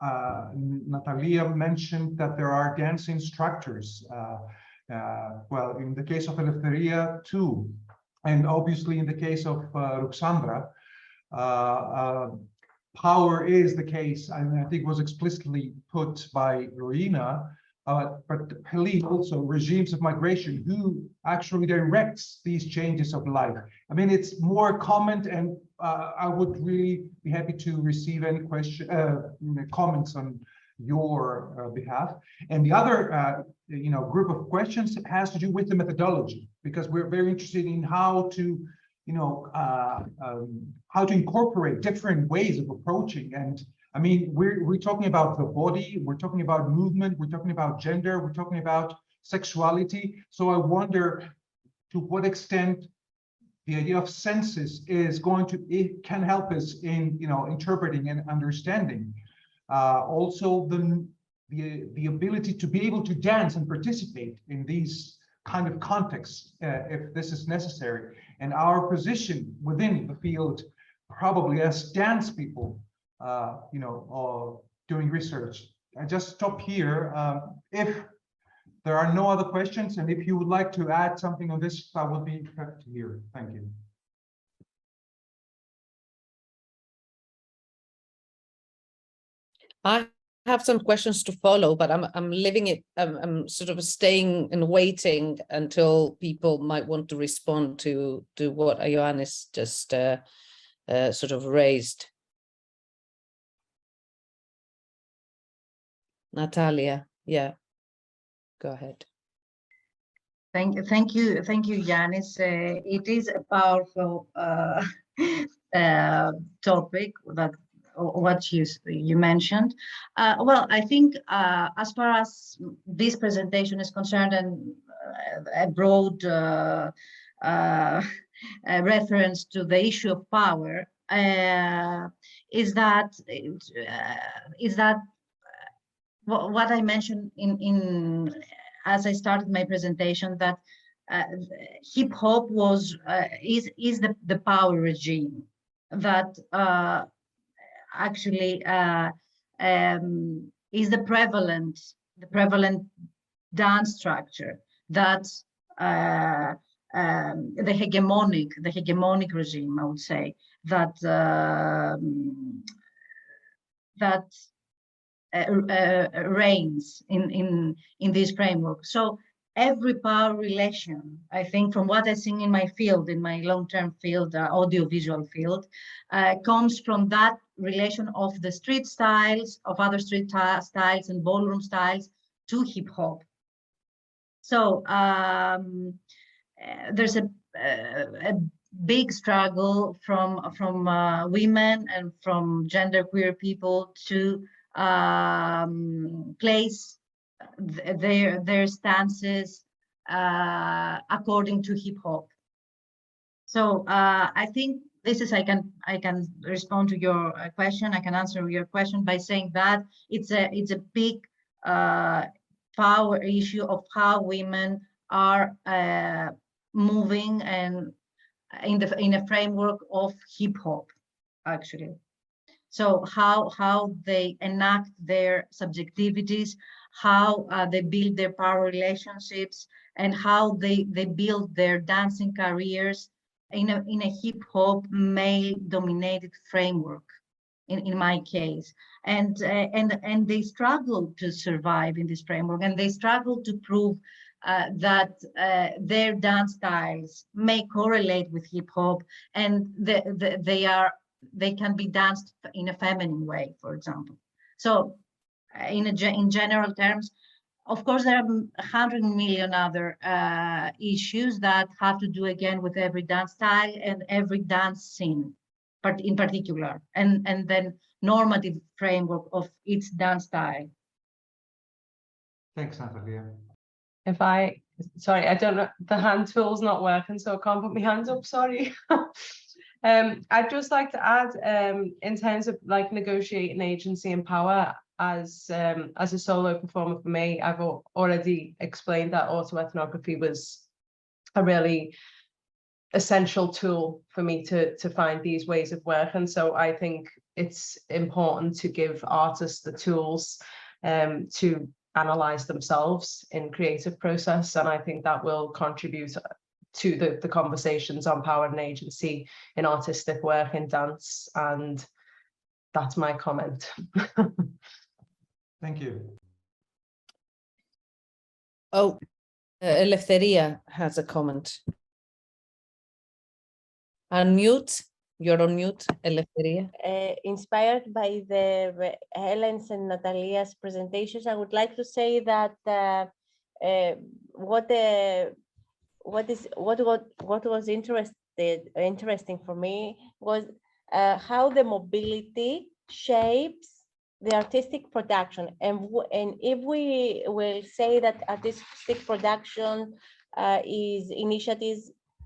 Natalia mentioned that there are dance instructors. Well, in the case of Eleftheria too, and obviously in the case of Ruxandra, power is the case, and I think was explicitly put by Rowena, but Helene also, regimes of migration, who actually directs these changes of life. I mean, it's more comment, and I would really be happy to receive any comments on your behalf. And the other, group of questions has to do with the methodology, because we're very interested in how to incorporate different ways of approaching. And I mean, we're talking about the body, we're talking about movement, we're talking about gender, we're talking about sexuality. So I wonder to what extent the idea of senses it can help us in interpreting and understanding. Also the ability to be able to dance and participate in these kind of contexts if this is necessary, and our position within the field, probably as dance people, doing research. I just stop here. If there are no other questions, and if you would like to add something on this, I will be happy to hear. Thank you. I have some questions to follow, but I'm leaving it. I'm sort of staying and waiting until people might want to respond to what Ioannis just sort of raised. Natalia, yeah, go ahead. Thank you, Yanis. It is a powerful topic that what you mentioned. Well, I think as far as this presentation is concerned, and a broad reference to the issue of power, is that what I mentioned in as I started my presentation, that hip hop is the power regime that actually is the prevalent dance structure that the hegemonic regime, I would say, that reigns in this framework. So every power relation, I think, from what I've seen in my field, in my long-term field, audiovisual field, comes from that relation of the street styles, of other street styles and ballroom styles to hip hop. So there's a big struggle from women and from genderqueer people to place their stances according to hip hop. So I think this is I can respond to your question. I can answer your question by saying that it's a big power issue of how women are moving and in a framework of hip hop, actually. So how they enact their subjectivities, how they build their power relationships, and how they build their dancing careers in a hip hop male dominated framework. In my case, and they struggle to survive in this framework, and they struggle to prove that their dance styles may correlate with hip hop, and they can be danced in a feminine way, for example. So, in general terms, of course, there are 100 million other issues that have to do again with every dance style and every dance scene, but in particular, and then normative framework of each dance style. Thanks, Natalia. Sorry, I don't know, the hand tool's not working, so I can't put my hands up, sorry. I'd just like to add, in terms of like negotiating agency and power, as a solo performer for me, I've already explained that autoethnography was a really essential tool for me to find these ways of working. So I think it's important to give artists the tools to analyze themselves in creative process, and I think that will contribute to the conversations on power and agency in artistic work in dance, and that's my comment. Thank you. Oh, Eleftheria has a comment. Unmute. You're on mute, Eleftheria. Inspired by the Helen's and Natalia's presentations, I would like to say that what was interesting for me was how the mobility shapes the artistic production, and if we will say that artistic production is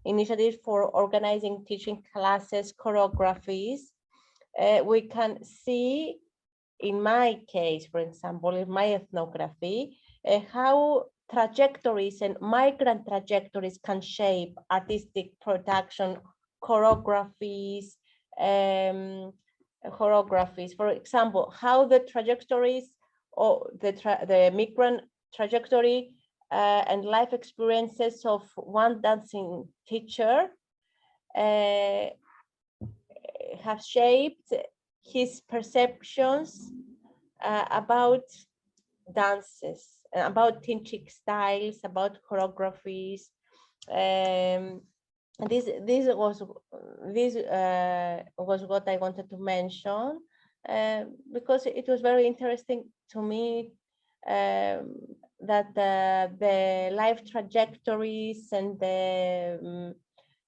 initiatives for organizing teaching classes, choreographies, we can see, in my case, for example, in my ethnography, how trajectories and migrant trajectories can shape artistic production, choreographies. For example, how the trajectories or the migrant trajectory and life experiences of one dancing teacher have shaped his perceptions about dances, about teaching styles, about choreographies. This was what I wanted to mention because it was very interesting to me that the life trajectories and the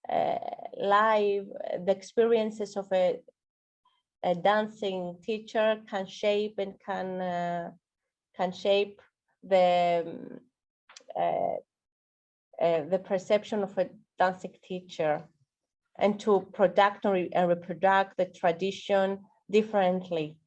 the experiences of a dancing teacher can shape and can shape the perception of a dancing teacher, and to product and reproduce the tradition differently.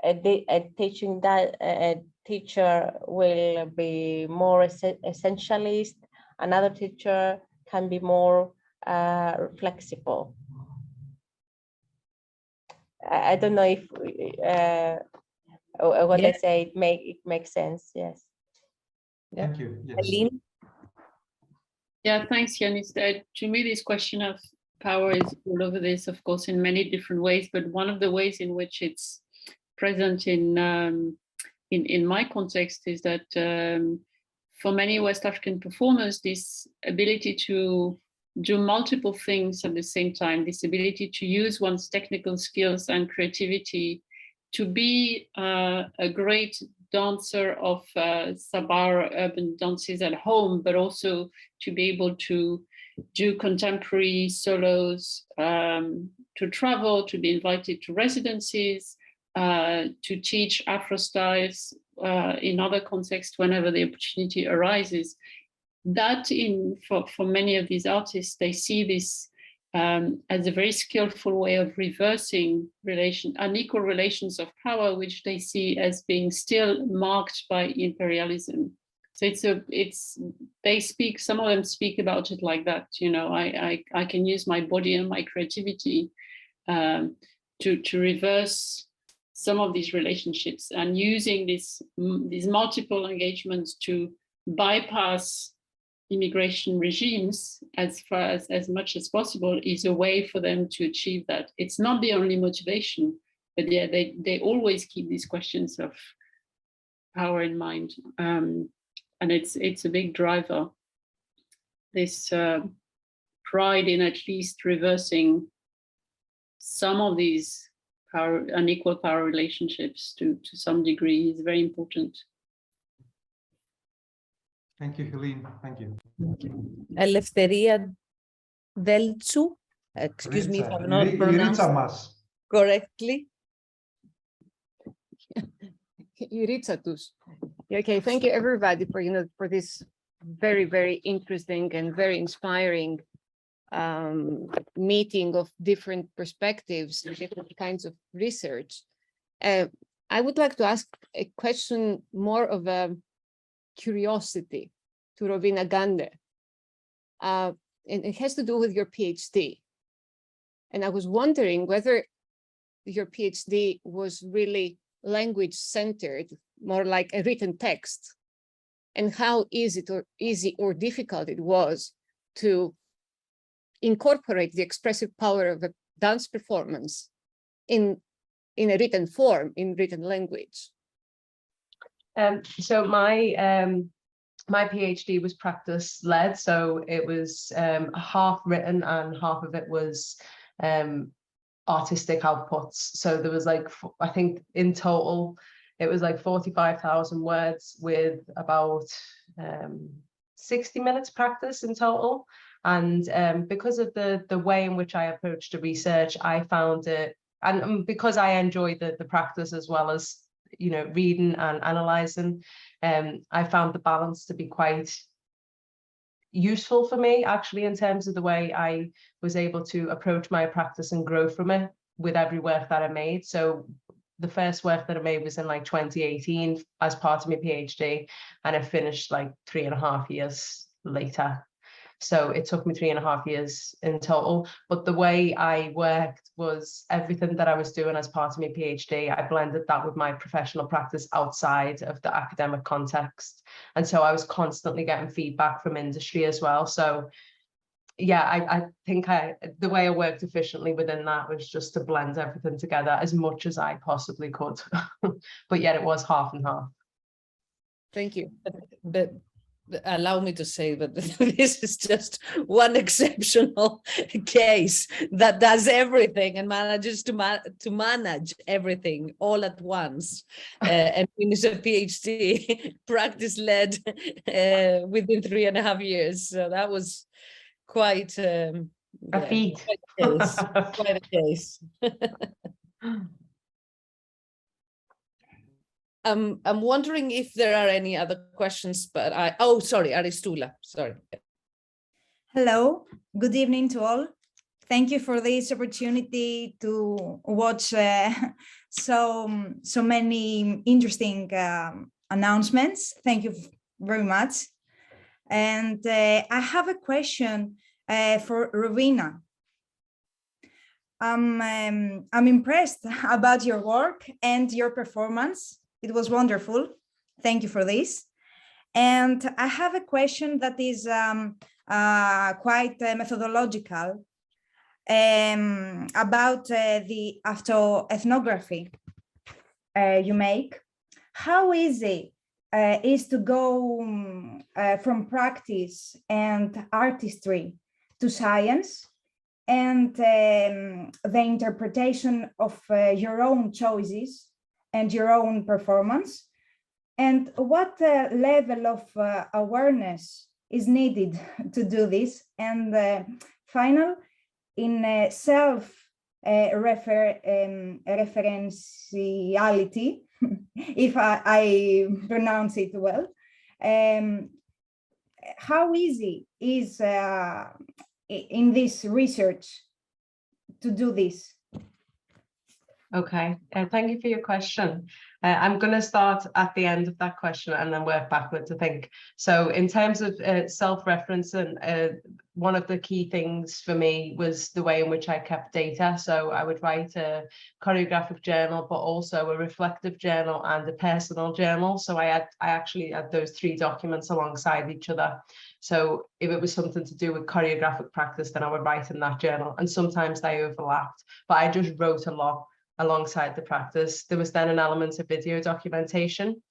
A teaching that a teacher will be more essentialist, another teacher can be more flexible. I don't know if what I say it makes sense. Yes. Yeah. Thank you. Yes. Helene? Yeah, thanks, Yanis. To me, this question of power is all over this, of course, in many different ways. But one of the ways in which it's present in my context is that for many West African performers, this ability to do multiple things at the same time, this ability to use one's technical skills and creativity to be a great dancer of Sabara urban dances at home, but also to be able to do contemporary solos, to travel, to be invited to residencies, to teach Afro styles in other contexts whenever the opportunity arises. That for many of these artists, they see this as a very skillful way of reversing unequal relations of power, which they see as being still marked by imperialism. So they speak, some of them speak about it like that, you know, I can use my body and my creativity to reverse some of these relationships, and using these multiple engagements to bypass immigration regimes as much as possible is a way for them to achieve that. It's not the only motivation, but yeah, they always keep these questions of power in mind, and it's a big driver. This pride in at least reversing some of these unequal power relationships to some degree is very important. Thank you, Helene. Thank you. Eleftheria Deltsu, excuse me if I'm not pronounced correctly. Iritsatus. Okay, thank you everybody for this very, very interesting and very inspiring meeting of different perspectives, different kinds of research. I would like to ask a question more of a curiosity to Rovina Gande. And it has to do with your PhD. And I was wondering whether your PhD was really language-centered, more like a written text, and how easy or difficult it was to incorporate the expressive power of a dance performance in a written form, in written language. So my PhD was practice-led, so it was half written and half of it was artistic outputs. So there was like, I think in total, it was like 45,000 words with about 60 minutes practice in total. And because of the way in which I approached the research, I found it, and because I enjoyed the practice as well as, you know, reading and analyzing, I found the balance to be quite useful for me, actually, in terms of the way I was able to approach my practice and grow from it with every work that I made. So the first work that I made was in like 2018 as part of my PhD, and I finished like 3.5 years later. So it took me 3.5 years in total. But the way I worked was everything that I was doing as part of my PhD, I blended that with my professional practice outside of the academic context. And so I was constantly getting feedback from industry as well. So yeah, I think the way I worked efficiently within that was just to blend everything together as much as I possibly could. But yet it was half and half. Thank you. But allow me to say that this is just one exceptional case that does everything and manages to manage everything all at once and finish a PhD practice-led within 3.5 years. So that was quite a feat. Quite a case. I'm wondering if there are any other questions, but sorry, Aristula, sorry. Hello, good evening to all. Thank you for this opportunity to watch so many interesting announcements. Thank you very much. And I have a question for Rovina. I'm impressed about your work and your performance. It was wonderful. Thank you for this. And I have a question that is quite methodological about the ethnography you make. How easy is to go from practice and artistry to science and the interpretation of your own choices and your own performance? And what level of awareness is needed to do this? And final, in self-referentiality, if I pronounce it well, how easy is in this research to do this? Okay, thank you for your question. I'm going to start at the end of that question and then work backwards, I think. So in terms of self-referencing, one of the key things for me was the way in which I kept data. So I would write a choreographic journal, but also a reflective journal and a personal journal. So I actually had those 3 documents alongside each other. So if it was something to do with choreographic practice, then I would write in that journal. And sometimes they overlapped, but I just wrote a lot alongside the practice. There was then an element of video documentation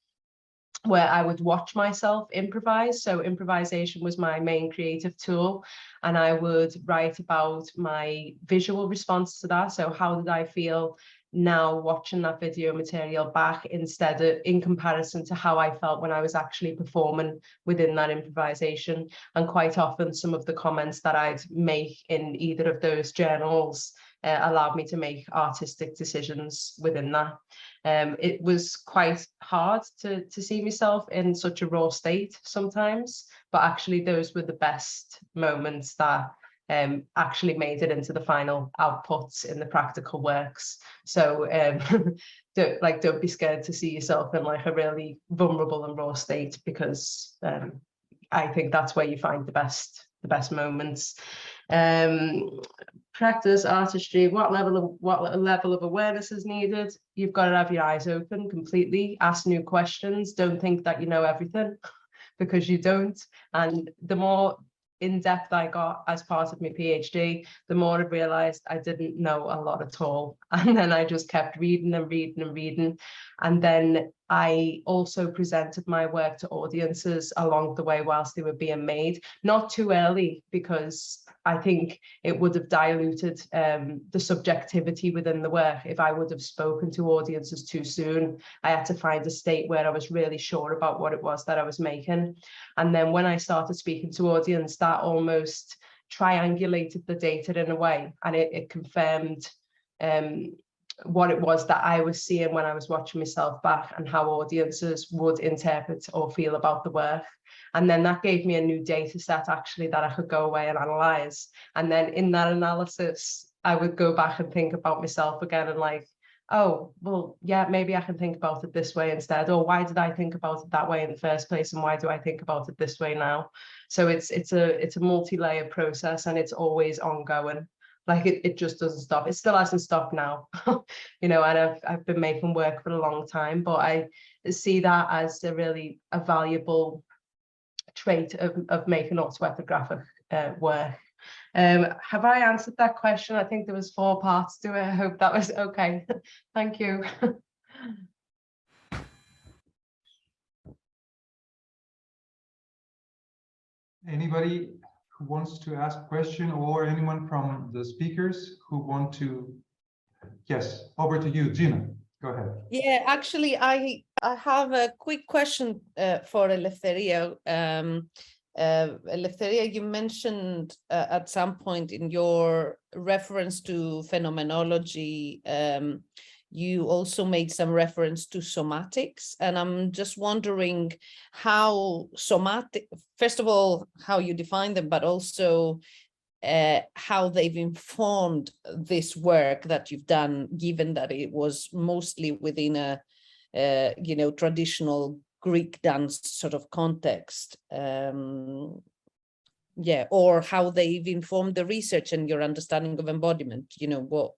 where I would watch myself improvise. So improvisation was my main creative tool, and I would write about my visual response to that. So how did I feel now watching that video material back, in comparison to how I felt when I was actually performing within that improvisation. And quite often some of the comments that I'd make in either of those journals allowed me to make artistic decisions within that. It was quite hard to see myself in such a raw state sometimes, but actually those were the best moments that actually made it into the final outputs in the practical works. So don't be scared to see yourself in like a really vulnerable and raw state, because I think that's where you find the best moments. Practice, artistry, what level of awareness is needed? You've got to have your eyes open completely, ask new questions, don't think that you know everything, because you don't. And the more in-depth I got as part of my PhD, the more I realized I didn't know a lot at all. And then I just kept reading and reading and reading. And then I also presented my work to audiences along the way whilst they were being made, not too early, because I think it would have diluted the subjectivity within the work if I would have spoken to audiences too soon. I had to find a state where I was really sure about what it was that I was making. And then when I started speaking to audience, that almost triangulated the data in a way, and it confirmed what it was that I was seeing when I was watching myself back, and how audiences would interpret or feel about the work. And then that gave me a new data set actually that I could go away and analyze. And then in that analysis, I would go back and think about myself again and like, oh, well, yeah, maybe I can think about it this way instead. Or why did I think about it that way in the first place? And why do I think about it this way now? So it's a multi-layered process, and it's always ongoing. Like it just doesn't stop. It still hasn't stopped now, you know, and I've been making work for a long time, but I see that as a valuable trait of making autoethnographic work. Have I answered that question? I think there was 4 parts to it. I hope that was okay. Thank you. Anybody who wants to ask a question, or anyone from the speakers who want to? Yes, over to you, Gina. Go ahead. Yeah, actually, I have a quick question for Eleftheria. Eleftheria, you mentioned at some point in your reference to phenomenology, you also made some reference to somatics, and I'm just wondering how somatic, first of all, how you define them, but also how they've informed this work that you've done, given that it was mostly within a traditional Greek dance sort of context. Yeah, or how they've informed the research and your understanding of embodiment. You know,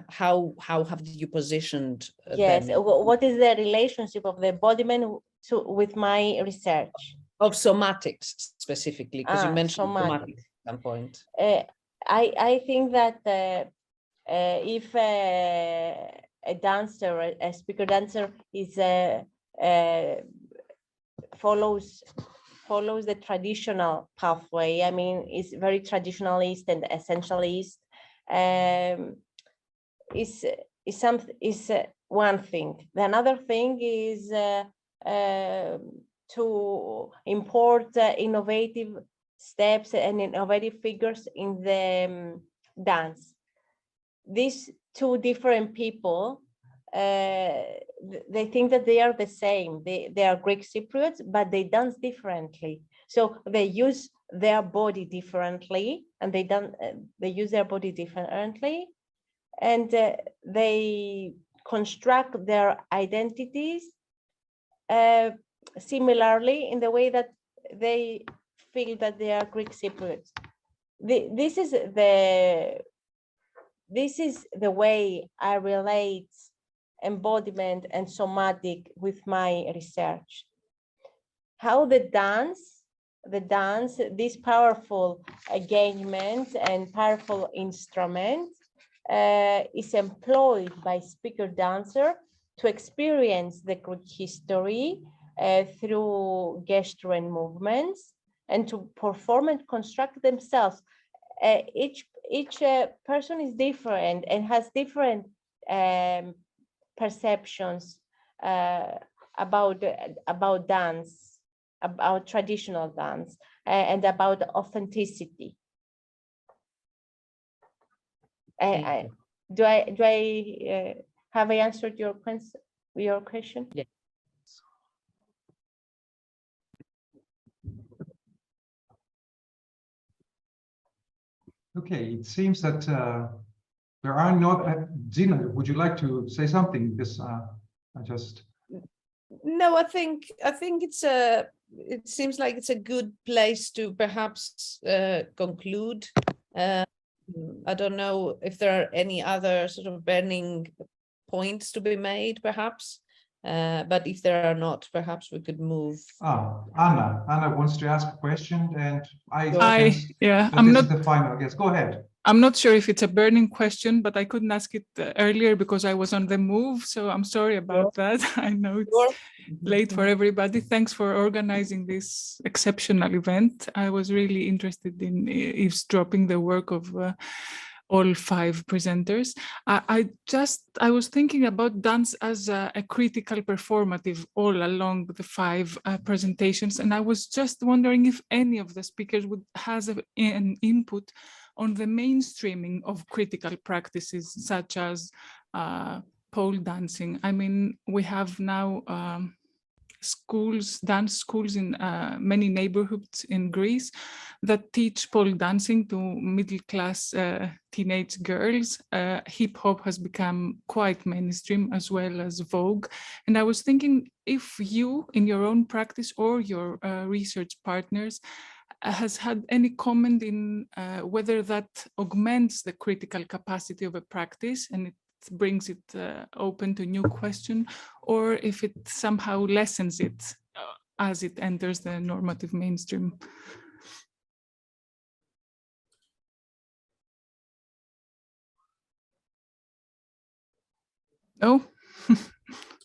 how have you positioned yes, them? what is the relationship of the embodiment with my research. Of somatics specifically, because you mentioned somatics at some point. I think that if a dancer, a speaker dancer, is follows the traditional pathway. I mean, is very traditionalist and essentialist. Is one thing. The another thing is to import innovative steps and innovative figures in the dance. These two different people, they think that they are the same. They are Greek Cypriots, but they dance differently. So they use their body differently, and they use their body differently, and they construct their identities similarly in the way that they feel that they are Greek Cypriots. This is the way I relate embodiment and somatic with my research. How the dance, this powerful engagement and powerful instrument is employed by speaker dancer to experience the Greek history through gesture and movements, and to perform and construct themselves. Each person is different and has different perceptions about dance, about traditional dance, and about authenticity. Do I have I answered your question? Yeah. Okay, it seems that there are not. Zina, would you like to say something? Because I just. No, I think it's it seems like it's a good place to perhaps conclude. I don't know if there are any other sort of burning points to be made, perhaps. But if there are not, perhaps we could move. Anna wants to ask a question, and I'm not the final. Yes, go ahead. I'm not sure if it's a burning question, but I couldn't ask it earlier because I was on the move. So I'm sorry about that. I know it's late for everybody. Thanks for organizing this exceptional event. I was really interested in eavesdropping the work of all five presenters. I was thinking about dance as a critical performative all along the five presentations, and I was just wondering if any of the speakers has an input on the mainstreaming of critical practices such as pole dancing. I mean, we have now dance schools in many neighborhoods in Greece that teach pole dancing to middle-class teenage girls. Hip hop has become quite mainstream as well as Vogue. And I was thinking if you, in your own practice or your research partners, has had any comment in whether that augments the critical capacity of a practice and it brings it open to new question, or if it somehow lessens it as it enters the normative mainstream. No?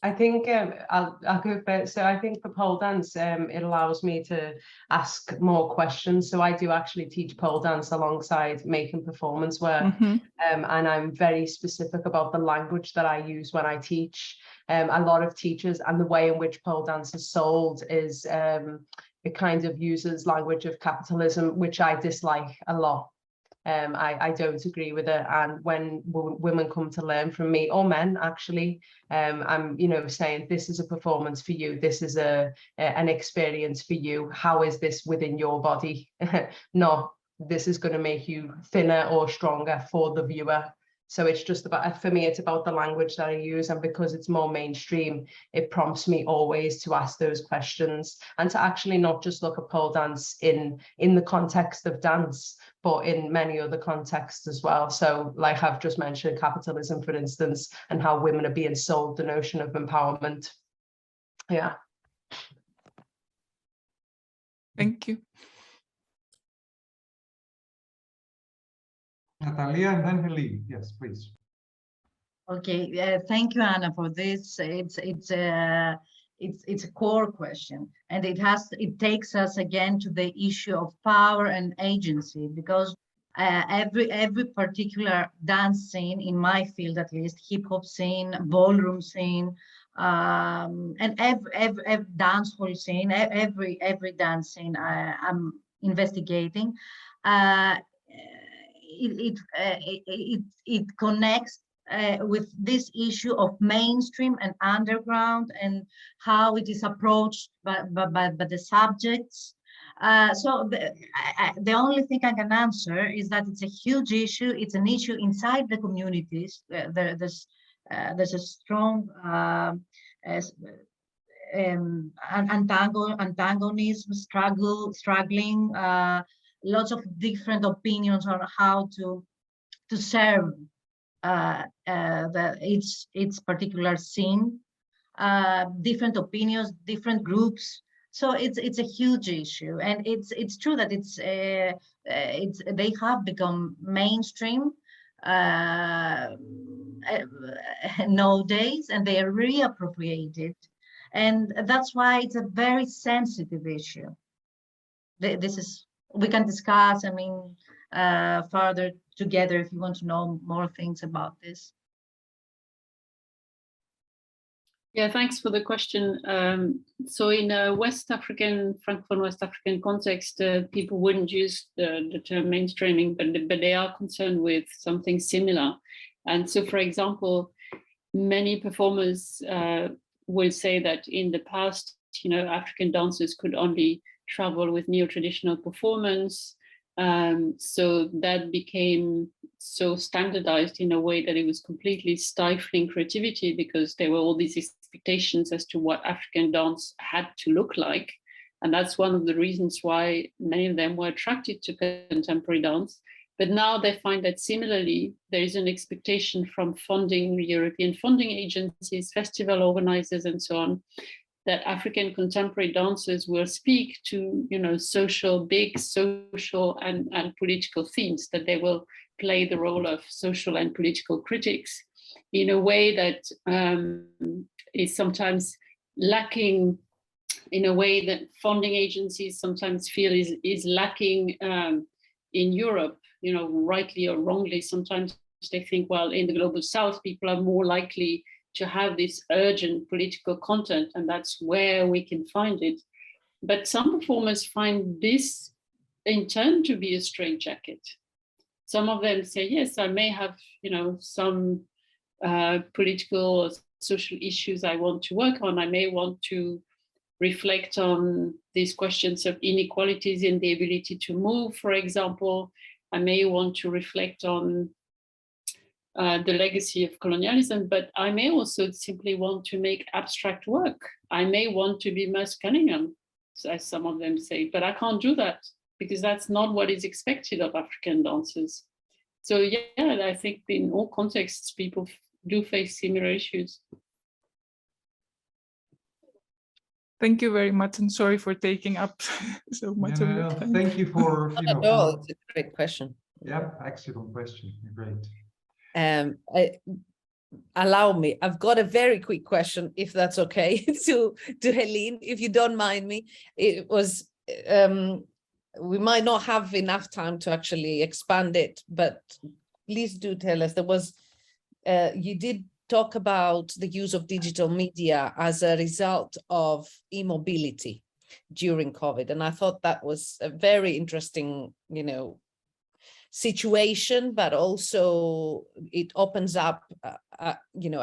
I think I'll go first. So I think for pole dance, it allows me to ask more questions. So I do actually teach pole dance alongside making performance work. And I'm very specific about the language that I use when I teach. A lot of teachers, and the way in which pole dance is sold is it kind of uses language of capitalism, which I dislike a lot. I don't agree with it, and when women come to learn from me, or men actually, I'm saying this is a performance for you, this is an experience for you, how is this within your body? Not this is going to make you thinner or stronger for the viewer. So it's just about, for me, it's about the language that I use, and because it's more mainstream, it prompts me always to ask those questions and to actually not just look at pole dance in the context of dance, but in many other contexts as well. So like I've just mentioned, capitalism, for instance, and how women are being sold the notion of empowerment. Yeah. Thank you. Natalia and then Helene. Yes, please. Okay, thank you, Anna, for this. It's a core question, and it takes us again to the issue of power and agency, because every particular dance scene in my field, at least hip hop scene, ballroom scene, and every dance hall scene, every dance scene I'm investigating, it connects with this issue of mainstream and underground, and how it is approached by the subjects. So the only thing I can answer is that it's a huge issue. It's an issue inside the communities. There's a strong antagonism, struggling, lots of different opinions on how to serve its particular scene, different opinions, different groups. So it's a huge issue, and it's true that they have become mainstream nowadays, and they are reappropriated, and that's why it's a very sensitive issue. We can discuss, I mean, further together if you want to know more things about this. Yeah, thanks for the question. So in a West African, Francophone West African context, people wouldn't use the term mainstreaming, but they are concerned with something similar. And so, for example, many performers will say that in the past, African dancers could only travel with neo-traditional performance. So that became so standardized in a way that it was completely stifling creativity, because there were all these expectations as to what African dance had to look like. And that's one of the reasons why many of them were attracted to contemporary dance. But now they find that similarly, there is an expectation from European funding agencies, festival organizers, and so on, that African contemporary dancers will speak to, big social and political themes, that they will play the role of social and political critics in a way that is sometimes lacking, in a way that funding agencies sometimes feel is lacking in Europe, rightly or wrongly. Sometimes they think, well, in the global South, people are more likely to have this urgent political content, and that's where we can find it. But some performers find this in turn to be a straitjacket. Some of them say, yes, I may have, some political or social issues I want to work on. I may want to reflect on these questions of inequalities in the ability to move, for example. I may want to reflect on the legacy of colonialism, but I may also simply want to make abstract work. I may want to be Merce Cunningham, as some of them say, but I can't do that because that's not what is expected of African dancers. So yeah, I think in all contexts, people do face similar issues. Thank you very much, and sorry for taking up so much of your time. Thank you for, it's a great question. Yeah, excellent question. Great. Allow me, I've got a very quick question, if that's okay, to Helene, if you don't mind me. It was, we might not have enough time to actually expand it, but please do tell us. There was, you did talk about the use of digital media as a result of immobility during COVID, and I thought that was a very interesting, situation, but also it opens up, a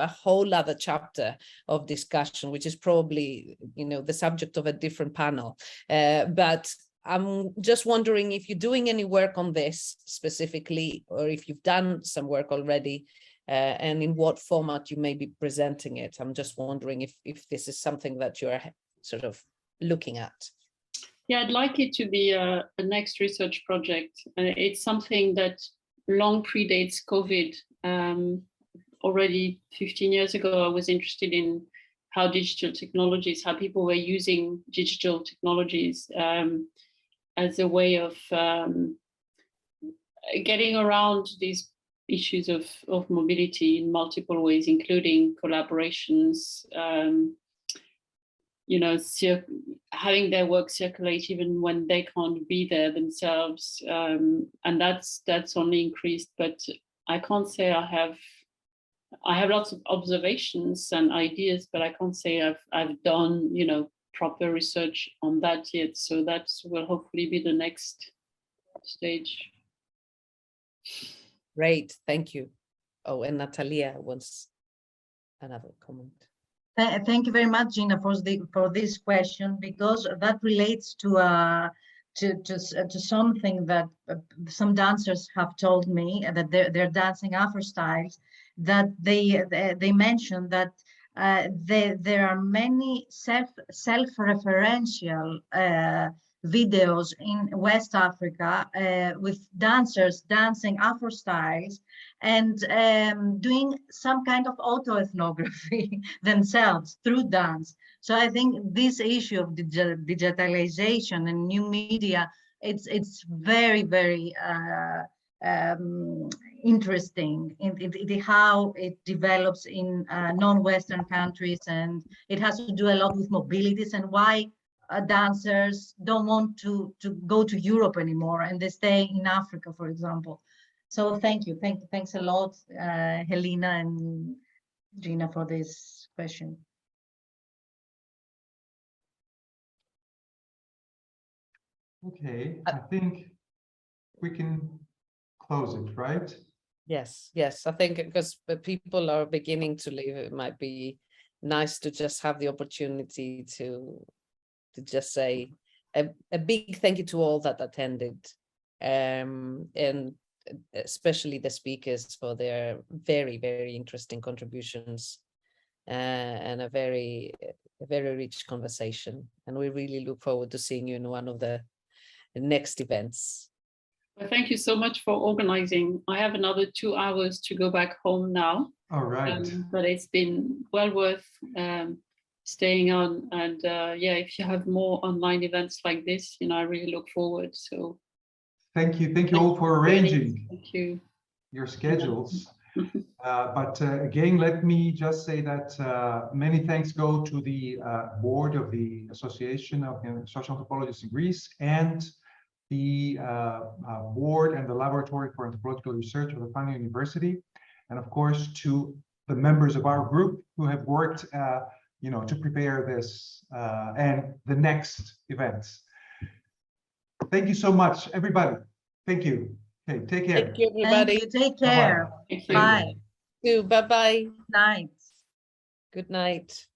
whole other chapter of discussion, which is probably, the subject of a different panel. But I'm just wondering if you're doing any work on this specifically, or if you've done some work already, and in what format you may be presenting it. I'm just wondering if this is something that you're sort of looking at. Yeah, I'd like it to be a next research project. It's something that long predates COVID. Already 15 years ago, I was interested in how digital technologies, how people were using digital technologies as a way of getting around these issues of mobility in multiple ways, including collaborations, you know, having their work circulate even when they can't be there themselves, and that's only increased. But I can't say I have lots of observations and ideas, but I can't say I've done, you know, proper research on that yet. So that will hopefully be the next stage. Great, thank you. Oh, and Natalia wants another comment. Thank you very much, Gina, for this question, because that relates to something that some dancers have told me, that they're dancing Afro styles, that they mentioned that there are many self-referential videos in West Africa with dancers dancing Afro styles and doing some kind of auto-ethnography themselves through dance. So I think this issue of digitalization and new media, it's very, very interesting in how it develops in non-Western countries, and it has to do a lot with mobilities and why dancers don't want to go to Europe anymore and they stay in Africa, for example. So thank you. Thanks a lot, Helena and Gina, for this question. Okay, I think we can close it, right? Yes, yes. I think because people are beginning to leave, it might be nice to just have the opportunity to just say a big thank you to all that attended, and especially the speakers for their very, very interesting contributions, and a very rich conversation. And we really look forward to seeing you in one of the next events. Well, thank you so much for organizing. I have another 2 hours to go back home now. All right. But it's been well worth staying on. And yeah, if you have more online events like this, you know, I really look forward. So thank you all for arranging. Thank you. Your schedules. But again, let me just say that many thanks go to the board of the Association of Social Anthropologists in Greece and the board and the Laboratory for Anthropological Research of the Fania University, and of course to the members of our group who have worked, you know, to prepare this and the next events. Thank you so much, everybody. Thank you. Okay, take care. Thank you, everybody. Thank you. Take care. Bye-bye. Bye. Bye. Bye. Night. Good night.